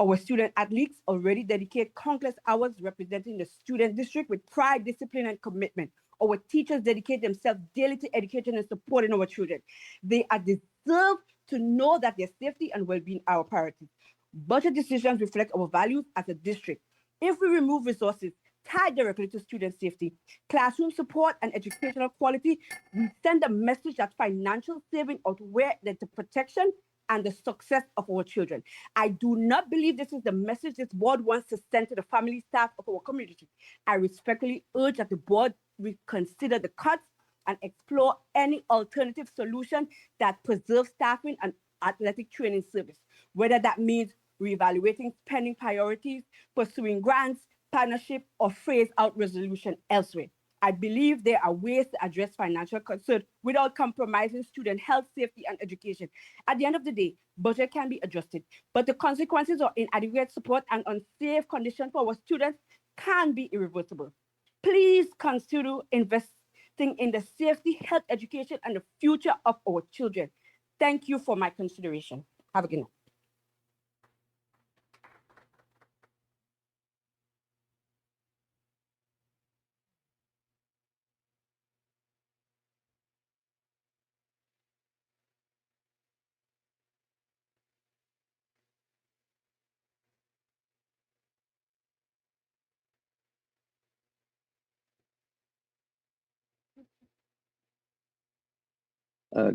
Our student athletes already dedicate countless hours representing the student district with pride, discipline, and commitment. Our teachers dedicate themselves daily to educating and supporting our children. They are deserve to know that their safety and well-being are our priorities. Budget decisions reflect our values as a district. If we remove resources tied directly to student safety, classroom support, and educational quality, we send a message that financial saving outweigh the protection and the success of our children. I do not believe this is the message this board wants to send to the family staff of our community. I respectfully urge that the board reconsider the cuts and explore any alternative solution that preserves staffing and athletic training service, whether that means reevaluating spending priorities, pursuing grants, partnership, or phase out resolution elsewhere. I believe there are ways to address financial concern without compromising student health, safety, and education. At the end of the day, budget can be adjusted, but the consequences of inadequate support and unsafe conditions for our students can be irreversible. Please consider investing in the safety, health, education, and the future of our children. Thank you for my consideration. Have a good night.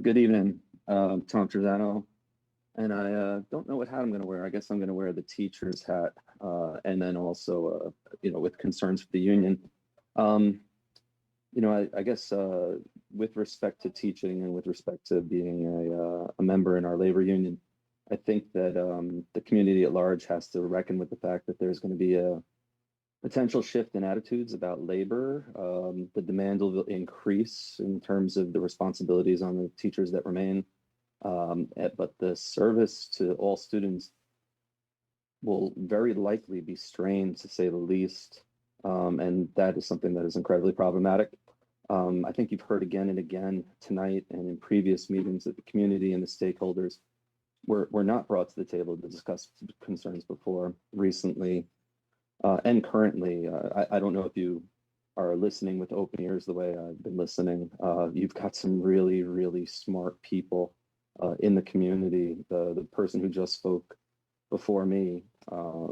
Good evening, Tom Trezano, and I don't know what hat I'm going to wear. I guess I'm going to wear the teacher's hat, and then also, with concerns for the union. I guess with respect to teaching and with respect to being a member in our labor union, I think that the community at large has to reckon with the fact that there's going to be a potential shift in attitudes about labor. The demand will increase in terms of the responsibilities on the teachers that remain. But the service to all students will very likely be strained, to say the least. And that is something that is incredibly problematic. I think you've heard again and again tonight and in previous meetings that the community and the stakeholders were not brought to the table to discuss concerns before. Recently, and currently, I don't know if you are listening with open ears the way I've been listening. You've got some really, really smart people in the community. The person who just spoke before me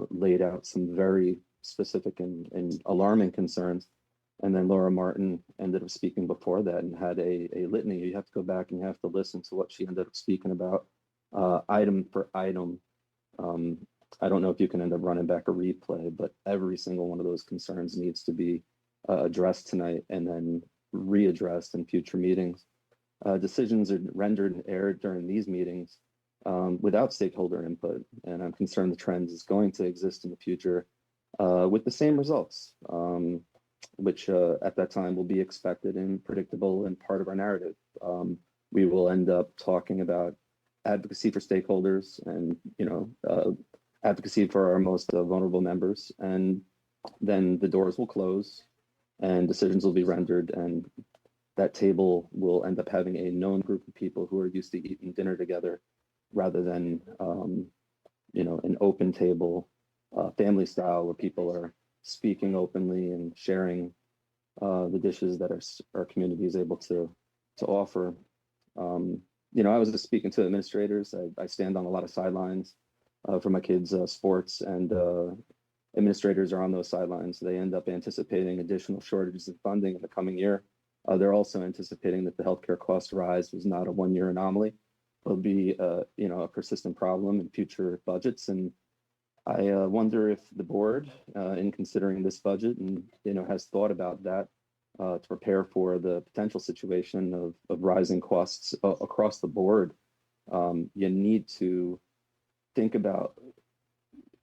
laid out some very specific and alarming concerns. And then Laura Martin ended up speaking before that and had a litany. You have to go back and you have to listen to what she ended up speaking about, item for item. I don't know if you can end up running back a replay, but every single one of those concerns needs to be addressed tonight and then readdressed in future meetings. Decisions are rendered and aired during these meetings without stakeholder input, and I'm concerned the trend is going to exist in the future with the same results, which at that time will be expected and predictable and part of our narrative. We will end up talking about advocacy for stakeholders and advocacy for our most vulnerable members, and then the doors will close and decisions will be rendered, and that table will end up having a known group of people who are used to eating dinner together rather than an open table family style where people are speaking openly and sharing the dishes that our community is able to offer. I was just speaking to administrators. I stand on a lot of sidelines for my kids' sports, and administrators are on those sidelines. They end up anticipating additional shortages of funding in the coming year. They're also anticipating that the healthcare cost rise was not a one-year anomaly. It'll be a persistent problem in future budgets. And I wonder if the board, in considering this budget, and has thought about that to prepare for the potential situation of rising costs across the board. You need to think about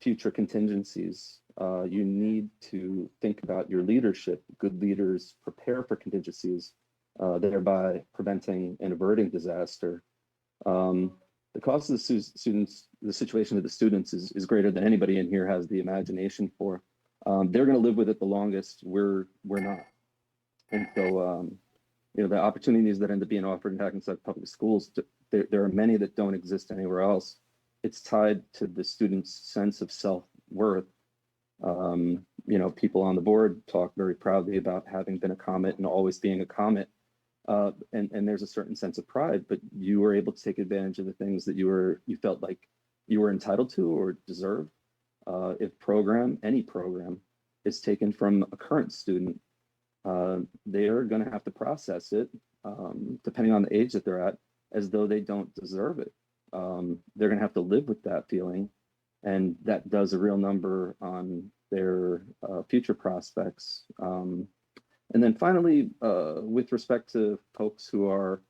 future contingencies. You need to think about your leadership. Good leaders prepare for contingencies, thereby preventing and averting disaster. The cost of the situation of the students is greater than anybody in here has the imagination for. They're going to live with it the longest. We're not. And so the opportunities that end up being offered in Hackensack Public Schools, there are many that don't exist anywhere else. It's tied to the student's sense of self-worth. People on the board talk very proudly about having been a Comet and always being a Comet. And there's a certain sense of pride, but you were able to take advantage of the things that you felt like you were entitled to or deserved. If any program is taken from a current student, they are going to have to process it, depending on the age that they're at, as though they don't deserve it. They're going to have to live with that feeling, and that does a real number on their future prospects. And then finally, with respect to folks who are,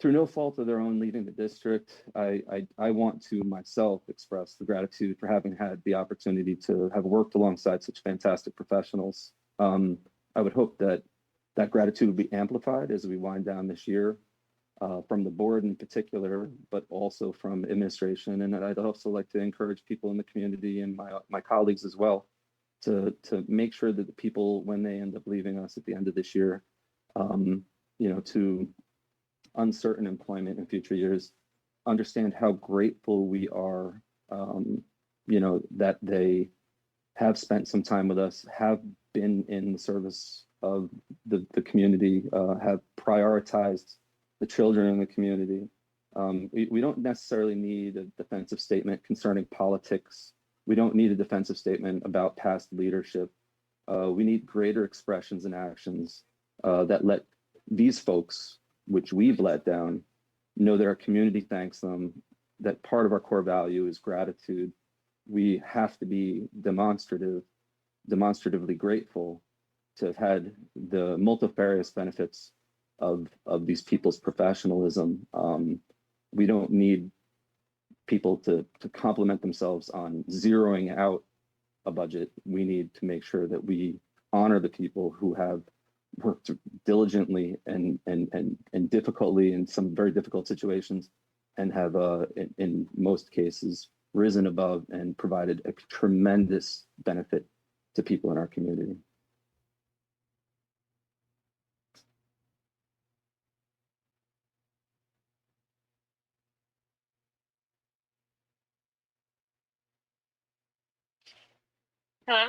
through no fault of their own, leaving the district, I want to myself express the gratitude for having had the opportunity to have worked alongside such fantastic professionals. I would hope that that gratitude will be amplified as we wind down this year, from the board in particular, but also from administration. And I'd also like to encourage people in the community and my colleagues as well to make sure that the people, when they end up leaving us at the end of this year, to uncertain employment in future years, understand how grateful we are, that they have spent some time with us, have been in the service of the community, have prioritized the children in the community. We don't necessarily need a defensive statement concerning politics. We don't need a defensive statement about past leadership. We need greater expressions and actions that let these folks, which we've let down, know that our community thanks them, that part of our core value is gratitude. We have to be demonstratively grateful to have had the multifarious benefits of these people's professionalism. We don't need people to compliment themselves on zeroing out a budget. We need to make sure that we honor the people who have worked diligently and difficultly in some very difficult situations, and have in most cases risen above and provided a tremendous benefit to people in our community. Hello.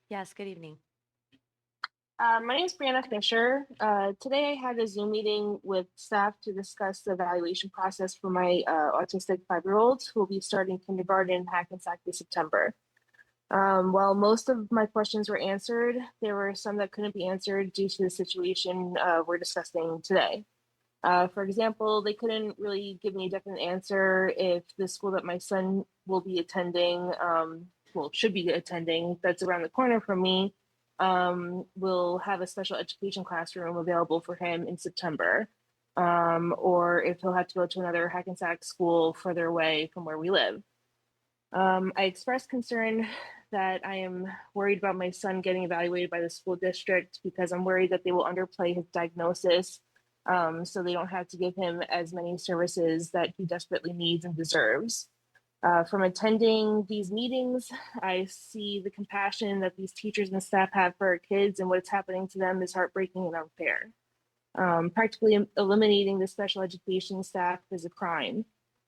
Yes, good evening. My name is Brianna Fisher. Today I had a Zoom meeting with staff to discuss the evaluation process for my autistic 5-year-old who will be starting kindergarten in Hackensack this September. While most of my questions were answered, there were some that couldn't be answered due to the situation we're discussing today. For example, they couldn't really give me a definite answer if the school that my son will be attending, should be attending, that's around the corner from me, will have a special education classroom available for him in September, or if he'll have to go to another Hackensack school further away from where we live. I expressed concern that I am worried about my son getting evaluated by the school district because I'm worried that they will underplay his diagnosis, so they don't have to give him as many services that he desperately needs and deserves. From attending these meetings, I see the compassion that these teachers and staff have for our kids, and what's happening to them is heartbreaking and unfair. Practically eliminating the special education staff is a crime.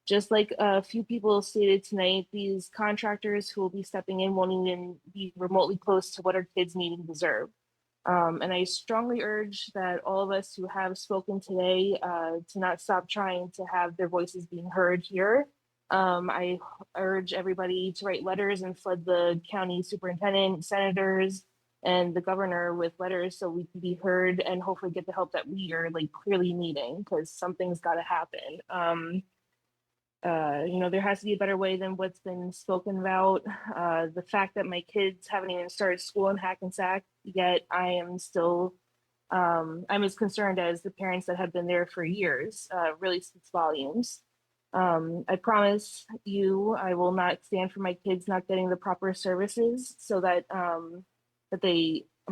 Just like a few people stated tonight, these contractors who will be stepping in won't even be remotely close to what our kids need and deserve. And I strongly urge that all of us who have spoken today to not stop trying to have their voices being heard here. I urge everybody to write letters and flood the county superintendent, senators, and the governor with letters so we can be heard and hopefully get the help that we are clearly needing, because something's got to happen. There has to be a better way than what's been spoken about. The fact that my kids haven't even started school in Hackensack yet, I am still, I'm as concerned as the parents that have been there for years, really speaks volumes. I promise you, I will not stand for my kids not getting the proper services so that, I'm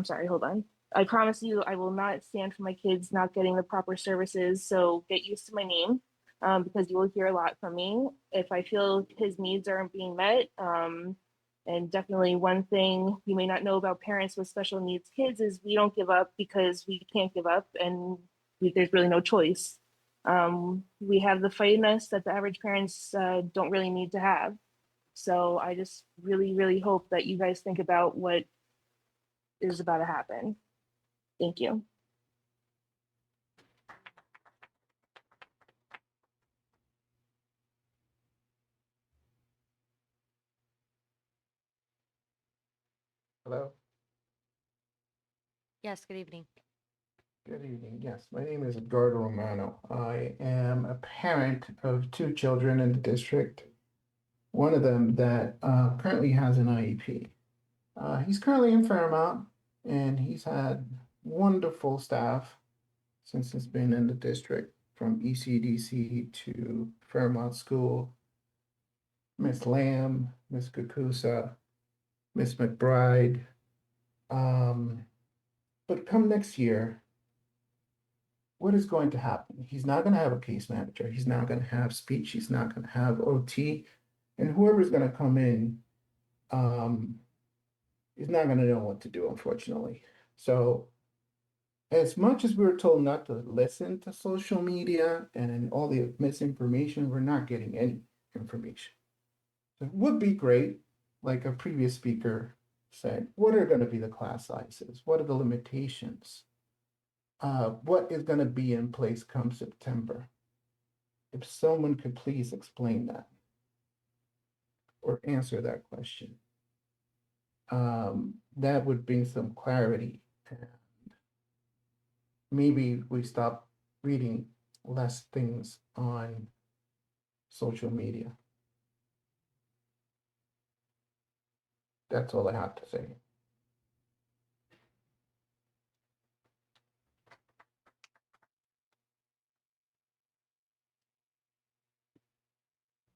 sorry, hold on. I promise you, I will not stand for my kids not getting the proper services. So get used to my name. Because you will hear a lot from me. If I feel his needs aren't being met, And definitely one thing you may not know about parents with special needs kids is we don't give up because we can't give up and there's really no choice. We have the fight in us that the average parents don't really need to have. So I just really, really hope that you guys think about what is about to happen. Thank you. Hello. Yes, good evening. Good evening. Yes, my name is Eduardo Romano. I am a parent of two children in the district. One of them that currently has an IEP. He's currently in Fairmount, and he's had wonderful staff since he's been in the district, from ECDC to Fairmount School. Miss Lamb, Miss Kukusa, Miss McBride. But come next year, what is going to happen? He's not going to have a case manager. He's not going to have speech. He's not going to have OT. And whoever's going to come in is not going to know what to do, unfortunately. So, as much as we were told not to listen to social media and all the misinformation, we're not getting any information. So, it would be great, like a previous speaker said, what are going to be the class sizes? What are the limitations? What is going to be in place come September? If someone could please explain that or answer that question, that would bring some clarity. And maybe we stop reading less things on social media. That's all I have to say.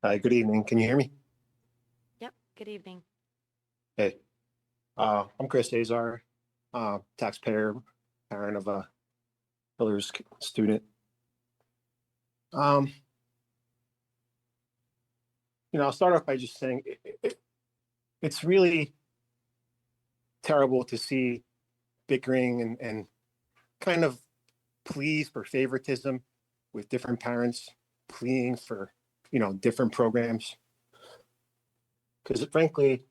Hi, good evening. Can you hear me? Yep, good evening. Hey, I'm Chris Azar, taxpayer, parent of a Hillers student. I'll start off by just saying it's really terrible to see bickering and kind of pleas for favoritism with different parents pleading for, different programs. Because frankly,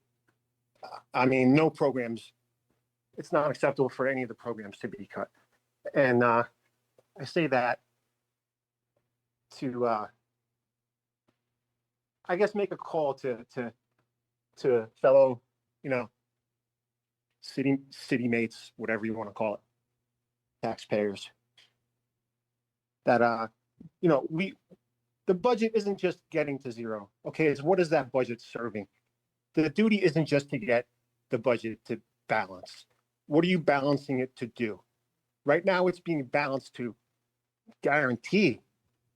no programs, it's not acceptable for any of the programs to be cut. And I say that to, I guess, make a call to fellow, city mates, whatever you want to call it, taxpayers, that the budget isn't just getting to zero. Okay, it's what is that budget serving? The duty isn't just to get the budget to balance. What are you balancing it to do? Right now, it's being balanced to guarantee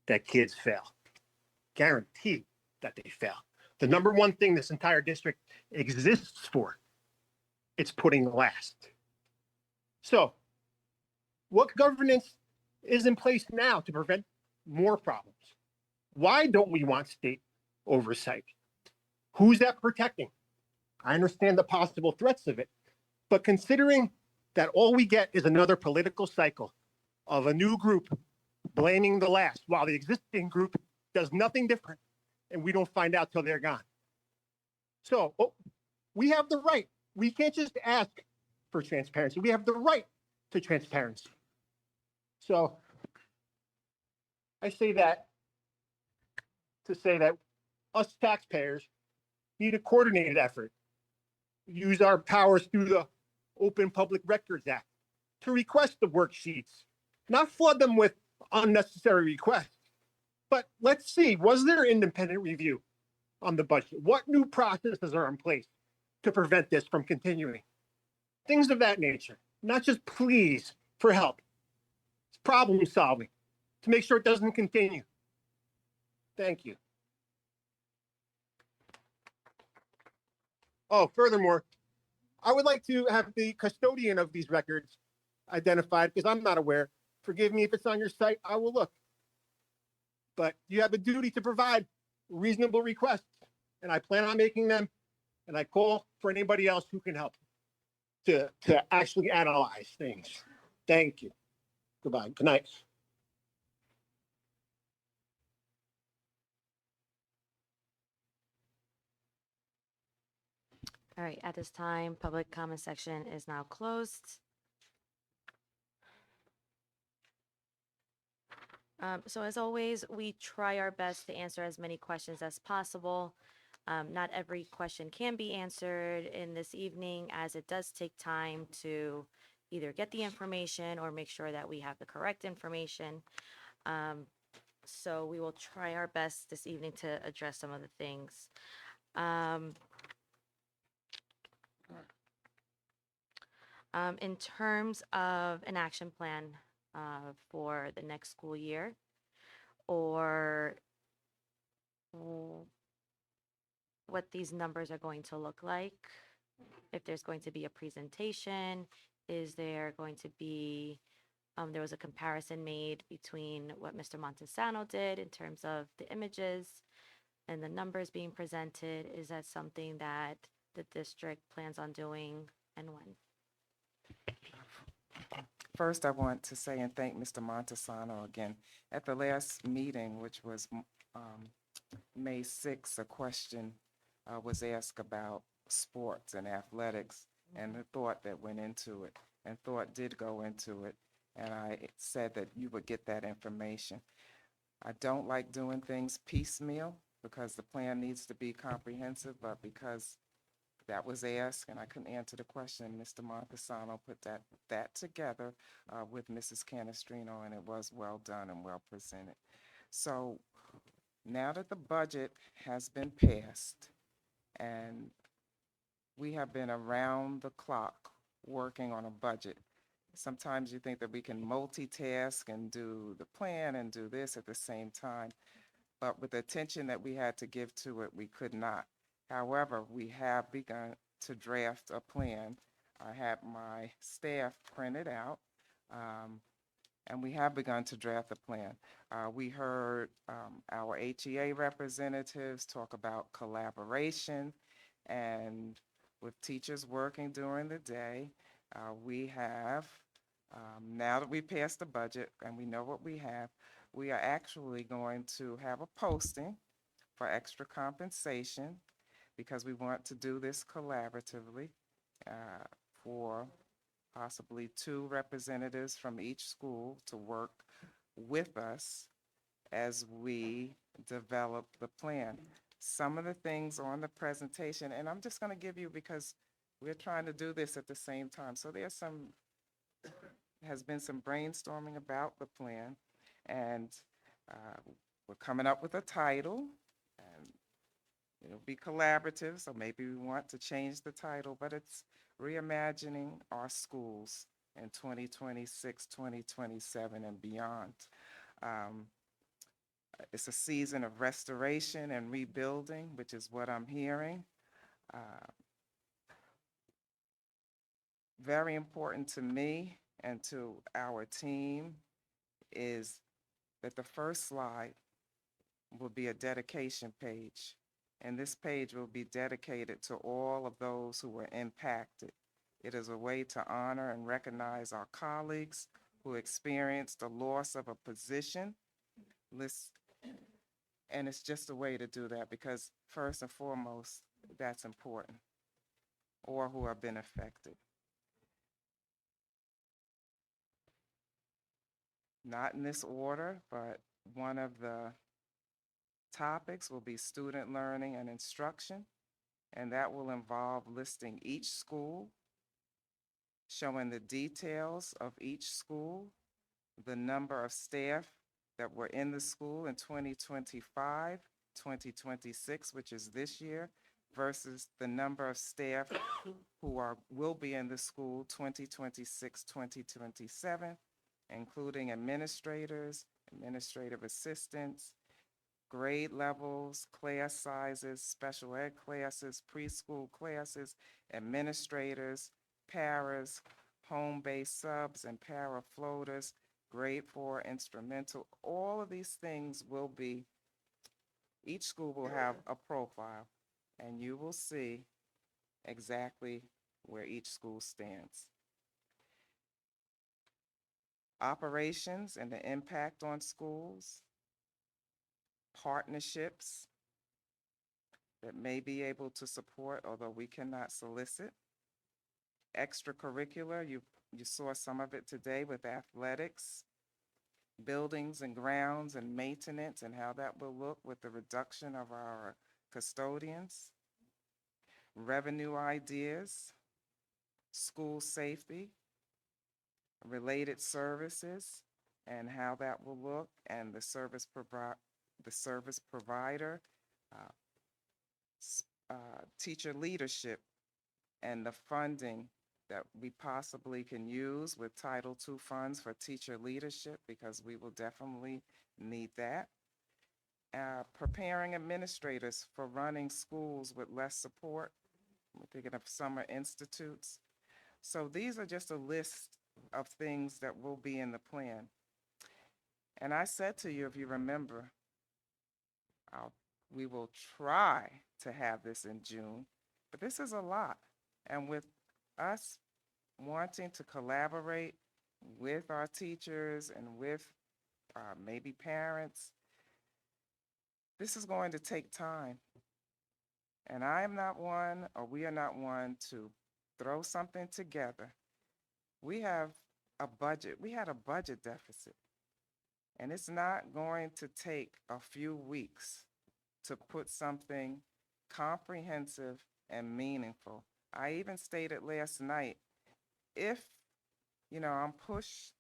that kids fail. Guarantee that they fail. The number one thing this entire district exists for, it's putting last. So, what governance is in place now to prevent more problems? Why don't we want state oversight? Who's that protecting? I understand the possible threats of it, but considering that all we get is another political cycle of a new group blaming the last while the existing group does nothing different and we don't find out till they're gone. So we have the right. We can't just ask for transparency. We have the right to transparency. So I say that to say that us taxpayers need a coordinated effort. Use our powers through the Open Public Records Act to request the worksheets, not flood them with unnecessary requests. But let's see, was there independent review on the budget? What new processes are in place to prevent this from continuing? Things of that nature, not just pleas for help. It's problem solving to make sure it doesn't continue. Thank you. Oh, furthermore, I would like to have the custodian of these records identified because I'm not aware. Forgive me if it's on your site, I will look. But you have a duty to provide reasonable requests, and I plan on making them, and I call for anybody else who can help to actually analyze things. Thank you. Goodbye. Good night. All right, at this time, public comment section is now closed. So as always, we try our best to answer as many questions as possible. Not every question can be answered in this evening, as it does take time to either get the information or make sure that we have the correct information. So we will try our best this evening to address some of the things. In terms of an action plan for the next school year, or what these numbers are going to look like, if there's going to be a presentation, is there going to be, there was a comparison made between what Mr. Montesano did in terms of the images and the numbers being presented. Is that something that the district plans on doing, and when? First, I want to say and thank Mr. Montesano again. At the last meeting, which was May 6th, a question was asked about sports and athletics and the thought that went into it. And thought did go into it. And I said that you would get that information. I don't like doing things piecemeal because the plan needs to be comprehensive, but because that was asked and I couldn't answer the question, Mr. Montesano put that together with Mrs. Canestrino, and it was well done and well presented. So now that the budget has been passed and we have been around the clock working on a budget, sometimes you think that we can multitask and do the plan and do this at the same time, but with the attention that we had to give to it, we could not. However, we have begun to draft a plan. I had my staff print it out, and we have begun to draft a plan. We heard our HEA representatives talk about collaboration, and with teachers working during the day, we have, now that we passed the budget and we know what we have, we are actually going to have a posting for extra compensation because we want to do this collaboratively for possibly 2 representatives from each school to work with us as we develop the plan. Some of the things on the presentation, and I'm just going to give you because we're trying to do this at the same time. So has been some brainstorming about the plan, and we're coming up with a title, and it'll be collaborative, so maybe we want to change the title, but it's reimagining our schools in 2026, 2027, and beyond. It's a season of restoration and rebuilding, which is what I'm hearing. Very important to me and to our team is that the first slide will be a dedication page. And this page will be dedicated to all of those who were impacted. It is a way to honor and recognize our colleagues who experienced the loss of a position. And it's just a way to do that because first and foremost, that's important, or who have been affected. Not in this order, but one of the topics will be student learning and instruction, and that will involve listing each school, showing the details of each school, the number of staff that were in the school in 2025, 2026, which is this year, versus the number of staff who will be in the school 2026, 2027, including administrators, administrative assistants, grade levels, class sizes, special ed classes, preschool classes, administrators, paras, home-based subs, and para floaters, grade 4 instrumental. All of these things will be, each school will have a profile, and you will see exactly where each school stands. Operations and the impact on schools, partnerships that may be able to support, although we cannot solicit. Extracurricular, you saw some of it today with athletics, buildings and grounds and maintenance and how that will look with the reduction of our custodians. Revenue ideas, school safety, related services and how that will look, and the service provider, uh, teacher leadership, and the funding that we possibly can use with Title II funds for teacher leadership, because we will definitely need that. Preparing administrators for running schools with less support. We're thinking of summer institutes. So these are just a list of things that will be in the plan. And I said to you, if you remember, we will try to have this in June, but this is a lot. And with us wanting to collaborate with our teachers and with maybe parents, this is going to take time. And I am not one, or we are not one, to throw something together. We have a budget. We had a budget deficit. And it's not going to take a few weeks to put something comprehensive and meaningful. I even stated last night, if, I'm pushed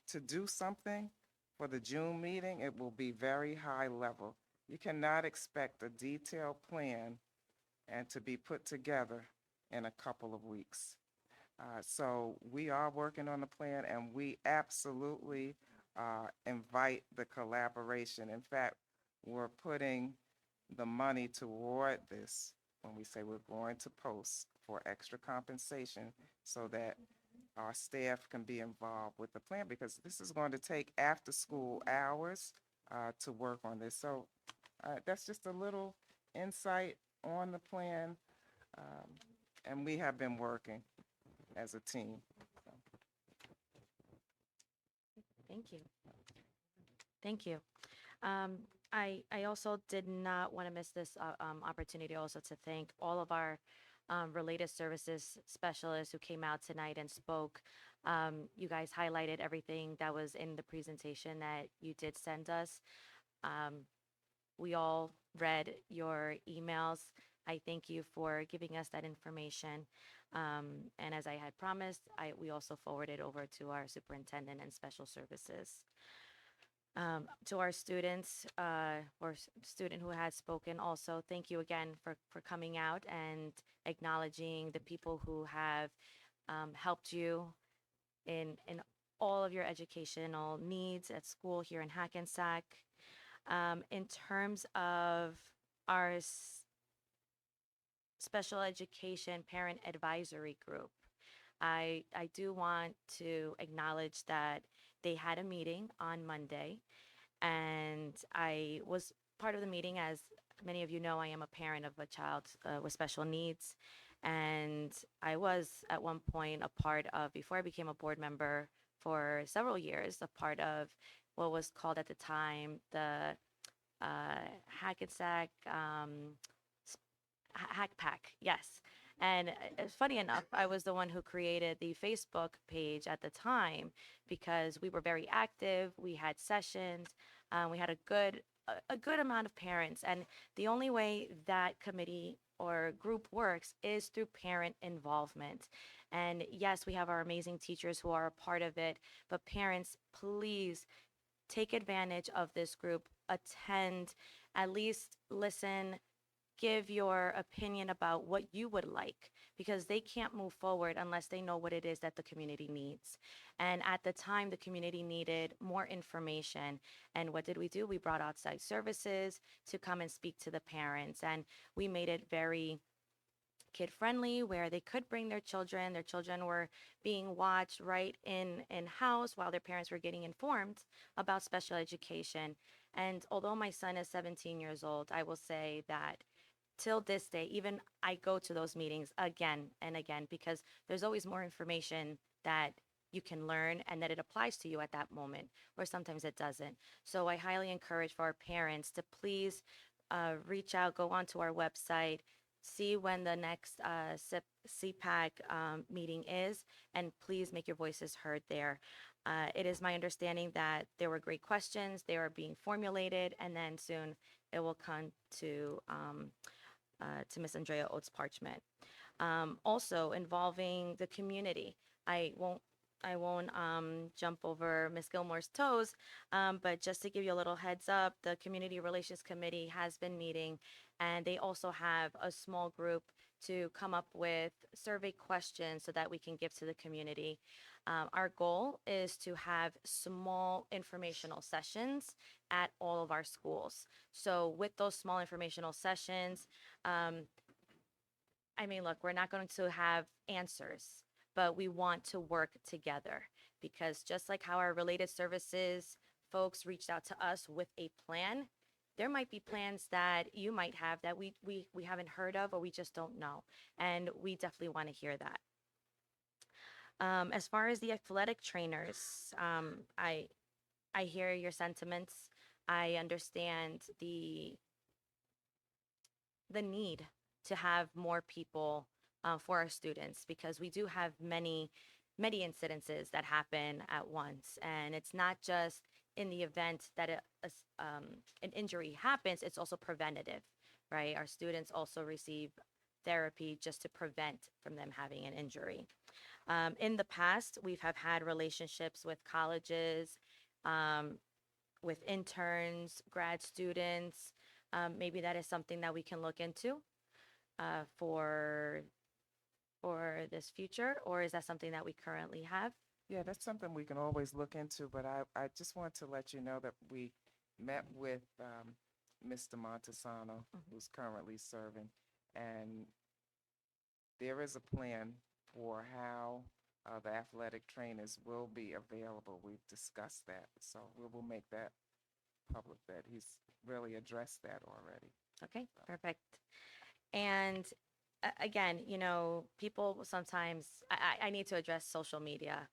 to do something for the June meeting, it will be very high level. You cannot expect a detailed plan and to be put together in a couple of weeks. So we are working on the plan, and we absolutely invite the collaboration. In fact, we're putting the money toward this when we say we're going to post for extra compensation so that our staff can be involved with the plan, because this is going to take after school hours to work on this. So that's just a little insight on the plan, and we have been working as a team. Thank you. Thank you. I also did not want to miss this opportunity also to thank all of our related services specialists who came out tonight and spoke. You guys highlighted everything that was in the presentation that you did send us. We all read your emails. I thank you for giving us that information. And as I had promised, we also forwarded over to our superintendent and special services. To our students, student who has spoken also, thank you again for coming out and acknowledging the people who have helped you in all of your educational needs at school here in Hackensack. In terms of our special education parent advisory group, I do want to acknowledge that they had a meeting on Monday, and I was part of the meeting. As many of you know, I am a parent of a child with special needs, and I was at one point a part of, before I became a board member for several years, a part of what was called at the time the Hackensack Hack Pack, yes. And funny enough, I was the one who created the Facebook page at the time because we were very active. We had sessions. We had a good amount of parents. And the only way that committee or group works is through parent involvement. And yes, we have our amazing teachers who are a part of it, but parents, please take advantage of this group, attend, at least listen, give your opinion about what you would like, because they can't move forward unless they know what it is that the community needs. And at the time, the community needed more information. And what did we do? We brought outside services to come and speak to the parents. And we made it very kid friendly, where they could bring their children. Their children were being watched right in house while their parents were getting informed about special education. And although my son is 17 years old, I will say that till this day, even I go to those meetings again and again because there's always more information that you can learn and that it applies to you at that moment, or sometimes it doesn't. So I highly encourage for our parents to please reach out, go onto our website, see when the next CPAC meeting is, and please make your voices heard there. It is my understanding that there were great questions, they are being formulated, and then soon it will come to Miss Andrea Oates Parchment. Also involving the community. I won't jump over Miss Gilmore's toes, but just to give you a little heads up, the Community Relations Committee has been meeting, and they also have a small group to come up with survey questions so that we can give to the community. Our goal is to have small informational sessions at all of our schools. So with those small informational sessions, I mean, look, we're not going to have answers, but we want to work together because just like how our related services folks reached out to us with a plan, there might be plans that you might have that we haven't heard of or we just don't know. And we definitely want to hear that. As far as the athletic trainers, I hear your sentiments. I understand the need to have more people for our students because we do have many incidences that happen at once, and it's not just in the event that an injury happens, it's also preventative, right? Our students also receive therapy just to prevent from them having an injury. In the past, we've have had relationships with colleges, with interns, grad students. Maybe that is something that we can look into for this future, or is that something that we currently have? Yeah, that's something we can always look into, but I just want to let you know that we met with Mr. Montesano, who's currently serving, and there is a plan for how the athletic trainers will be available. We've discussed that, so we will make that public, that he's really addressed that already. Okay, perfect. And again, you know, people sometimes, I need to address social media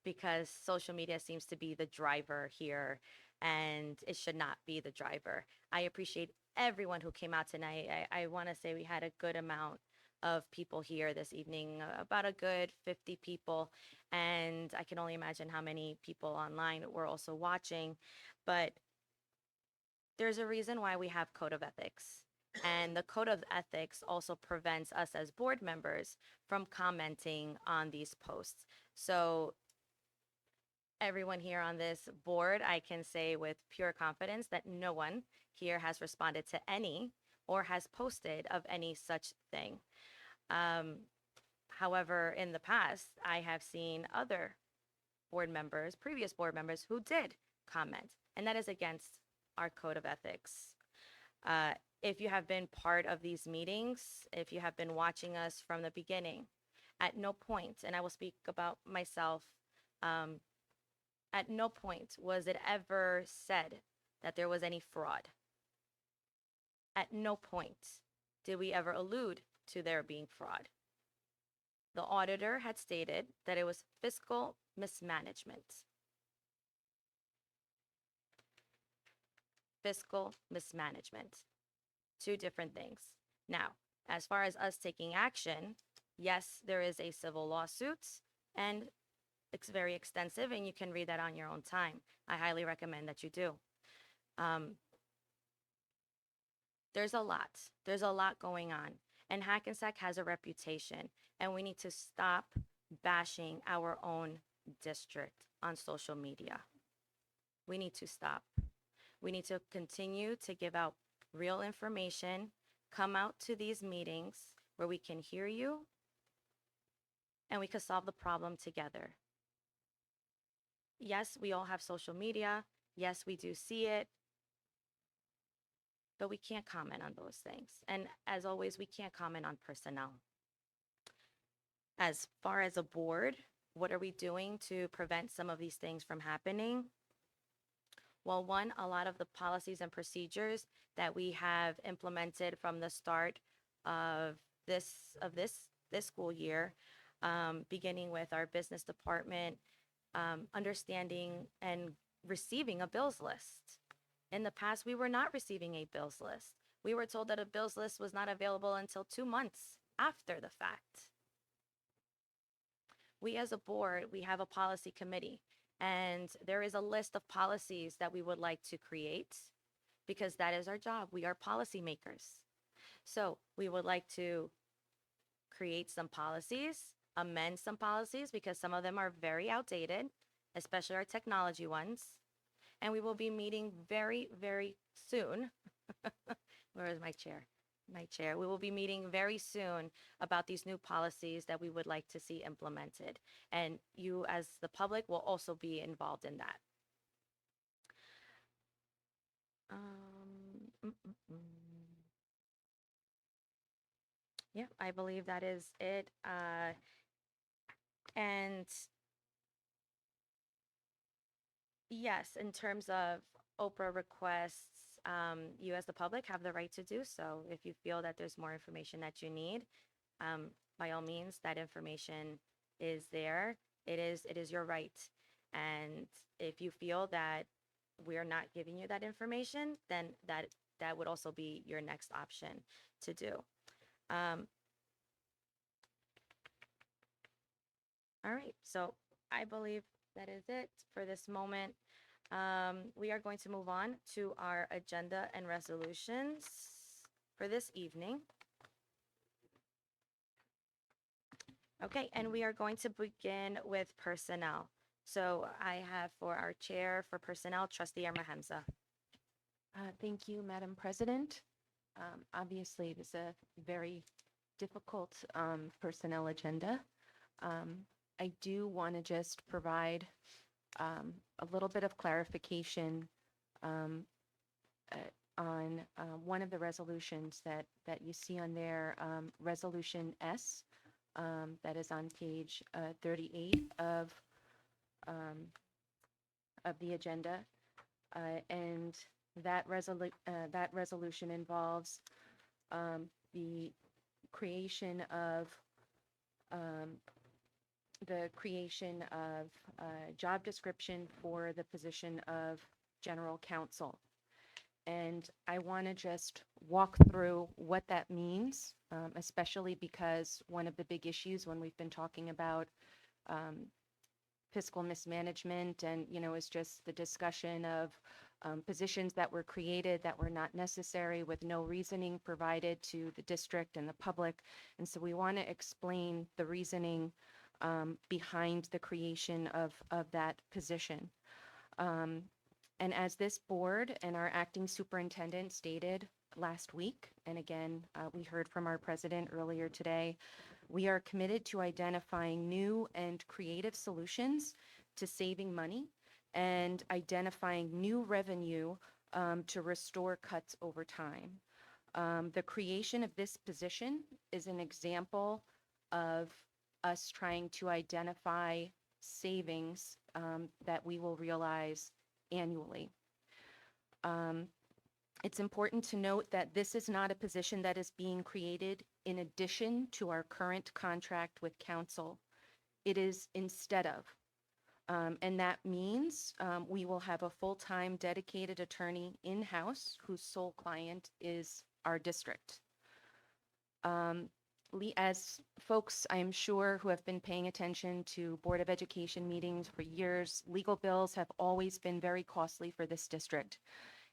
because social media seems to be the driver here and it should not be the driver. I appreciate everyone who came out tonight. I want to say we had a good amount of people here this evening, about a good 50 people. And I can only imagine how many people online were also watching. But there's a reason why we have code of ethics. And the code of ethics also prevents us as board members from commenting on these posts. So everyone here on this board, I can say with pure confidence that no one here has responded to any or has posted of any such thing. However, in the past, I have seen other board members, previous board members, who did comment, and that is against our code of ethics. If you have been part of these meetings, if you have been watching us from the beginning, at no point, and I will speak about myself, at no point was it ever said that there was any fraud. At no point did we ever allude to there being fraud. The auditor had stated that it was fiscal mismanagement. Fiscal mismanagement. Two different things. Now, as far as us taking action, yes, there is a civil lawsuit and it's very extensive and you can read that on your own time. I highly recommend that you do. There's a lot going on, and Hackensack has a reputation, and we need to stop bashing our own district on social media. We need to stop. We need to continue to give out real information, come out to these meetings where we can hear you and we can solve the problem together. Yes, we all have social media. Yes, we do see it. But we can't comment on those things. And as always, we can't comment on personnel. As far as a board, what are we doing to prevent some of these things from happening? Well, one, a lot of the policies and procedures that we have implemented from the start of this school year, beginning with our business department, understanding and receiving a bills list. In the past, we were not receiving a bills list. We were told that a bills list was not available until 2 months after the fact. We as a board, we have a policy committee, and there is a list of policies that we would like to create because that is our job. We are policymakers. So we would like to create some policies, amend some policies because some of them are very outdated, especially our technology ones. And we will be meeting very, very soon. Where is my chair? My chair. We will be meeting very soon about these new policies that we would like to see implemented. And you, as the public, will also be involved in that. Yeah, I believe that is it. And yes, in terms of Oprah requests, you as the public have the right to do so. If you feel that there's more information that you need, by all means, that information is there. It is your right. And if you feel that we're not giving you that information, then that would also be your next option to do. All right, so I believe that is it for this moment. We are going to move on to our agenda and resolutions for this evening. Okay, and we are going to begin with personnel. So I have for our chair for personnel, Trustee Irma Hamza. Thank you, Madam President. Obviously, this is a very difficult personnel agenda. I do want to just provide a little bit of clarification on one of the resolutions that you see on there, Resolution S, that is on page 38 of the agenda. And that resolution involves the creation of job description for the position of general counsel. And I want to just walk through what that means, especially because one of the big issues when we've been talking about fiscal mismanagement and, is just the discussion of positions that were created that were not necessary with no reasoning provided to the district and the public. And so we want to explain the reasoning behind the creation of that position. And as this board and our acting superintendent stated last week, and again, we heard from our president earlier today, we are committed to identifying new and creative solutions to saving money and identifying new revenue to restore cuts over time. The creation of this position is an example of us trying to identify savings that we will realize annually. It's important to note that this is not a position that is being created in addition to our current contract with council. It is instead of. And that means we will have a full-time dedicated attorney in-house whose sole client is our district. As folks, I'm sure, who have been paying attention to Board of Education meetings for years, legal bills have always been very costly for this district.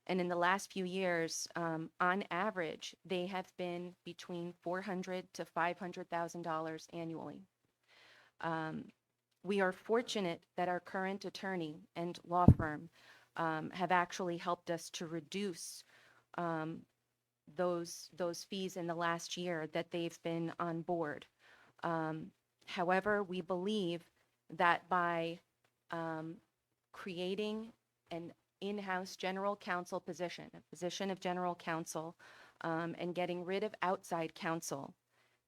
And in the last few years, on average, they have been between $400,000 to $500,000 annually. We are fortunate that our current attorney and law firm have actually helped us to reduce those fees in the last year that they've been on board. However, we believe that by creating an in-house general counsel position, a position of general counsel, and getting rid of outside counsel,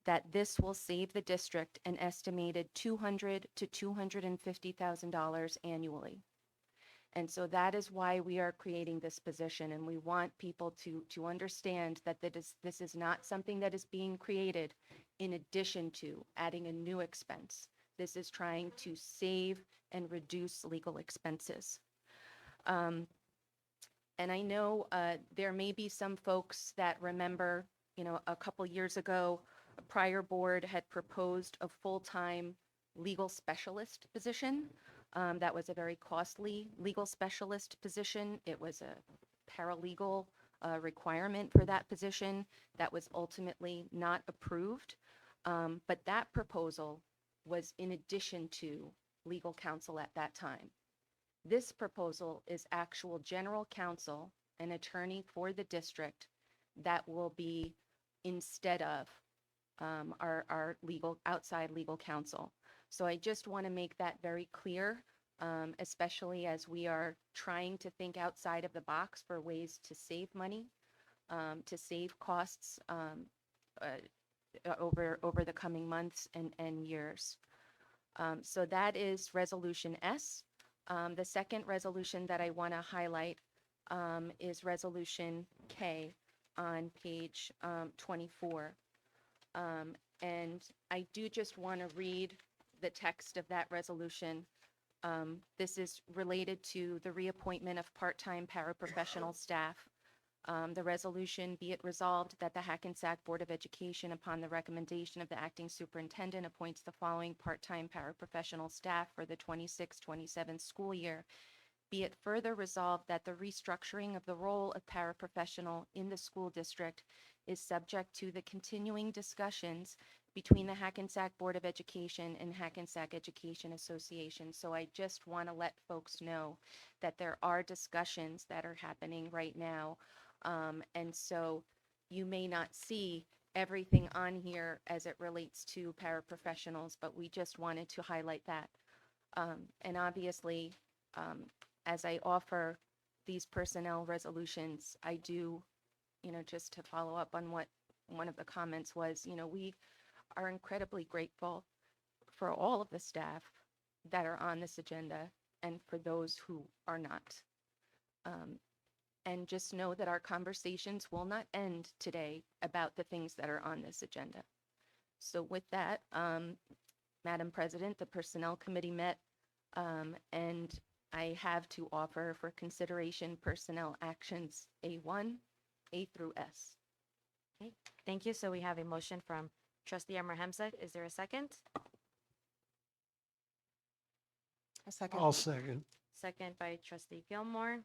that this will save the district an estimated $200,000 to $250,000 annually. And so that is why we are creating this position, and we want people to understand that this is not something that is being created in addition to adding a new expense. This is trying to save and reduce legal expenses. And I know there may be some folks that remember, a couple years ago, a prior board had proposed a full-time legal specialist position. That was a very costly legal specialist position. It was a paralegal requirement for that position that was ultimately not approved. But that proposal was in addition to legal counsel at that time. This proposal is actual general counsel, an attorney for the district that will be instead of our outside legal counsel. So I just want to make that very clear, especially as we are trying to think outside of the box for ways to save money, to save costs over the coming months and years. So that is Resolution S. The second resolution that I want to highlight is Resolution K on page 24. And I do just want to read the text of that resolution. This is related to the reappointment of part-time paraprofessional staff. The resolution, be it resolved that the Hackensack Board of Education, upon the recommendation of the acting superintendent, appoints the following part-time paraprofessional staff for the 26-27 school year. Be it further resolved that the restructuring of the role of paraprofessional in the school district is subject to the continuing discussions between the Hackensack Board of Education and Hackensack Education Association. So I just want to let folks know that there are discussions that are happening right now. And so you may not see everything on here as it relates to paraprofessionals, but we just wanted to highlight that. And obviously, as I offer these personnel resolutions, I do, just to follow up on what one of the comments was, we are incredibly grateful for all of the staff that are on this agenda and for those who are not. And just know that our conversations will not end today about the things that are on this agenda. So with that, Madam President, the Personnel Committee met, and I have to offer for consideration personnel actions A1, A through S. Okay, thank you. So we have a motion from Trustee Abrahimzad. Is there a second? A second. I'll second. Second by Trustee Gilmore.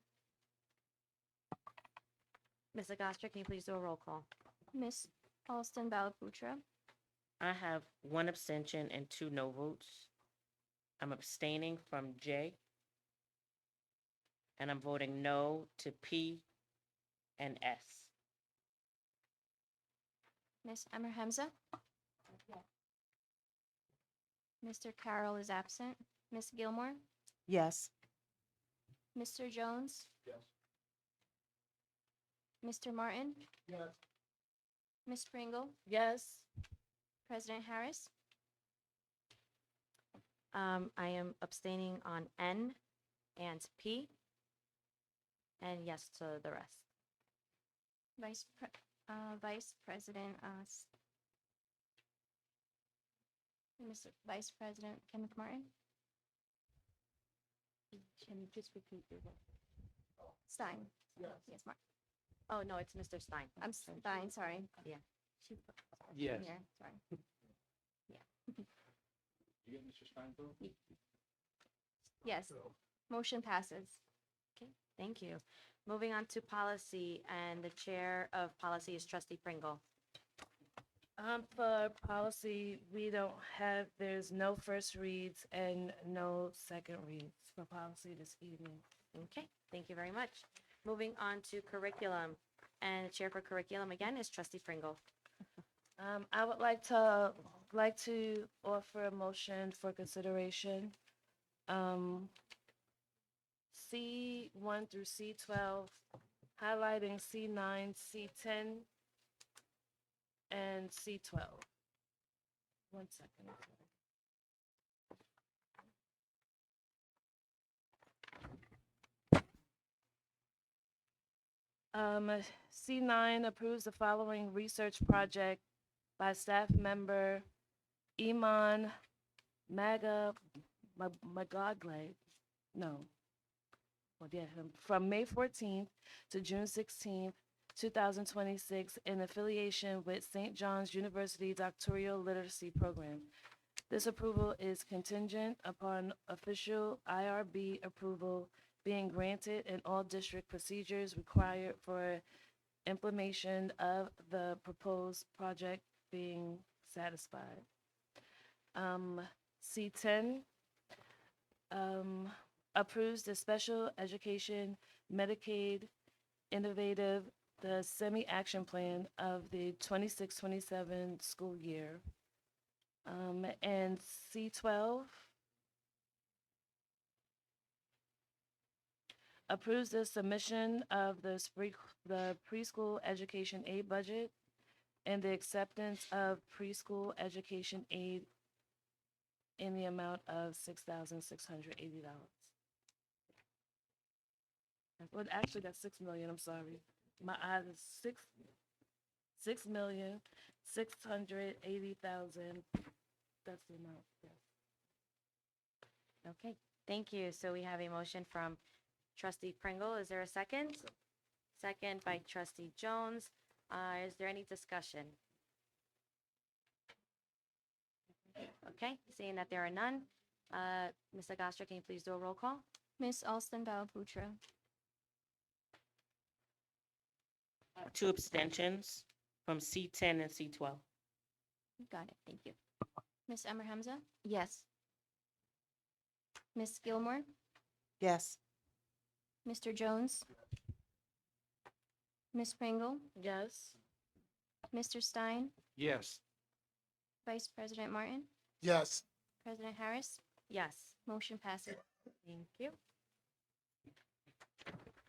Ms. Agostra, can you please do a roll call? Miss Alston Balaputra, I have one abstention and 2 no votes. I'm abstaining from J. And I'm voting no to P and S. Miss Emmer Hamza. Mr. Carroll is absent. Miss Gilmore, Yes. Mr. Jones, Yes. Mr. Martin, Yes. Miss Pringle, Yes. President Harris. I am abstaining on N and P, and yes to the rest. Vice President, Mr. Vice President Kenneth Martin. Can you just repeat your vote? Stein. Yes. Yes, Martin. Oh, no, it's Mr. Stein. I'm Stein, sorry. Yeah. Yes. Here, sorry. You get Mr. Steinberg? Yes, motion passes. Okay, thank you. Moving on to policy, and the chair of policy is Trustee Pringle. For policy, there's no first reads and no second reads for policy this evening. Okay, thank you very much. Moving on to curriculum, and the chair for curriculum again is Trustee Pringle. I would like to offer a motion for consideration. C1 through C12, highlighting C9, C10, and C12. One second. C9 approves the following research project by staff member Iman Magagle. No. Well, yeah, from May 14th to June 16th, 2026, in affiliation with St. John's University Doctoral Literacy Program. This approval is contingent upon official IRB approval being granted and all district procedures required for implementation of the proposed project being satisfied. C10 approves the special education Medicaid innovative, the semi-action plan of the 26-27 school year. And C12 approves the submission of the preschool education aid budget and the acceptance of preschool education aid in the amount of $6,680. Well, actually, that's 6 million, I'm sorry. My eyes is 6,680,000. That's the amount, yes. Okay, thank you. So we have a motion from trustee Pringle. Is there a second? Second by trustee Jones. Is there any discussion? Okay, seeing that there are none, Ms. Agostra, can you please do a roll call? Miss Alston Balaputra. Two abstentions from C10 and C12. Got it. Thank you. Miss Emmer Hamza. Yes. Miss Gilmore. Yes. Mr. Jones. Miss Pringle. Yes. Mr. Stein. Yes. Vice President Martin. Yes. President Harris. Yes. Motion passes. Thank you.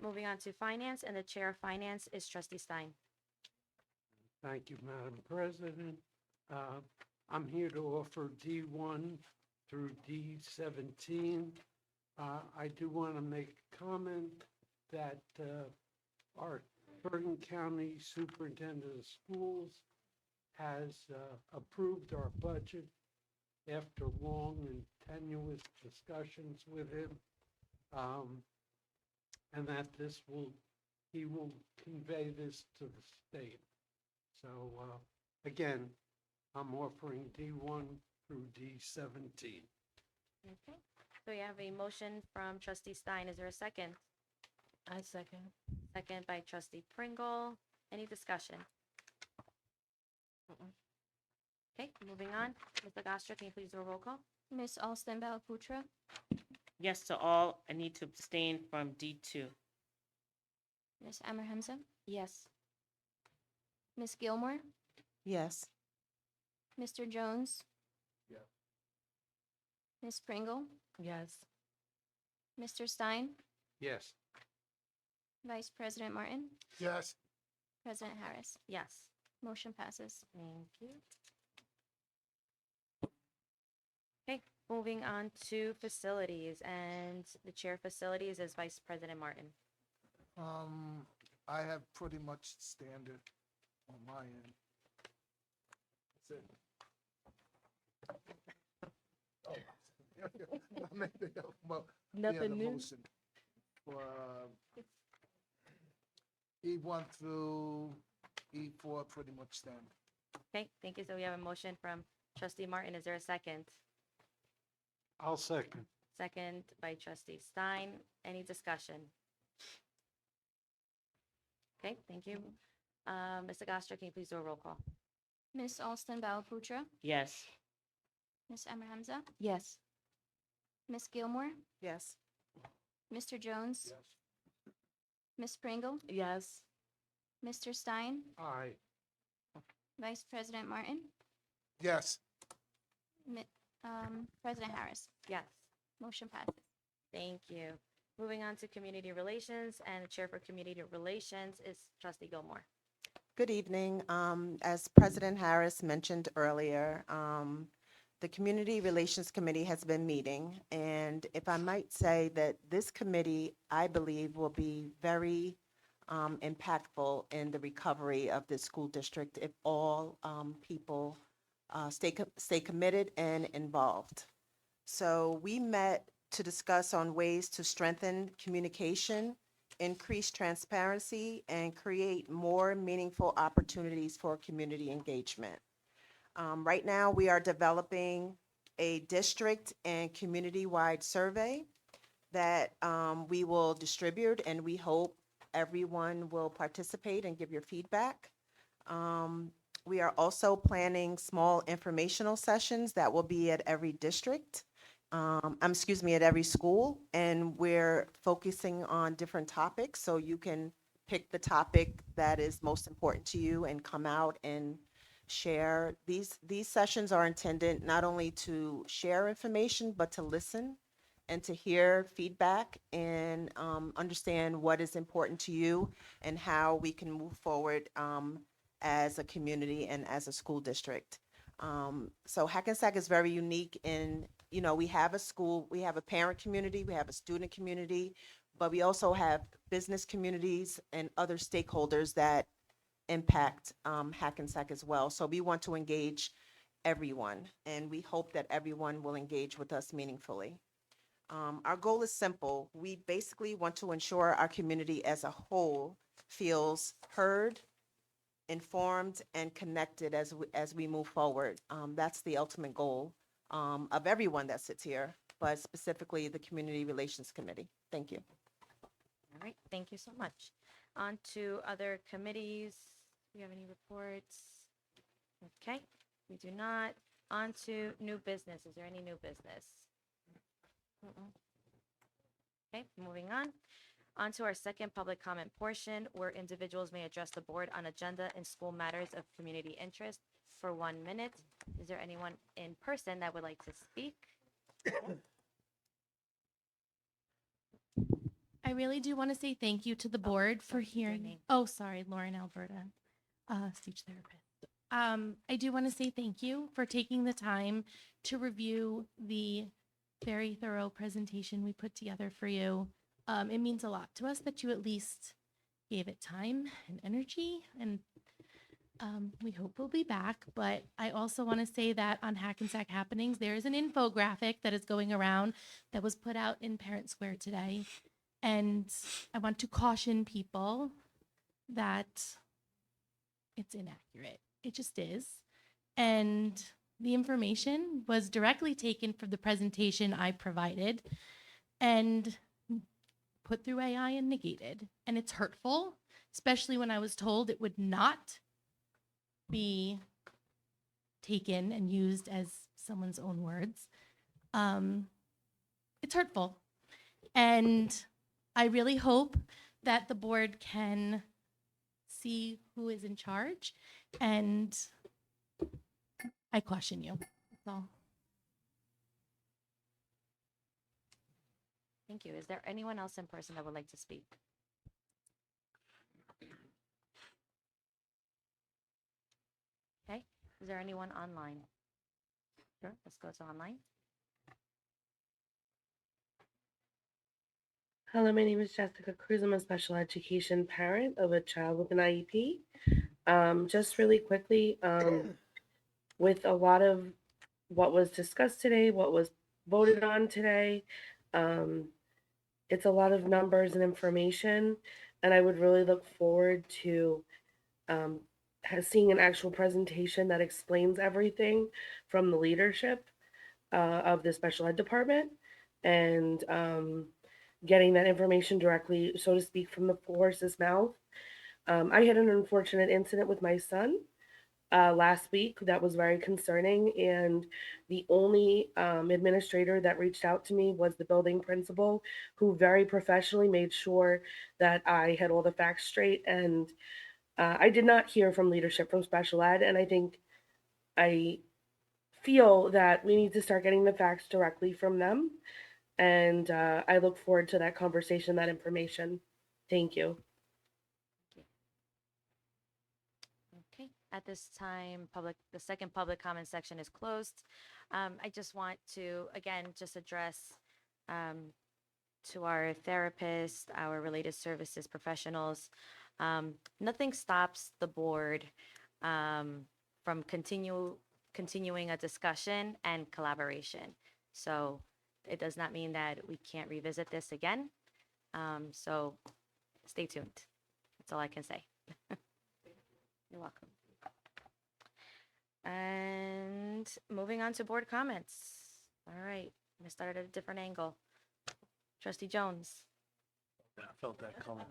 Moving on to finance, and the chair of finance is trustee Stein. Thank you, Madam President. I'm here to offer D1 through D17. I do want to make a comment that our Bergen County Superintendent of Schools has approved our budget after long and tenuous discussions with him, and that he will convey this to the state. So again, I'm offering D1 through D17. Okay, so we have a motion from trustee Stein. Is there a second? I second. Second by trustee Pringle. Any discussion? Okay, moving on. Ms. Agostra, can you please do a roll call? Miss Alston Balaputra. Yes to all. I need to abstain from D2. Miss Emmer Hamza. Yes. Miss Gilmore. Yes. Mr. Jones. Yes. Miss Pringle. Yes. Mr. Stein. Yes. Vice President Martin. Yes. President Harris. Yes. Motion passes. Thank you. Okay, moving on to facilities, and the chair of facilities is Vice President Martin. I have pretty much standard on my end. That's it. Nothing new? Motion for E1 through E4, pretty much standard. Okay, thank you. So we have a motion from trustee Martin. Is there a second? I'll second. Second by trustee Stein. Any discussion? Okay, thank you. Ms. Agostra, can you please do a roll call? Miss Alston Balaputra. Yes. Miss Emmer Hamza. Yes. Miss Gilmore. Yes. Mr. Jones. Yes. Miss Pringle. Yes. Mr. Stein. Aye. Vice President Martin. Yes. President Harris. Yes. Motion passes. Thank you. Moving on to community relations, and the chair for community relations is trustee Gilmore. Good evening. As President Harris mentioned earlier, the Community Relations Committee has been meeting, and if I might say that this committee, I believe, will be very impactful in the recovery of this school district if all people stay committed and involved. So we met to discuss on ways to strengthen communication, increase transparency, and create more meaningful opportunities for community engagement. Right now, we are developing a district and community-wide survey that we will distribute, and we hope everyone will participate and give your feedback. We are also planning small informational sessions that will be at every district, excuse me, at every school, and we're focusing on different topics, so you can pick the topic that is most important to you and come out and share. These sessions are intended not only to share information, but to listen and to hear feedback and understand what is important to you and how we can move forward as a community and as a school district. So Hackensack is very unique in, we have a school, we have a parent community, we have a student community, but we also have business communities and other stakeholders that impact Hackensack as well. So we want to engage everyone, and we hope that everyone will engage with us meaningfully. Our goal is simple. We basically want to ensure our community as a whole feels heard, informed, and connected as we move forward. That's the ultimate goal of everyone that sits here, but specifically the Community Relations Committee. Thank you. All right, thank you so much. On to other committees. Do you have any reports? Okay, we do not. On to new business. Is there any new business? Okay, moving on. On to our second public comment portion, where individuals may address the board on agenda and school matters of community interest for 1 minute. Is there anyone in person that would like to speak? I really do want to say thank you to the board for hearing. Oh, sorry, Lauren Alberta, speech therapist. I do want to say thank you for taking the time to review the very thorough presentation we put together for you. It means a lot to us that you at least gave it time and energy, and we hope we'll be back. But I also want to say that on Hackensack Happenings, there is an infographic that is going around that was put out in Parent Square today. And I want to caution people that it's inaccurate. It just is. And the information was directly taken from the presentation I provided and put through AI and negated. And it's hurtful, especially when I was told it would not be taken and used as someone's own words. It's hurtful. And I really hope that the board can see who is in charge, and I caution you. That's all. Thank you. Is there anyone else in person that would like to speak? Okay. Is there anyone online? Sure. Let's go to online. Hello, my name is Jessica Cruz. I'm a special education parent of a child with an IEP. Just really quickly, with a lot of what was discussed today, what was voted on today, it's a lot of numbers and information, and I would really look forward to seeing an actual presentation that explains everything from the leadership of the special ed department, and getting that information directly, so to speak, from the horse's mouth. I had an unfortunate incident with my son last week that was very concerning, and the only administrator that reached out to me was the building principal, who very professionally made sure that I had all the facts straight. And I did not hear from leadership from special ed, and I feel that we need to start getting the facts directly from them. And I look forward to that conversation, that information. Thank you. Okay, at this time, the second public comment section is closed. I just want to, again, just address to our therapists, our related services professionals. Nothing stops the board from continuing a discussion and collaboration. So it does not mean that we can't revisit this again. So stay tuned. That's all I can say. You're welcome. And moving on to board comments. All right, I'm gonna start at a different angle. Trustee Jones. I felt that coming.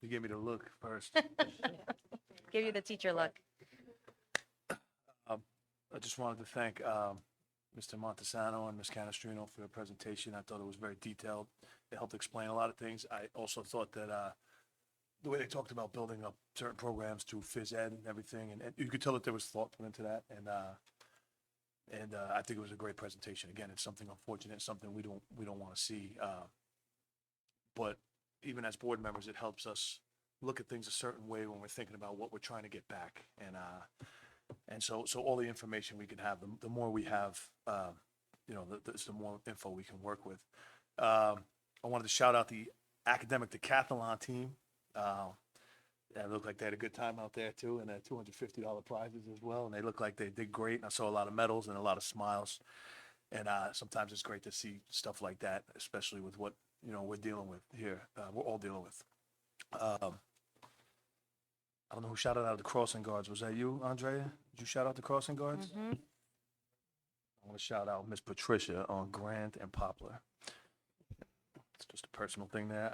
You gave me the look first. Give you the teacher look. I just wanted to thank Mr. Montesano and Ms. Canestrino for their presentation. I thought it was very detailed. It helped explain a lot of things. I also thought that the way they talked about building up certain programs through phys ed and everything, and you could tell that there was thought put into that. And I think it was a great presentation. Again, it's something unfortunate, something we don't want to see. But even as board members, it helps us look at things a certain way when we're thinking about what we're trying to get back. And so all the information we can have, the more we have, the more info we can work with. I wanted to shout out the academic decathlon team. It looked like they had a good time out there too, and they had $250 prizes as well. And they looked like they did great. And I saw a lot of medals and a lot of smiles. And sometimes it's great to see stuff like that, especially with what we're dealing with here. We're all dealing with. I don't know who shouted out the crossing guards. Was that you, Andrea? Did you shout out the crossing guards? Mm-hmm. I want to shout out Miss Patricia on Grant and Poplar. It's just a personal thing there.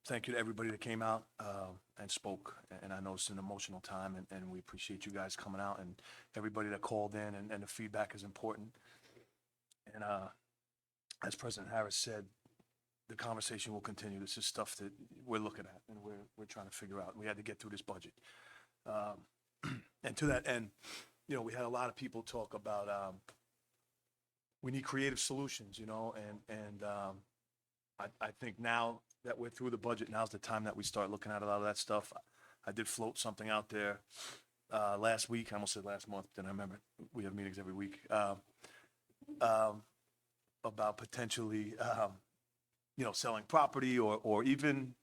Thank you to everybody that came out and spoke. And I know it's an emotional time, and we appreciate you guys coming out and everybody that called in, and the feedback is important. And as President Harris said, the conversation will continue. This is stuff that we're looking at and we're trying to figure out. We had to get through this budget. And to that end, we had a lot of people talk about we need creative solutions, and I think now that we're through the budget, now's the time that we start looking at a lot of that stuff. I did float something out there last week. I almost said last month, then I remember we have meetings every week about potentially selling property or even,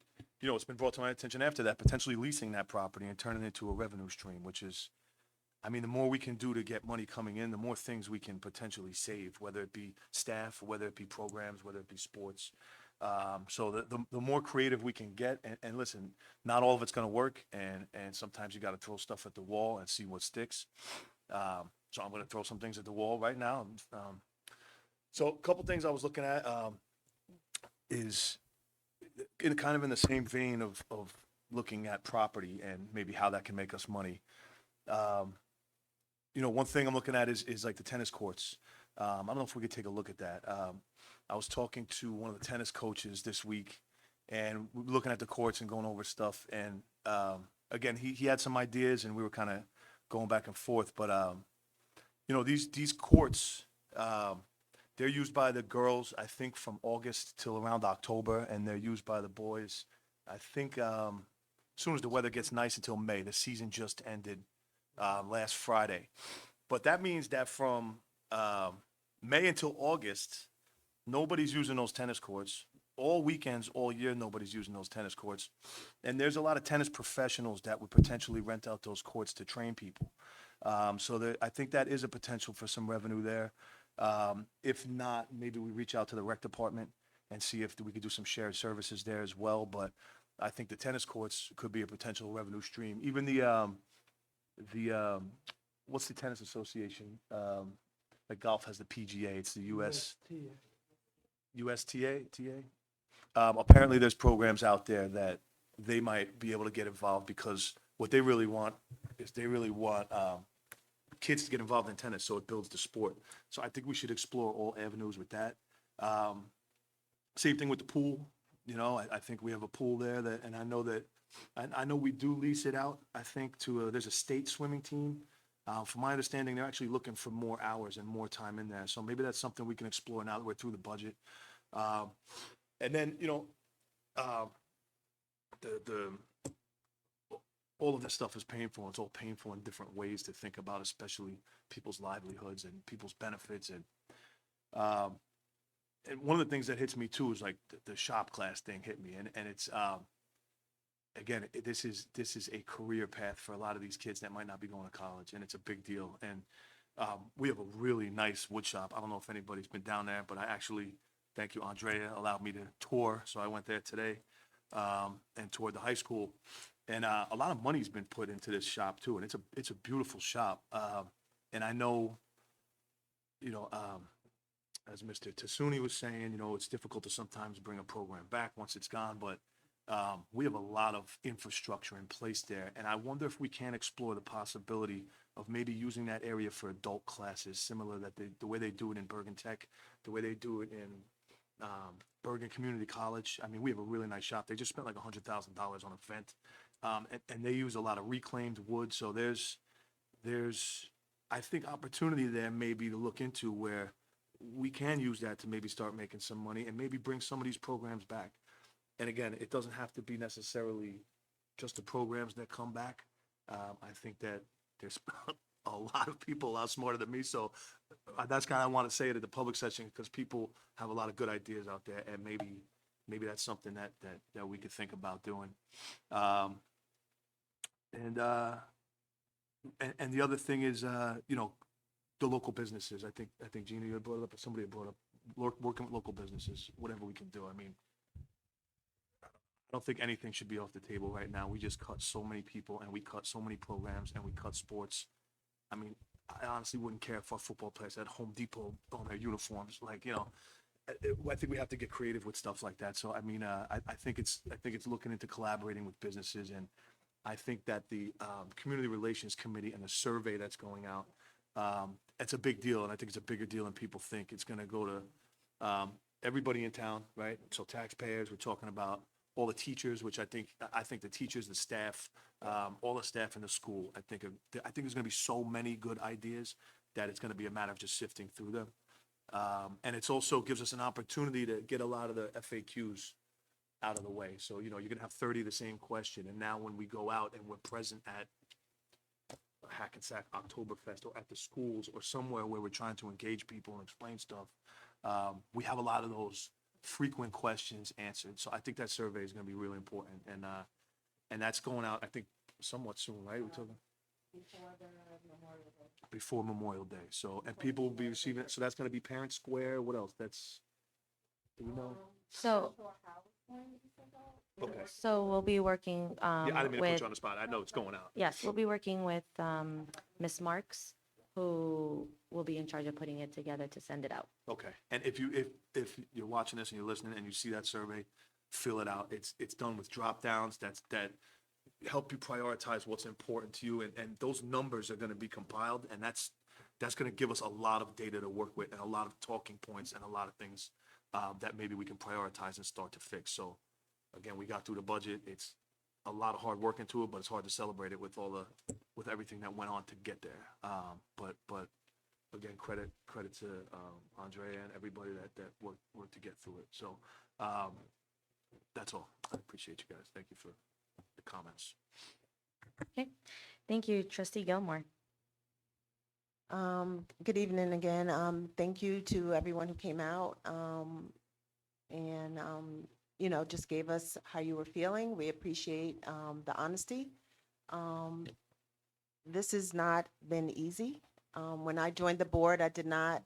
it's been brought to my attention after that, potentially leasing that property and turning it into a revenue stream, which is, the more we can do to get money coming in, the more things we can potentially save, whether it be staff, whether it be programs, whether it be sports. So the more creative we can get, and listen, not all of it's going to work, and sometimes you got to throw stuff at the wall and see what sticks. So I'm going to throw some things at the wall right now. So a couple things I was looking at is in the same vein of looking at property and maybe how that can make us money. One thing I'm looking at is like the tennis courts. I don't know if we could take a look at that. I was talking to one of the tennis coaches this week, and we were looking at the courts and going over stuff. And again, he had some ideas, and we were kind of going back and forth. But these courts, they're used by the girls, I think, from August till around October, and they're used by the boys, I think, as soon as the weather gets nice until May. The season just ended last Friday. But that means that from May until August, nobody's using those tennis courts. All weekends, all year, nobody's using those tennis courts. And there's a lot of tennis professionals that would potentially rent out those courts to train people. So I think that is a potential for some revenue there. If not, maybe we reach out to the rec department and see if we could do some shared services there as well. But I think the tennis courts could be a potential revenue stream. Even the what's the tennis association? Like golf has the PGA. It's the USTA. Apparently, there's programs out there that they might be able to get involved, because what they really want is kids to get involved in tennis, so it builds the sport. So I think we should explore all avenues with that. Same thing with the pool. I think we have a pool there and I know we do lease it out. I think there's a state swimming team. From my understanding, they're actually looking for more hours and more time in there. So maybe that's something we can explore now that we're through the budget. And then, all of this stuff is painful. It's all painful in different ways to think about, especially people's livelihoods and people's benefits. And And one of the things that hits me too is like the shop class thing hit me, and it's again, this is a career path for a lot of these kids that might not be going to college, and it's a big deal. And we have a really nice wood shop. I don't know if anybody's been down there, but I actually, thank you, Andrea, allowed me to tour. So I went there today and toured the high school. And a lot of money's been put into this shop too, and it's a beautiful shop. And I know, you know, as Mr. Tasuni was saying, you know, it's difficult to sometimes bring a program back once it's gone, but we have a lot of infrastructure in place there. And I wonder if we can explore the possibility of maybe using that area for adult classes, similar that the way they do it in Bergen Tech, the way they do it in Bergen Community College. I mean, we have a really nice shop. They just spent like $100,000 on a vent. And they use a lot of reclaimed wood. So there's, I think, opportunity there maybe to look into where we can use that to maybe start making some money and maybe bring some of these programs back. And again, it doesn't have to be necessarily just the programs that come back. I think that there's a lot of people a lot smarter than me. So that's kind of I want to say it at the public session, because people have a lot of good ideas out there, and maybe that's something that we could think about doing. And the other thing is, you know, the local businesses. I think Gina, you had brought it up, or somebody had brought up working with local businesses, whatever we can do. I mean, I don't think anything should be off the table right now. We just cut so many people, and we cut so many programs, and we cut sports. I mean, I honestly wouldn't care if our football players at Home Depot on their uniforms. Like, you know, I think we have to get creative with stuff like that. So, I mean, I think it's looking into collaborating with businesses, and I think that the Community Relations Committee and the survey that's going out, it's a big deal, and I think it's a bigger deal than people think. It's going to go to everybody in town, right? So taxpayers, we're talking about all the teachers, which I think the teachers, the staff, all the staff in the school. I think there's going to be so many good ideas that it's going to be a matter of just sifting through them. And it's also gives us an opportunity to get a lot of the FAQs out of the way. So, you know, you're gonna have 30 the same question. And now when we go out and we're present at Hackensack Oktoberfest or at the schools or somewhere where we're trying to engage people and explain stuff, we have a lot of those frequent questions answered. So I think that survey is gonna be really important. And that's going out, I think, somewhat soon, right? We're talking before Memorial Day. So, and people will be receiving it. So that's gonna be Parent Square. What else? Do we know? So, Okay. so we'll be working Yeah, I didn't mean to put with, you on the spot. I know it's going out. yes, we'll be working with Miss Marks, who will be in charge of putting it together to send it out. Okay. And if you're watching this and you're listening and you see that survey, fill it out. It's done with drop downs that help you prioritize what's important to you, and those numbers are going to be compiled, and that's going to give us a lot of data to work with and a lot of talking points and a lot of things that maybe we can prioritize and start to fix. So again, we got through the budget. It's a lot of hard work into it, but it's hard to celebrate it with with everything that went on to get there. But again, credit to Andrea and everybody that worked to get through it. So that's all. I appreciate you guys. Thank you for the comments. Okay, thank you, Trustee Gilmore. Good evening again. Thank you to everyone who came out and you know, just gave us how you were feeling. We appreciate the honesty. This has not been easy. When I joined the board, I did not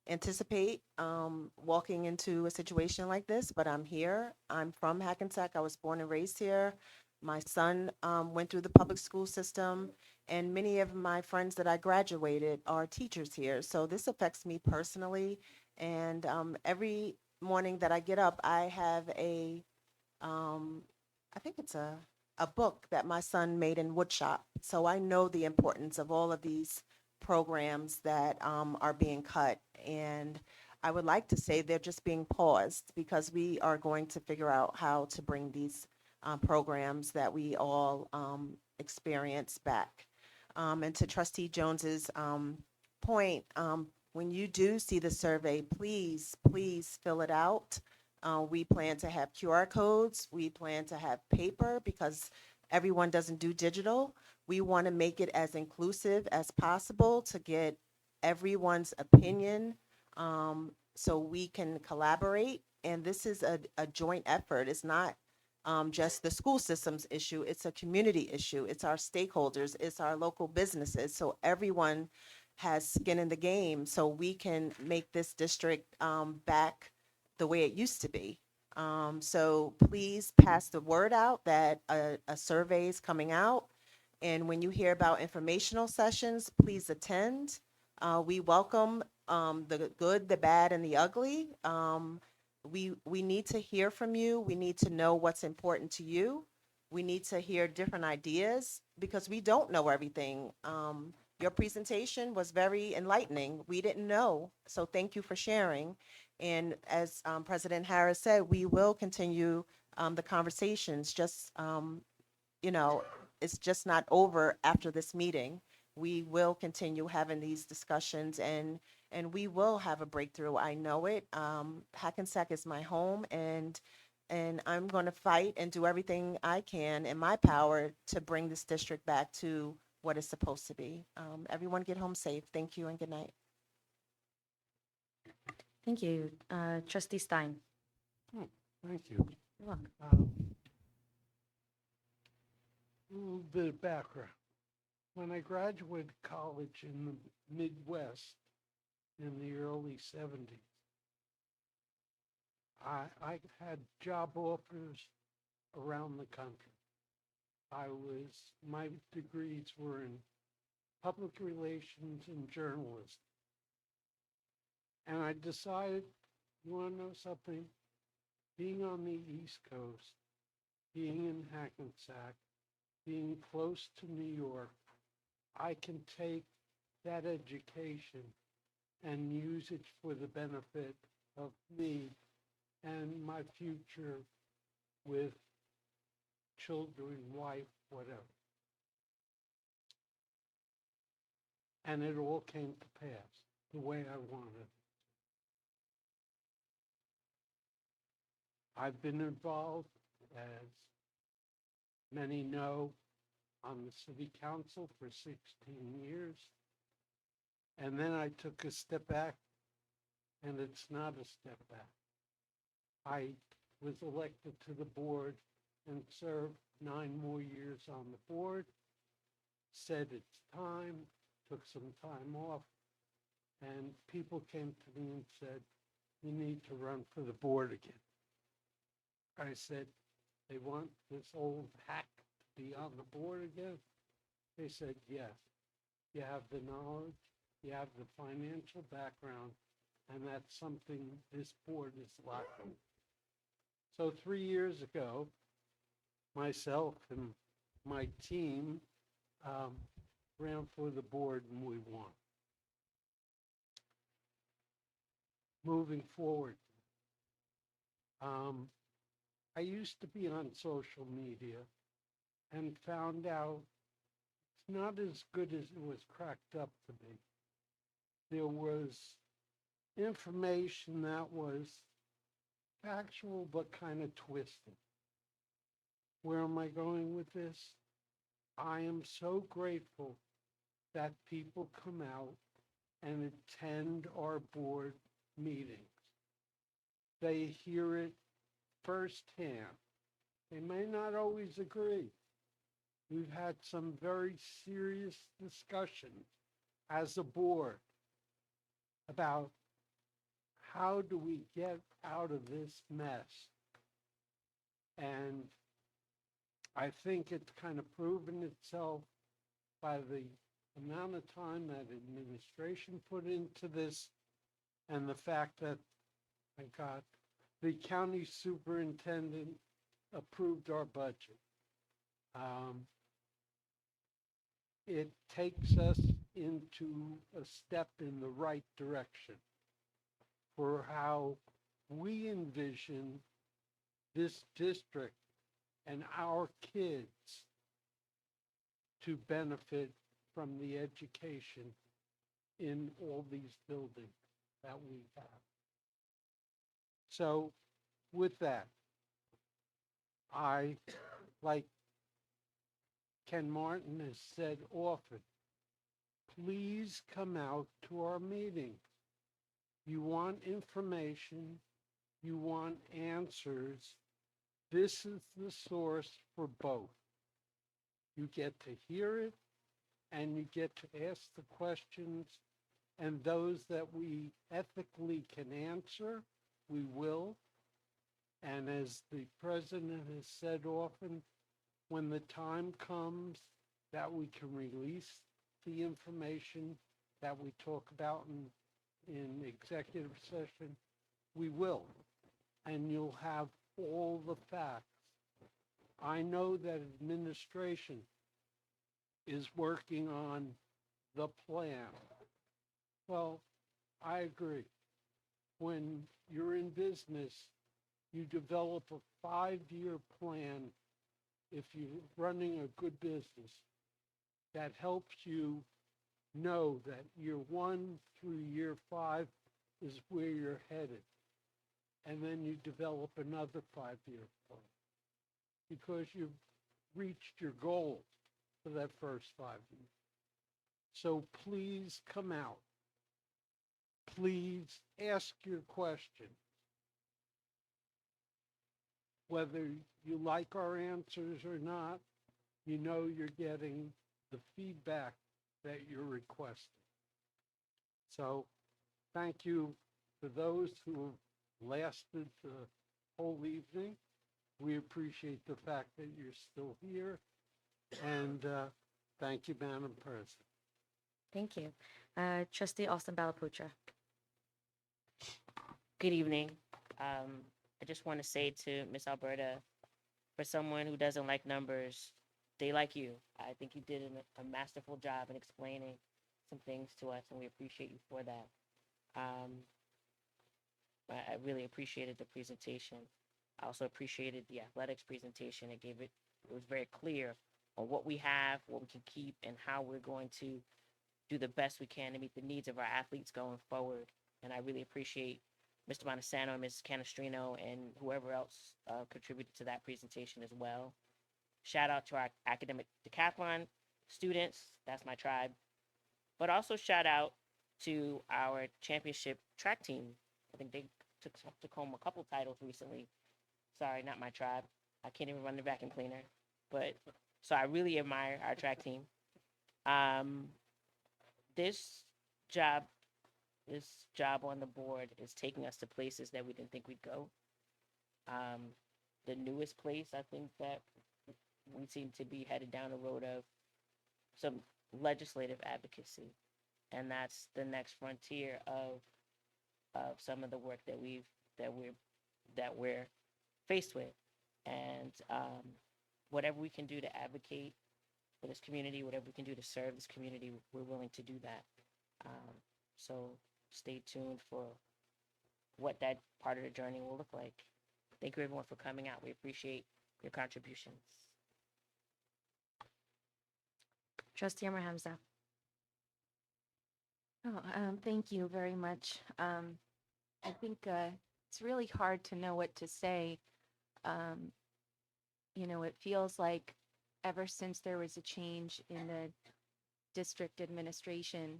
anticipate walking into a situation like this, but I'm here. I'm from Hackensack. I was born and raised here. My son went through the public school system, and many of my friends that I graduated are teachers here. So this affects me personally, and every morning that I get up, I have I think it's a book that my son made in woodshop. So I know the importance of all of these programs that are being cut. And I would like to say they're just being paused because we are going to figure out how to bring these programs that we all experience back. And to Trustee Jones's point, when you do see the survey, please fill it out. We plan to have QR codes. We plan to have paper because everyone doesn't do digital. We want to make it as inclusive as possible to get everyone's opinion so we can collaborate. And this is a joint effort. It's not just the school system's issue. It's a community issue. It's our stakeholders. It's our local businesses. So everyone has skin in the game so we can make this district back the way it used to be. So please pass the word out that a survey is coming out. And when you hear about informational sessions, please attend. We welcome the good, the bad, and the ugly. We need to hear from you. We need to know what's important to you. We need to hear different ideas because we don't know everything. Your presentation was very enlightening. We didn't know, so thank you for sharing. And as President Harris said, we will continue the conversations. Just you know, it's just not over after this meeting. We will continue having these discussions and we will have a breakthrough. I know it. Hackensack is my home and I'm going to fight and do everything I can in my power to bring this district back to what it's supposed to be. Everyone get home safe. Thank you and good night. Thank you. Trustee Stein. Thank you. You're welcome. A little bit of background. When I graduated college in the Midwest in the early 70s, I had job offers around the country. My degrees were in public relations and journalism. And I decided, you want to know something? Being on the East Coast, being in Hackensack, being close to New York, I can take that education and use it for the benefit of me and my future with children, wife, whatever. And it all came to pass the way I wanted it. I've been involved, as many know, on the city council for 16 years. And then I took a step back, and it's not a step back. I was elected to the board and served 9 more years on the board, said it's time, took some time off, and people came to me and said, you need to run for the board again. I said, they want this old hack to be on the board again? They said, yes. You have the knowledge, you have the financial background, and that's something this board is lacking. So 3 years ago, myself and my team ran for the board and we won. Moving forward, I used to be on social media and found out it's not as good as it was cracked up to be. There was information that was factual but kind of twisted. Where am I going with this? I am so grateful that people come out and attend our board meetings. They hear it firsthand. They may not always agree. We've had some very serious discussions as a board about how do we get out of this mess. And I think it's kind of proven itself by the amount of time that administration put into this and the fact that I got the county superintendent approved our budget. It takes us into a step in the right direction for how we envision this district and our kids to benefit from the education in all these buildings that we have. So with that, I, like Ken Martin has said often, please come out to our meetings. You want information, you want answers. This is the source for both. You get to hear it and you get to ask the questions, and those that we ethically can answer, we will. And as the president has said often, when the time comes that we can release the information that we talk about in executive session, we will. And you'll have all the facts. I know that administration is working on the plan. Well, I agree. When you're in business, you develop a 5-year plan if you're running a good business that helps you know that year 1 through year 5 is where you're headed. And then you develop another 5-year plan because you've reached your goals for that first 5 years. So please come out. Please ask your question. Whether you like our answers or not, you know you're getting the feedback that you're requesting. So thank you for those who have lasted the whole evening. We appreciate the fact that you're still here. And thank you, Madam President. Thank you. Trustee Austin Balaputra. Good evening. I just want to say to Miss Alberta, for someone who doesn't like numbers, they like you. I think you did a masterful job in explaining some things to us, and we appreciate you for that. I really appreciated the presentation. I also appreciated the athletics presentation. It was very clear on what we have, what we can keep, and how we're going to do the best we can to meet the needs of our athletes going forward. And I really appreciate Mr. Montesano and Ms. Canestrino and whoever else contributed to that presentation as well. Shout out to our academic decathlon students. That's my tribe. But also shout out to our championship track team. I think they took home a couple titles recently. Sorry, not my tribe. I can't even run the vacuum cleaner. But so I really admire our track team. This job on the board is taking us to places that we didn't think we'd go. The newest place, I think that we seem to be headed down the road of some legislative advocacy, and that's the next frontier of some of the work that we're faced with. And whatever we can do to advocate for this community, whatever we can do to serve this community, we're willing to do that. So stay tuned for what that part of the journey will look like. Thank you everyone for coming out. We appreciate your contributions. Trustee Amar Hamza. Thank you very much. I think it's really hard to know what to say. It feels like ever since there was a change in the district administration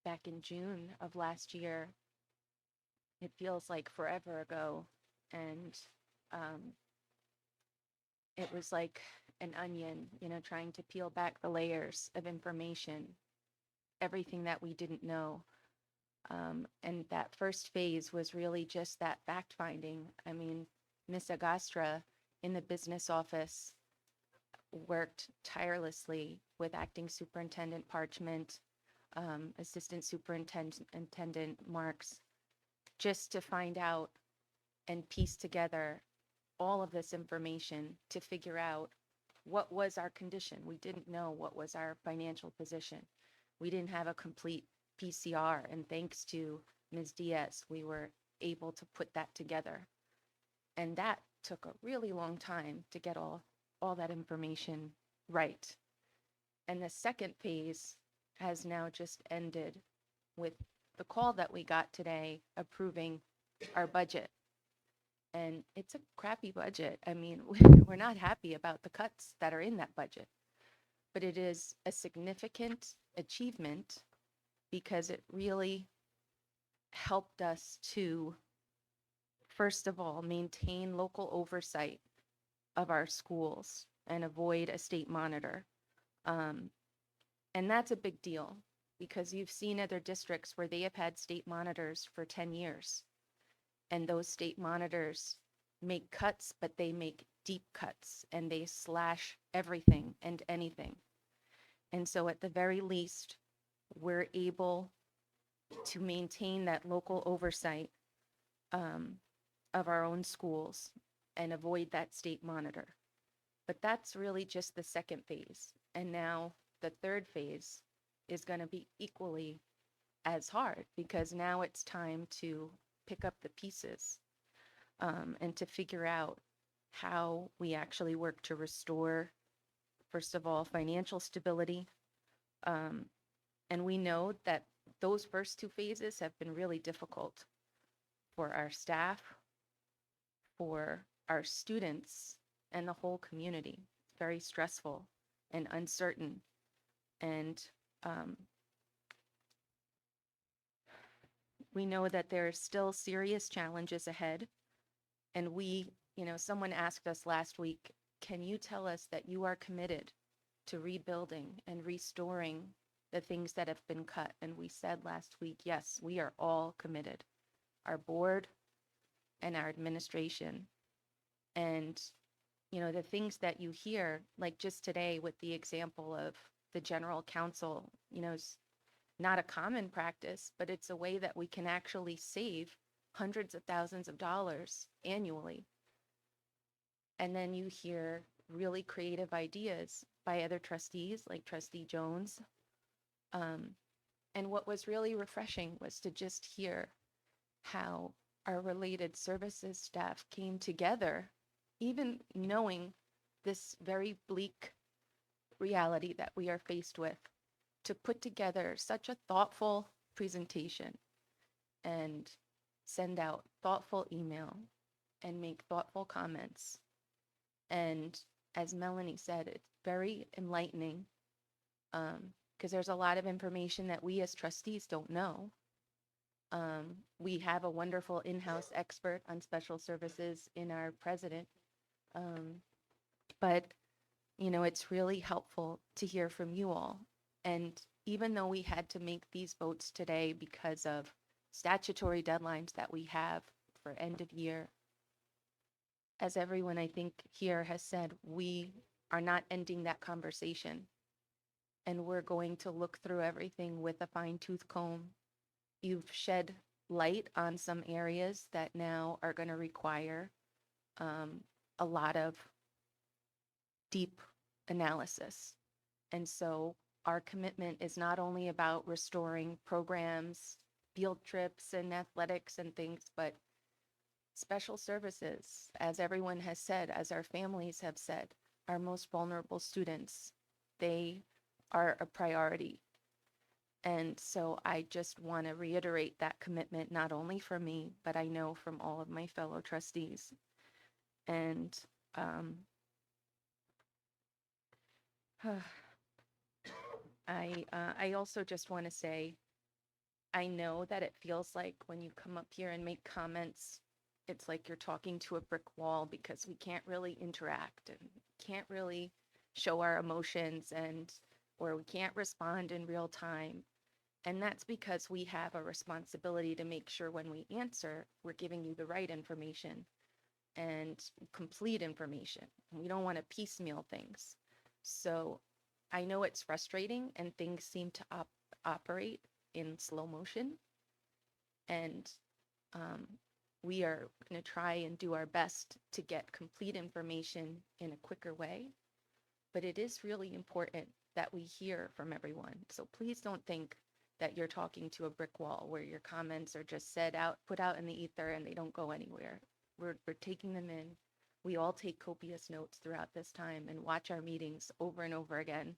back in June of last year, it feels like forever ago. And it was like an onion, trying to peel back the layers of information, everything that we didn't know. And that first phase was really just that fact finding. I mean, Ms. Agastra in the business office worked tirelessly with Acting Superintendent Parchment, Assistant Superintendent Marks, just to find out and piece together all of this information to figure out what was our condition. We didn't know what was our financial position. We didn't have a complete PCR, and thanks to Ms. Diaz, we were able to put that together. And that took a really long time to get all that information right. And the second phase has now just ended with the call that we got today approving our budget. And it's a crappy budget. I mean, we're not happy about the cuts that are in that budget, but it is a significant achievement because it really helped us to, first of all, maintain local oversight of our schools and avoid a state monitor. Um, and that's a big deal because you've seen other districts where they have had state monitors for 10 years. And those state monitors make cuts, but they make deep cuts and they slash everything and anything. And so at the very least, we're able to maintain that local oversight of our own schools and avoid that state monitor. But that's really just the second phase. And now the third phase is going to be equally as hard because now it's time to pick up the pieces and to figure out how we actually work to restore, first of all, financial stability. And we know that those first two phases have been really difficult for our staff, for our students, and the whole community. Very stressful and uncertain. And we know that there are still serious challenges ahead. And someone asked us last week, can you tell us that you are committed to rebuilding and restoring the things that have been cut? And we said last week, yes, we are all committed. Our board and our administration. And, the things that you hear, like just today with the example of the general counsel, is not a common practice, but it's a way that we can actually save hundreds of thousands of dollars annually. And then you hear really creative ideas by other trustees like Trustee Jones. And what was really refreshing was to just hear how our related services staff came together, even knowing this very bleak reality that we are faced with, to put together such a thoughtful presentation and send out thoughtful email and make thoughtful comments. And as Melanie said, it's very enlightening because there's a lot of information that we as trustees don't know. We have a wonderful in-house expert on special services in our president. But, it's really helpful to hear from you all. And even though we had to make these votes today because of statutory deadlines that we have for end of year, as everyone I think here has said, we are not ending that conversation. And we're going to look through everything with a fine-tooth comb. You've shed light on some areas that now are going to require a lot of deep analysis. And so our commitment is not only about restoring programs, field trips and athletics and things, but special services, as everyone has said, as our families have said, our most vulnerable students, they are a priority. And so I just want to reiterate that commitment, not only for me, but I know from all of my fellow trustees. And I also just want to say, I know that it feels like when you come up here and make comments, it's like you're talking to a brick wall because we can't really interact and can't really show our emotions or we can't respond in real time. And that's because we have a responsibility to make sure when we answer, we're giving you the right information and complete information. We don't want to piecemeal things. So I know it's frustrating and things seem to operate in slow motion. And we are going to try and do our best to get complete information in a quicker way. But it is really important that we hear from everyone. So please don't think that you're talking to a brick wall where your comments are just put out in the ether and they don't go anywhere. We're taking them in. We all take copious notes throughout this time and watch our meetings over and over again.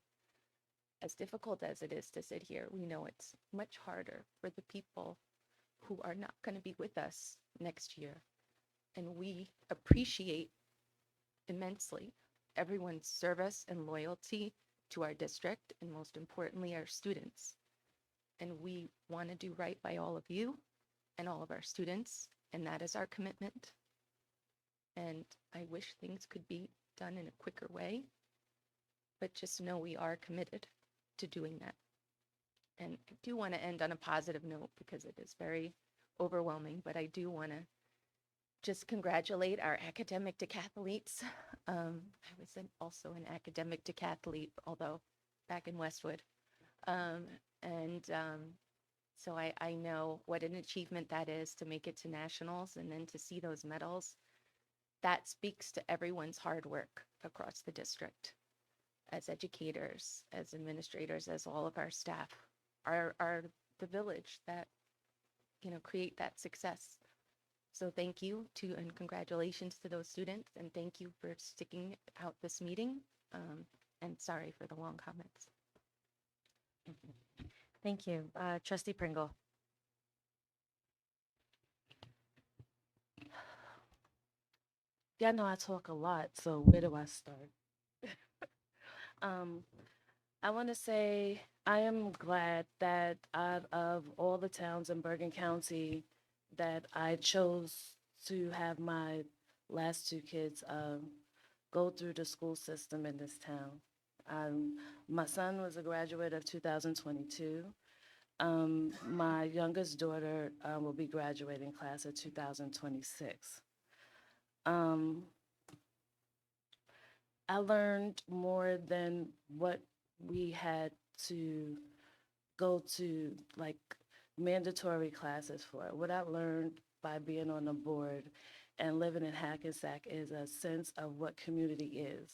As difficult as it is to sit here, we know it's much harder for the people who are not going to be with us next year. And we appreciate immensely everyone's service and loyalty to our district, and most importantly, our students. And we want to do right by all of you, and all of our students, and that is our commitment. And I wish things could be done in a quicker way, but just know we are committed to doing that. And I do want to end on a positive note because it is very overwhelming, but I do want to just congratulate our academic decathletes. I was also an academic decathlete, although back in Westwood. Um, and so I know what an achievement that is to make it to nationals and then to see those medals. That speaks to everyone's hard work across the district, as educators, as administrators, as all of our staff, are the village that, create that success. So thank you to, and congratulations to those students, and thank you for sticking out this meeting. And sorry for the long comments. Thank you. Trustee Pringle. Y'all know I talk a lot, so where do I start? um, I want to say I am glad that out of all the towns in Bergen County that I chose to have my last two kids go through the school system in this town. My son was a graduate of 2022. My youngest daughter will be graduating class of 2026. I learned more than what we had to go to, like mandatory classes for. What I learned by being on the board and living in Hackensack is a sense of what community is.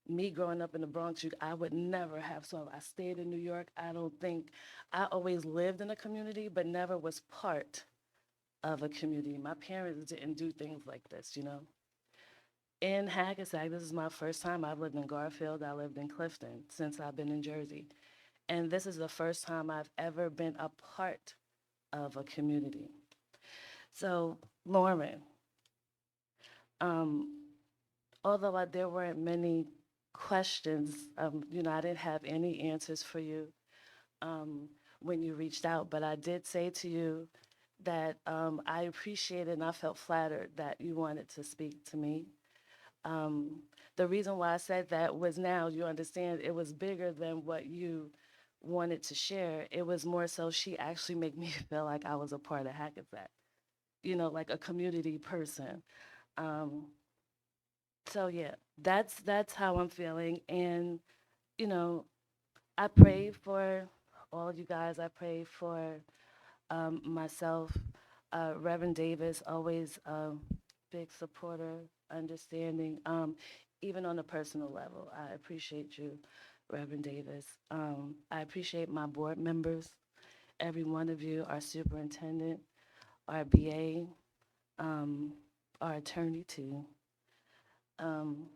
Me growing up in the Bronx, I would never have, so I stayed in New York. I don't think, I always lived in a community, but never was part of a community. My parents didn't do things like this, In Hackensack, this is my first time. I've lived in Garfield, I lived in Clifton since I've been in Jersey. And this is the first time I've ever been a part of a community. So, Lauren, although there weren't many questions, I didn't have any answers for you when you reached out, but I did say to you that I appreciated and I felt flattered that you wanted to speak to me. The reason why I said that was, now you understand, it was bigger than what you wanted to share. It was more so she actually made me feel like I was a part of Hackensack, like a community person. So yeah, that's how I'm feeling. And, I pray for all you guys. I pray for myself. Reverend Davis, always a big supporter, understanding, even on a personal level. I appreciate you, Reverend Davis. I appreciate my board members, every one of you, our superintendent, our BA, our attorney too. Um,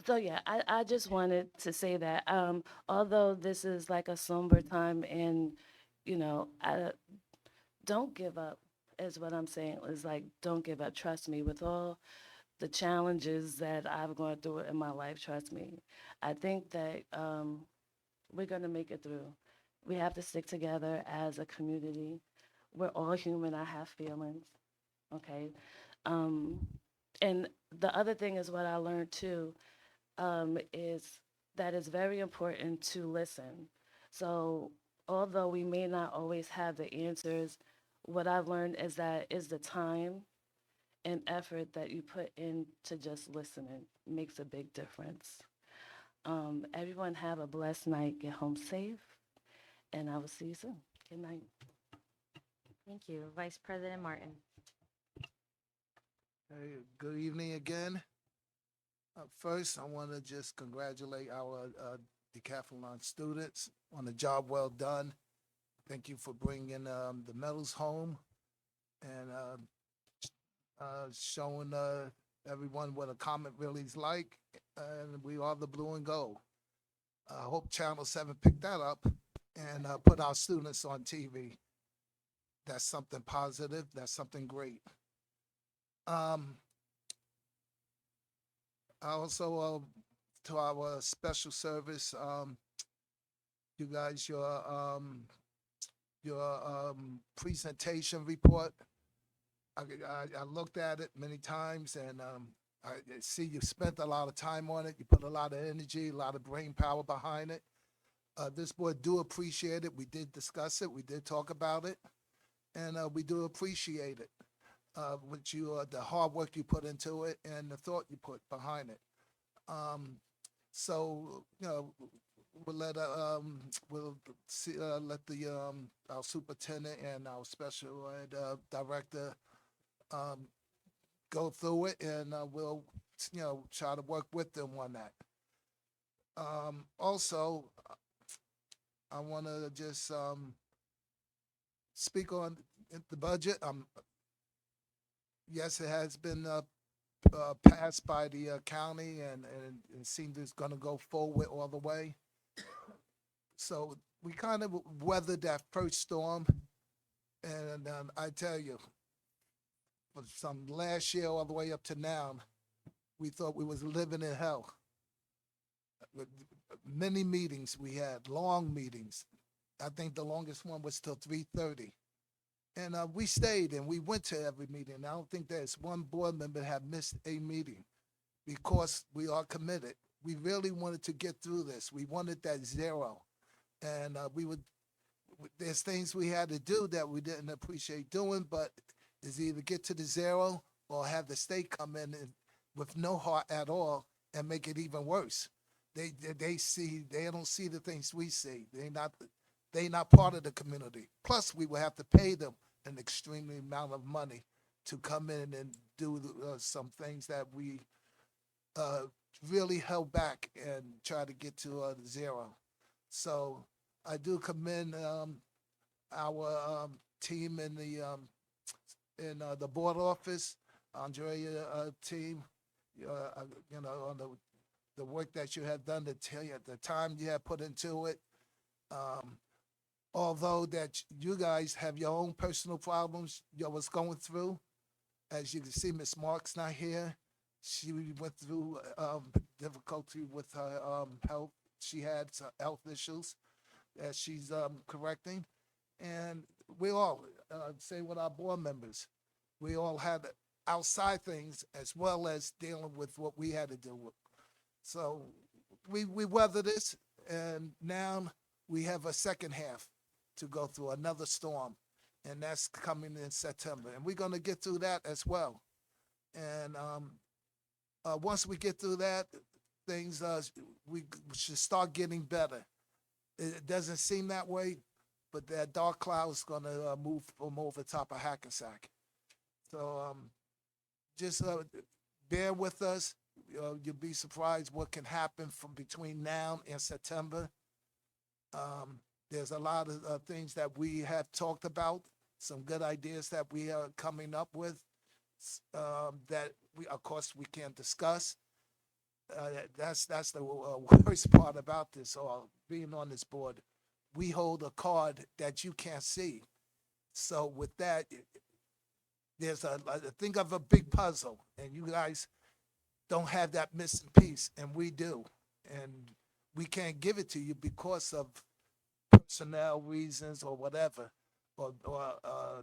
so yeah, I just wanted to say that although this is like a somber time, and I don't give up is what I'm saying. Is like, don't give up. Trust me, with all the challenges that I've gone through in my life, trust me. I think that we're gonna make it through. We have to stick together as a community. We're all human. I have feelings. Okay. Um, and the other thing is what I learned too, is that it's very important to listen. So although we may not always have the answers, what I've learned is that is the time and effort that you put into just listening makes a big difference. Everyone have a blessed night. Get home safe, and I will see you soon. Good night. Thank you. Vice President Martin. Hey, good evening again. First, I want to just congratulate our decathlon students on the job well done. Thank you for bringing the medals home and showing everyone what a comet really is like. And we are the blue and gold. I hope Channel 7 picked that up and put our students on TV. That's something positive. That's something great. I also, to our special service you guys your presentation report. I looked at it many times, and I see you spent a lot of time on it. You put a lot of energy, a lot of brain power behind it. This board do appreciate it. We did discuss it. We did talk about it, and we do appreciate it. With the hard work you put into it and the thought you put behind it. So we'll let the our superintendent and our special ed director go through it, and we'll try to work with them on that. Also, I want to just speak on the budget. Yes, it has been passed by the county, and it seems it's going to go forward all the way. So we kind of weathered that first storm, and I tell you, from last year all the way up to now, we thought we was living in hell. Many meetings we had, long meetings. I think the longest one was till 3:30. And we stayed and we went to every meeting. I don't think there's one board member have missed a meeting because we are committed. We really wanted to get through this. We wanted that zero. And there's things we had to do that we didn't appreciate doing, but it's either get to the zero or have the state come in and, with no heart at all, and make it even worse. They don't see the things we see. They not part of the community. Plus, we will have to pay them an extremely amount of money to come in and do some things that we really held back and try to get to zero. So I do commend our team in the board office, Andrea team, on the work that you have done, the time you have put into it. Although that you guys have your own personal problems you was going through. As you can see, Miss Mark's not here. She went through difficulty with her health. She had some health issues that she's correcting. And we all, same with our board members, we all had outside things as well as dealing with what we had to deal with. So we weather this, and now we have a second half to go through, another storm, and that's coming in September. And we're going to get through that as well. And once we get through that, things we should start getting better. It doesn't seem that way, but that dark cloud is going to move from over top of Hackensack. So just bear with us. You'll be surprised what can happen from between now and September. There's a lot of things that we have talked about, some good ideas that we are coming up with that we, of course, we can't discuss. That's the worst part about this, or being on this board. We hold a card that you can't see. So with that, there's think of a big puzzle, and you guys don't have that missing piece, and we do. And we can't give it to you because of personnel reasons or whatever, or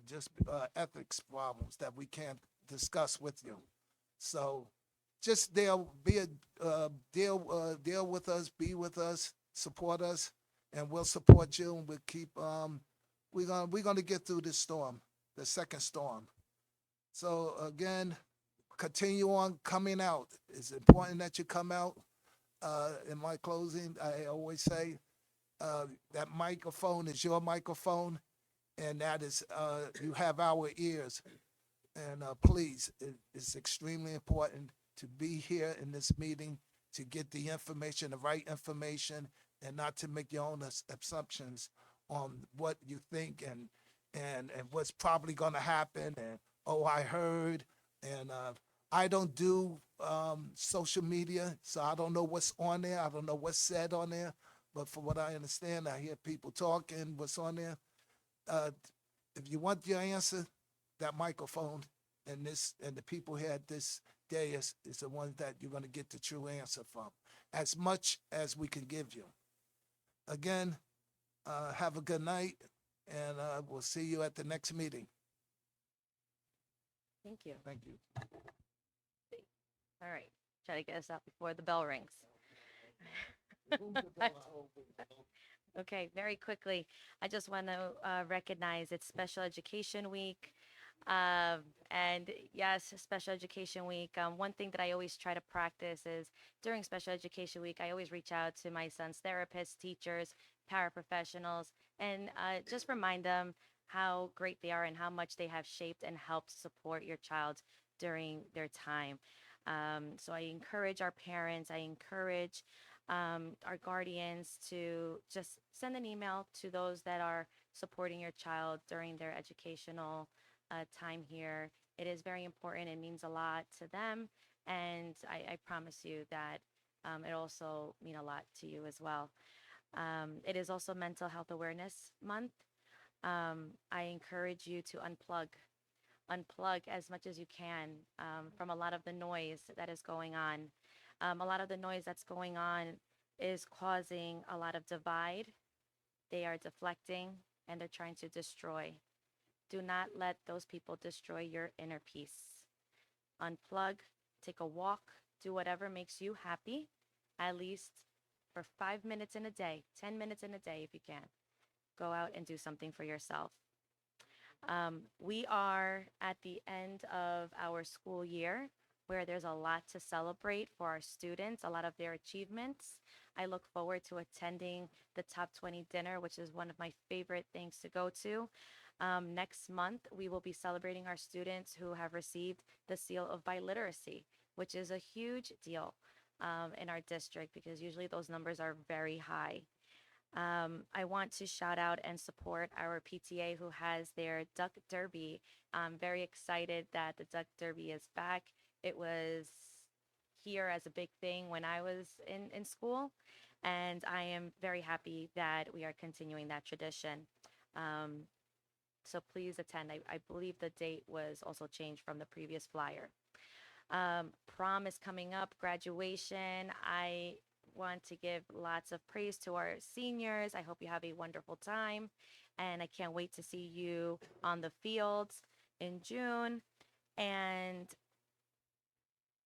just ethics problems that we can't discuss with you. So just deal with us, be with us, support us, and we'll support you, and we'll keep we're gonna get through this storm, the second storm. So again, continue on coming out. It's important that you come out. In my closing, I always say that microphone is your microphone, and that is you have our ears. And please, it's extremely important to be here in this meeting to get the information, the right information, and not to make your own assumptions on what you think and what's probably going to happen. And oh, I heard, and I don't do social media, so I don't know what's on there. I don't know what's said on there. But from what I understand, I hear people talking, what's on there. If you want your answer, that microphone and the people here at this day is the ones that you're going to get the true answer from, as much as we can give you. Again, Have a good night, and we'll see you at the next meeting. Thank you. Thank you. All right, try to get us out before the bell rings. Okay, very quickly, I just want to recognize it's Special Education Week. And yes, Special Education Week. One thing that I always try to practice is during Special Education Week, I always reach out to my son's therapists, teachers, paraprofessionals, and just remind them how great they are and how much they have shaped and helped support your child during their time. So I encourage our parents, I encourage our guardians to just send an email to those that are supporting your child during their educational time here. It is very important. It means a lot to them. And I promise you that it also mean a lot to you as well. It is also Mental Health Awareness Month. I encourage you to unplug as much as you can from a lot of the noise that is going on. A lot of the noise that's going on is causing a lot of divide. They are deflecting and they're trying to destroy. Do not let those people destroy your inner peace. Unplug, take a walk, do whatever makes you happy, at least for 5 minutes in a day, 10 minutes in a day if you can. Go out and do something for yourself. We are at the end of our school year where there's a lot to celebrate for our students, a lot of their achievements. I look forward to attending the Top 20 dinner, which is one of my favorite things to go to. Next month, we will be celebrating our students who have received the seal of biliteracy, which is a huge deal in our district because usually those numbers are very high. I want to shout out and support our PTA who has their Duck Derby. I'm very excited that the Duck Derby is back. It was here as a big thing when I was in school, and I am very happy that we are continuing that tradition. So please attend. I believe the date was also changed from the previous flyer. Prom is coming up, graduation. I want to give lots of praise to our seniors. I hope you have a wonderful time. And I can't wait to see you on the fields in June. And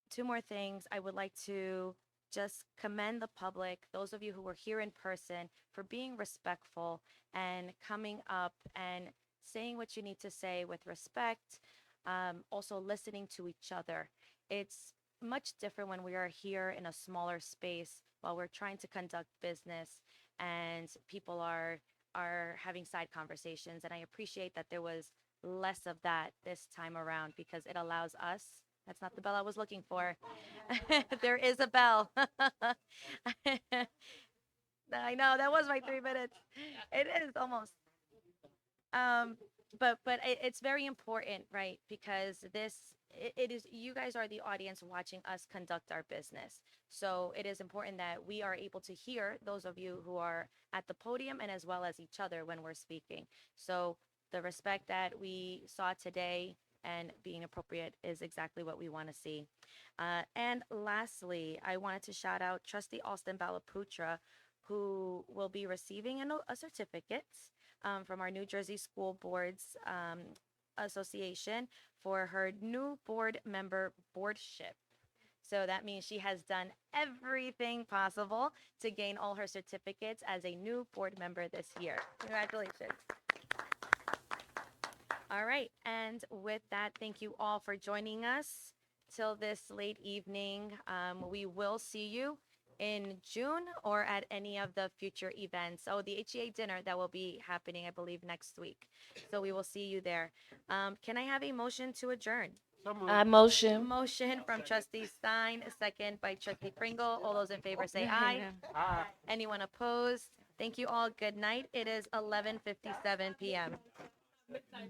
two more things. I would like to just commend the public, those of you who were here in person, for being respectful and coming up and saying what you need to say with respect, also listening to each other. It's much different when we are here in a smaller space while we're trying to conduct business and people are having side conversations. And I appreciate that there was less of that this time around because it allows us. That's not the bell I was looking for. There is a bell. I know that was my 3 minutes. It is almost. But it's very important, right? Because it is, you guys are the audience watching us conduct our business. So it is important that we are able to hear those of you who are at the podium and as well as each other when we're speaking. So the respect that we saw today and being appropriate is exactly what we want to see. And lastly, I wanted to shout out Trustee Alston Balaputra, who will be receiving a certificate from our New Jersey School Boards Association for her new board member boardship. So that means she has done everything possible to gain all her certificates as a new board member this year. Congratulations. All right, and with that, thank you all for joining us till this late evening. We will see you in June or at any of the future events. Oh, the HEA dinner that will be happening, I believe, next week. So we will see you there. Can I have a motion to adjourn? Motion. Motion from Trustee Stein, a second by Trustee Pringle. All those in favor say aye. Aye. Anyone opposed? Thank you all. Good night. It is 11:57 p.m.